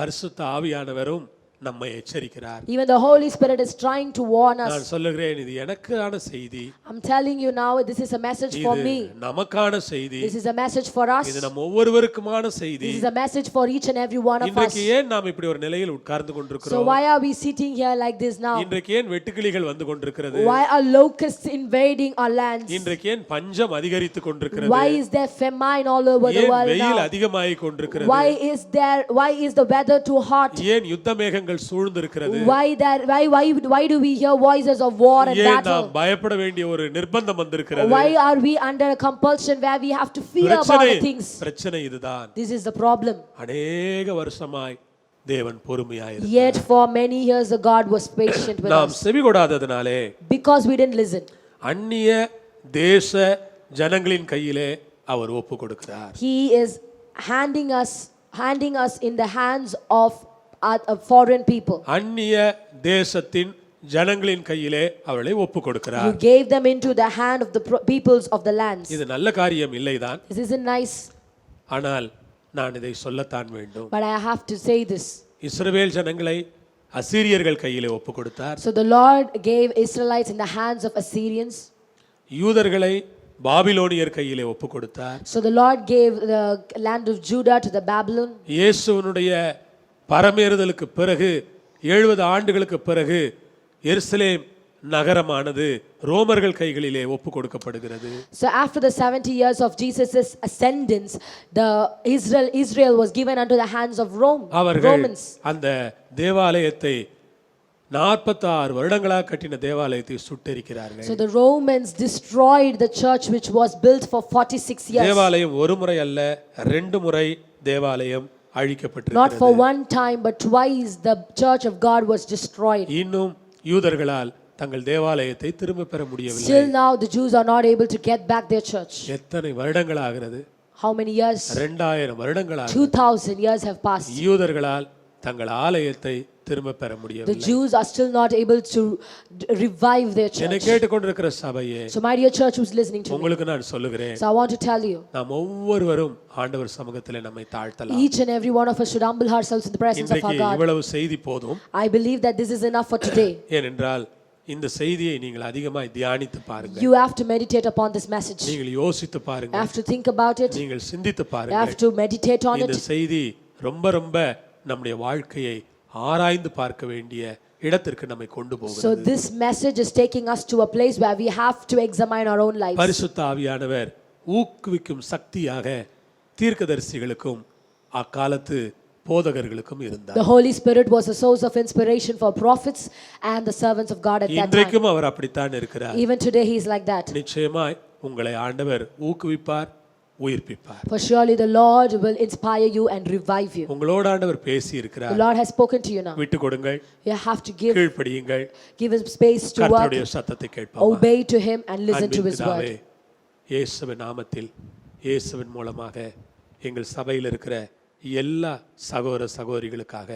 பரிசுத்த ஆவியானவரும் நம்மை எச்சரிக்கிறார். Even the Holy Spirit is trying to warn நான் us. சொல்லுகிறேன், இது எனக்கான செய்தி. I'm telling you now, this is a message for இது me. நமக்கான செய்தி. This is a message for us. இது நம் ஒவ்வொருவருக்குமான செய்தி. This is a message for each and every one of us. இன்றைக்கு ஏன் நாம் இப்படி ஒரு நிலையில் உட்கார்ந்து So கொண்டிருக்கிறோம்? why are we sitting here like this now? இன்றைக்கு ஏன் வெட்டுக்கிளிகள் வந்து கொண்டிருக்கிறது? Why are locusts invading our lands? இன்றைக்கு ஏன் பஞ்சம் அதிகரித்து கொண்டிருக்கிறது? Why is there famine all over the ஏன் world வெயில் now? அதிகமாகிக் கொண்டிருக்கிறது? Why is the weather too hot? ஏன் யுத்த மேகங்கள் சூழ்ந்திருக்கிறது? Why do we hear voices of war and ஏன் நாம் battle? பயப்பட வேண்டிய ஒரு நிர்பந்தம் வந்திருக்கிறது? Why are we under a compulsion where we have to fear about the things? பிரச்சனை இதுதான். This is the problem. அநேக வருஷமாய் தேவன் பொறுமையாய் இருந்தார். Yet for many years the God was patient with நாம் us செவிகொடாததினாலே because we didn't listen. அந்நிய தேச ஜனங்களின் கையிலே அவர் ஒப்பு கொடுக்கிறார். He is handing us in the hands of foreign people. அந்நிய தேசத்தின் ஜனங்களின் கையிலே அவளை ஒப்பு You கொடுக்கிறார். gave them into the hand of the peoples of the lands. இது நல்ல காரியம் இல்லைதான், This isn't nice, ஆனால் நான் இதை சொல்லத்தான் வேண்டும். but I have to say this. இஸ்ரவேல் ஜனங்களை அசீரியர்கள் கையிலே ஒப்பு கொடுத்தார். So the Lord gave Israelites in the hands of Assyrians. யூதர்களை பாபிலோனியர் கையிலே ஒப்பு கொடுத்தார். So the Lord gave the land of Judah to the Babylon. இயேசுவினுடைய பரமேறுதலுக்கு பிறகு 70 ஆண்டுகளுக்கு பிறகு எருசலேம் நகரமானது ரோமர்கள் கைகளிலே ஒப்பு கொடுக்கப்படுகிறது. So after the 70 years of Jesus' ascendance, Israel was given unto the hands of அவர்கள் Romans. அந்த தேவாலயத்தை 46 வருடங்களாக கட்டின தேவாலயத்தை சுட்டெரிக்கிறார்கள். So the Romans destroyed the church which was built for 46 years. தேவாலயம் ஒரு முறை அல்ல 2 முறை தேவாலயம் Not அழிக்கப்பட்டிருக்கிறது. for one time but twice the church of God was destroyed. இன்னும் யூதர்களால் தங்கள் தேவாலயத்தை திரும்ப பெற முடியவில்லை. Still now the Jews are not able to get back their church. எத்தனை வருடங்கள் ஆகிறது? How many years? 2000 வருடங்கள் ஆகிறது. 2000 years have passed. யூதர்களால் தங்கள் ஆலயத்தை திரும்ப பெற The முடியவில்லை. Jews are still not able to revive their என்னை church. கேட்டுக்கொண்டிருக்கிற சபையே, So my dear church who's listening to me, உங்களுக்கு நான் சொல்லுகிறேன், so I want to tell you, நாம் ஒவ்வொருவரும் ஆண்டவர் சமூகத்திலே நம்மை தாழ்த்தலாம். each and every one of us should humble ourselves in the presence of our இன்றைக்கு God. இவ்வளவு செய்தி போதும். I believe that this is enough for today. ஏனென்றால் இந்த செய்தியை நீங்கள் அதிகமாய் தியானித்து பாருங்கள். You have to meditate upon this message. நீங்கள் யோசித்து You பாருங்கள். have to think about it. நீங்கள் சிந்தித்து You have பாருங்கள். to meditate on இந்த it. செய்தி ரொம்ப ரொம்ப நம்முடைய வாழ்க்கையை ஆராய்ந்து பார்க்க வேண்டிய இடத்திற்கு நம்மை கொண்டு So போகிறது. this message is taking us to a place where we have to examine our own lives. பரிசுத்த ஆவியானவர் ஊக்குவிக்கும் சக்தியாக தீர்க்கதரிசிகளுக்கும் அக்காலத்து போதகர்களுக்கும் இருந்தார். The Holy Spirit was a source of inspiration for prophets and the servants of God at that time. இன்றைக்கும் அவர் அப்படித்தான் இருக்கிறார். Even today he is like that. நிச்சயமாய் உங்களை ஆண்டவர் ஊக்குவிப்பார், உயிர்ப்பிப்பார். For surely the Lord will inspire you and revive you. உங்களோடு ஆண்டவர் பேசி The இருக்கிறார். Lord has spoken to you now. விட்டு கொடுங்கள், You have to give கீழ்ப்படியுங்கள், him space to work, கர்த்தருடைய சத்தத்தை கேட்போம். obey to him and listen to அன்பின் his பிதாவே, word. இயேசுவின் நாமத்தில் இயேசுவின் மூலமாக எங்கள் சபையில் இருக்கிற எல்லா சகோதர சகோதரிகளுக்காக,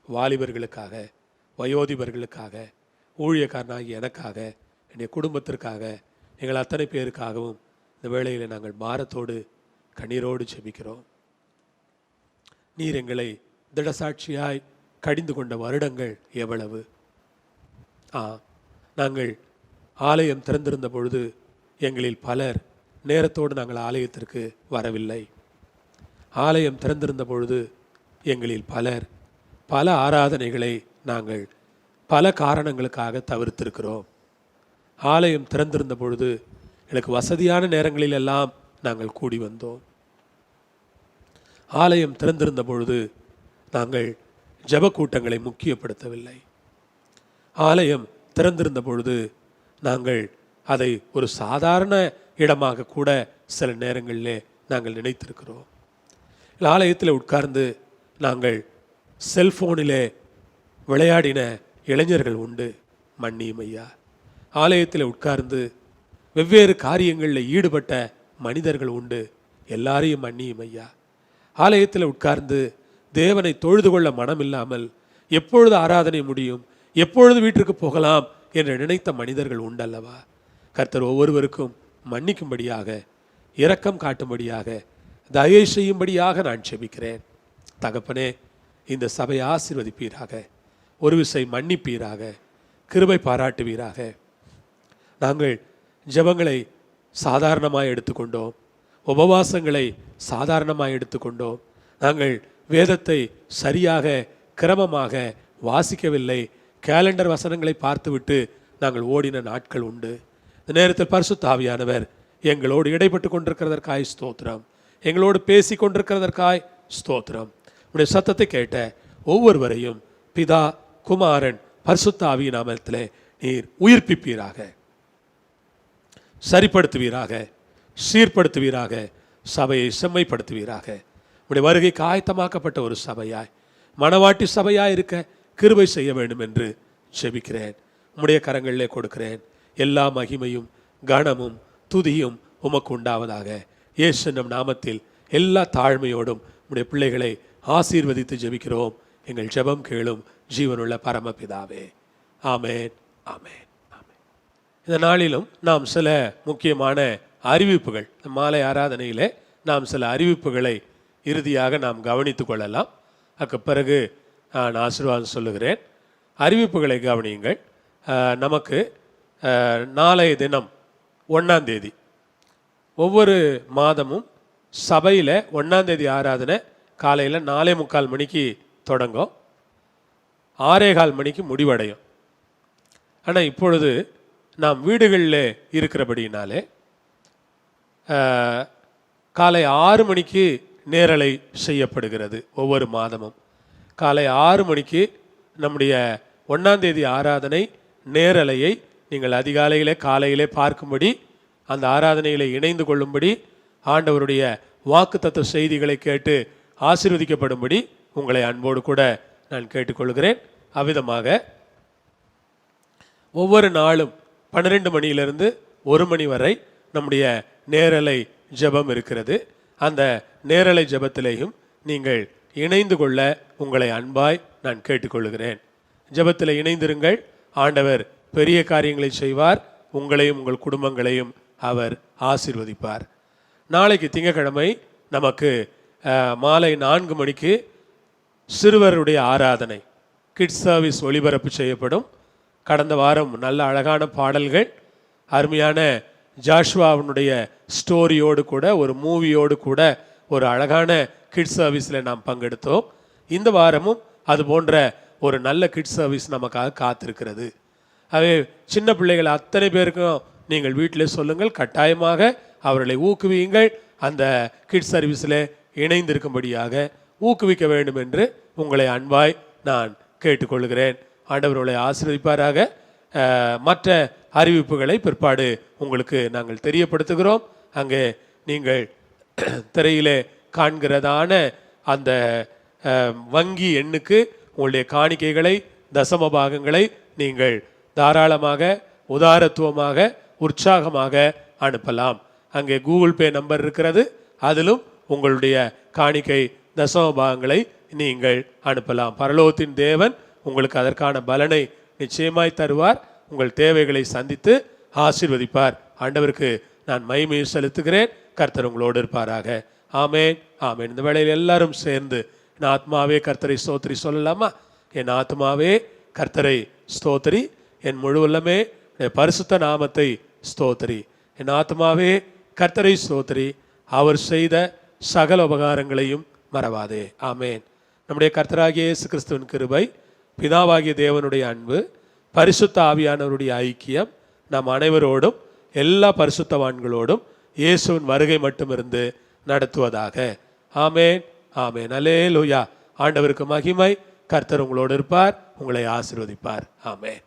வாலிபர்களுக்காக, வயோதிபர்களுக்காக, ஊழியக்காரனாகிய எனக்காக, என்னுடைய குடும்பத்திற்காக, எங்கள் அத்தனை பேருக்காகவும் இந்த வேளையில் நாங்கள் பாரத்தோடு கண்ணீரோடு ஜெபிக்கிறோம். நீர் எங்களை திடசாட்சியாய் கடிந்து கொண்ட வருடங்கள் எவ்வளவு! நாங்கள் ஆலயம் திறந்திருந்த பொழுது எங்களில் பலர் நேரத்தோடு நாங்கள் ஆலயத்திற்கு வரவில்லை. ஆலயம் திறந்திருந்த பொழுது எங்களில் பலர் பல ஆராதனைகளை நாங்கள் பல காரணங்களுக்காக தவிர்த்திருக்கிறோம். ஆலயம் திறந்திருந்த பொழுது எனக்கு வசதியான நேரங்களிலெல்லாம் நாங்கள் கூடி வந்தோம். ஆலயம் திறந்திருந்த பொழுது நாங்கள் ஜெப கூட்டங்களை முக்கியப்படுத்தவில்லை. ஆலயம் திறந்திருந்த பொழுது நாங்கள் அதை ஒரு சாதாரண இடமாக கூட சில நேரங்களிலே நாங்கள் நினைத்திருக்கிறோம். ஆலயத்தில் உட்கார்ந்து நாங்கள் செல்போனிலே விளையாடின இளைஞர்கள் உண்டு, மன்னியும் ஐயா. ஆலயத்தில் உட்கார்ந்து வெவ்வேறு காரியங்களில் ஈடுபட்ட மனிதர்கள் உண்டு, எல்லாரையும் மன்னியும் ஐயா. ஆலயத்தில் உட்கார்ந்து தேவனை தொழுது கொள்ள மனமில்லாமல் எப்பொழுது ஆராதனை முடியும், எப்பொழுது வீட்டிற்கு போகலாம் என்று நினைத்த மனிதர்கள் உண்டல்லவா. கர்த்தர் ஒவ்வொருவருக்கும் மன்னிக்கும்படியாக இரக்கம் காட்டும்படியாக, தயை செய்யும்படியாக நான் ஜெபிக்கிறேன். தகப்பனே, இந்த சபையை ஆசீர்வதிப்பீராக, ஒரு விசை மன்னிப்பீராக, கிருபை பாராட்டுவீராக. நாங்கள் ஜெபங்களை சாதாரணமாக எடுத்துக்கொண்டோம், உபவாசங்களை சாதாரணமாக எடுத்துக்கொண்டோம். நாங்கள் வேதத்தை சரியாக கிரமமாக வாசிக்கவில்லை. கேலண்டர் வசனங்களை பார்த்துவிட்டு நாங்கள் ஓடின நாட்கள் உண்டு. இந்த நேரத்தில் பரிசுத்த ஆவியானவர் எங்களோடு இடைப்பட்டு கொண்டிருக்கிறதற்காய் ஸ்தோத்திரம், எங்களோடு பேசி கொண்டிருக்கிறதற்காய் ஸ்தோத்திரம். உடைய சத்தத்தை கேட்ட ஒவ்வொருவரையும் பிதா, குமாரன், பரிசுத்த ஆவியின் நாமத்திலே நீர் உயிர்ப்பிப்பீராக, சரிப்படுத்துவீராக, சீர்படுத்துவீராக, சபையை செம்மைப்படுத்துவீராக. உடைய வருகைக்கு ஆயத்தமாக்கப்பட்ட ஒரு சபையாய், மணவாட்டி சபையாய் இருக்க கிருபை செய்ய வேண்டும் என்று ஜெபிக்கிறேன். உம்முடைய கரங்களிலே கொடுக்கிறேன். எல்லா மகிமையும் கனமும் துதியும் உமக்கு உண்டாவதாக. இயேசு நம் நாமத்தில் எல்லா தாழ்மையோடும் உம்முடைய பிள்ளைகளை ஆசீர்வதித்து ஜெபிக்கிறோம். எங்கள் ஜெபம் கேளும் ஜீவனுள்ள பரமபிதாவே. ஆமேன், ஆமேன், ஆமேன். இந்த நாளிலும் நாம் சில முக்கியமான அறிவிப்புகள், மாலை ஆராதனையிலே நாம் சில அறிவிப்புகளை இறுதியாக நாம் கவனித்து கொள்ளலாம். அதுக்கு பிறகு நான் ஆசீர்வாதம் சொல்லுகிறேன். அறிவிப்புகளை கவனியுங்கள். நமக்கு நாளைய தினம் 1ஆம் தேதி, ஒவ்வொரு மாதமும் சபையில் 1ஆம் தேதி ஆராதனை காலையில் 4:45 மணிக்கு தொடங்கும், 6:15 மணிக்கு முடிவடையும். ஆனால் இப்பொழுது நாம் வீடுகளில் இருக்கிறபடினாலே காலை 6 மணிக்கு நேரலை செய்யப்படுகிறது. ஒவ்வொரு மாதமும் காலை 6 மணிக்கு நம்முடைய 1ஆம் தேதி ஆராதனை நேரலையை நீங்கள் அதிகாலையிலே காலையிலே பார்க்கும்படி, அந்த ஆராதனையிலே இணைந்து கொள்ளும்படி, ஆண்டவருடைய வாக்குத்தத்த செய்திகளை கேட்டு ஆசீர்வதிக்கப்படும்படி உங்களை அன்போடு கூட நான் கேட்டுக்கொள்கிறேன். அவ்விதமாக ஒவ்வொரு நாளும் 12 மணியிலிருந்து 1 மணி வரை நம்முடைய நேரலை ஜெபம் இருக்கிறது. அந்த நேரலை ஜெபத்திலேயும் நீங்கள் இணைந்து கொள்ள உங்களை அன்பாய் நான் கேட்டுக்கொள்கிறேன். ஜெபத்தில் இணைந்திருங்கள். ஆண்டவர் பெரிய காரியங்களை செய்வார். உங்களையும் உங்கள் குடும்பங்களையும் அவர் ஆசீர்வதிப்பார். நாளைக்கு திங்கட்கிழமை நமக்கு மாலை 4 மணிக்கு சிறுவருடைய ஆராதனை, கிட்ஸ் சர்வீஸ் ஒளிபரப்பு செய்யப்படும். கடந்த வாரம் நல்ல அழகான பாடல்கள், அருமையான ஜாஷ்வாவினுடைய ஸ்டோரியோடு கூட, ஒரு மூவியோடு கூட ஒரு அழகான கிட்ஸ் சர்வீஸில் நாம் பங்கெடுத்தோம். இந்த வாரமும் அது போன்ற ஒரு நல்ல கிட்ஸ் சர்வீஸ் நமக்காக காத்திருக்கிறது. அவே சின்ன பிள்ளைகள் அத்தனை பேருக்கும் நீங்கள் வீட்டில் சொல்லுங்கள், கட்டாயமாக அவர்களை ஊக்குவியுங்கள். அந்த கிட்ஸ் சர்வீஸில் இணைந்திருக்கும்படியாக ஊக்குவிக்க வேண்டும் என்று உங்களை அன்பாய் நான் கேட்டுக்கொள்கிறேன். ஆண்டவர்களை ஆசீர்வதிப்பாராக. மற்ற அறிவிப்புகளை பிற்பாடு உங்களுக்கு நாங்கள் தெரியப்படுத்துகிறோம். அங்கே நீங்கள் திரையிலே காண்கிறதான அந்த வங்கி எண்ணுக்கு உங்களுடைய காணிக்கைகளை, தசம பாகங்களை நீங்கள் தாராளமாக, உதாரத்துவமாக, உற்சாகமாக அனுப்பலாம். அங்கே கூகுள் பே நம்பர் இருக்கிறது. அதிலும் உங்களுடைய காணிக்கை, தசம பாகங்களை நீங்கள் அனுப்பலாம். பரலோகத்தின் தேவன் உங்களுக்கு அதற்கான பலனை நிச்சயமாய் தருவார். உங்கள் தேவைகளை சந்தித்து ஆசீர்வதிப்பார். ஆண்டவருக்கு நான் மகிமையை செலுத்துகிறேன். கர்த்தர் உங்களோடு இருப்பாராக. ஆமேன், ஆமேன். இந்த வேளையில் எல்லாரும் சேர்ந்து என் ஆத்மாவே கர்த்தரை ஸ்தோத்திரி சொல்லலாமா? என் ஆத்மாவே கர்த்தரை ஸ்தோத்திரி, என் முழு உள்ளமே பரிசுத்த நாமத்தை ஸ்தோத்திரி. என் ஆத்மாவே கர்த்தரை ஸ்தோத்திரி, அவர் செய்த சகல உபகாரங்களையும் மறவாதே. ஆமேன். நம்முடைய கர்த்தராகிய இயேசு கிறிஸ்துவின் கிருபை, பிதாவாகிய தேவனுடைய அன்பு, பரிசுத்த ஆவியானவருடைய ஐக்கியம் நம் அனைவரோடும், எல்லா பரிசுத்தவான்களோடும் இயேசுவின் வருகை மட்டும் இருந்து நடத்துவதாக. ஆமேன், ஆமேன். அல்லேலூயா. ஆண்டவருக்கு மகிமை. கர்த்தர் உங்களோடு இருப்பார், உங்களை ஆசீர்வதிப்பார். ஆமேன்.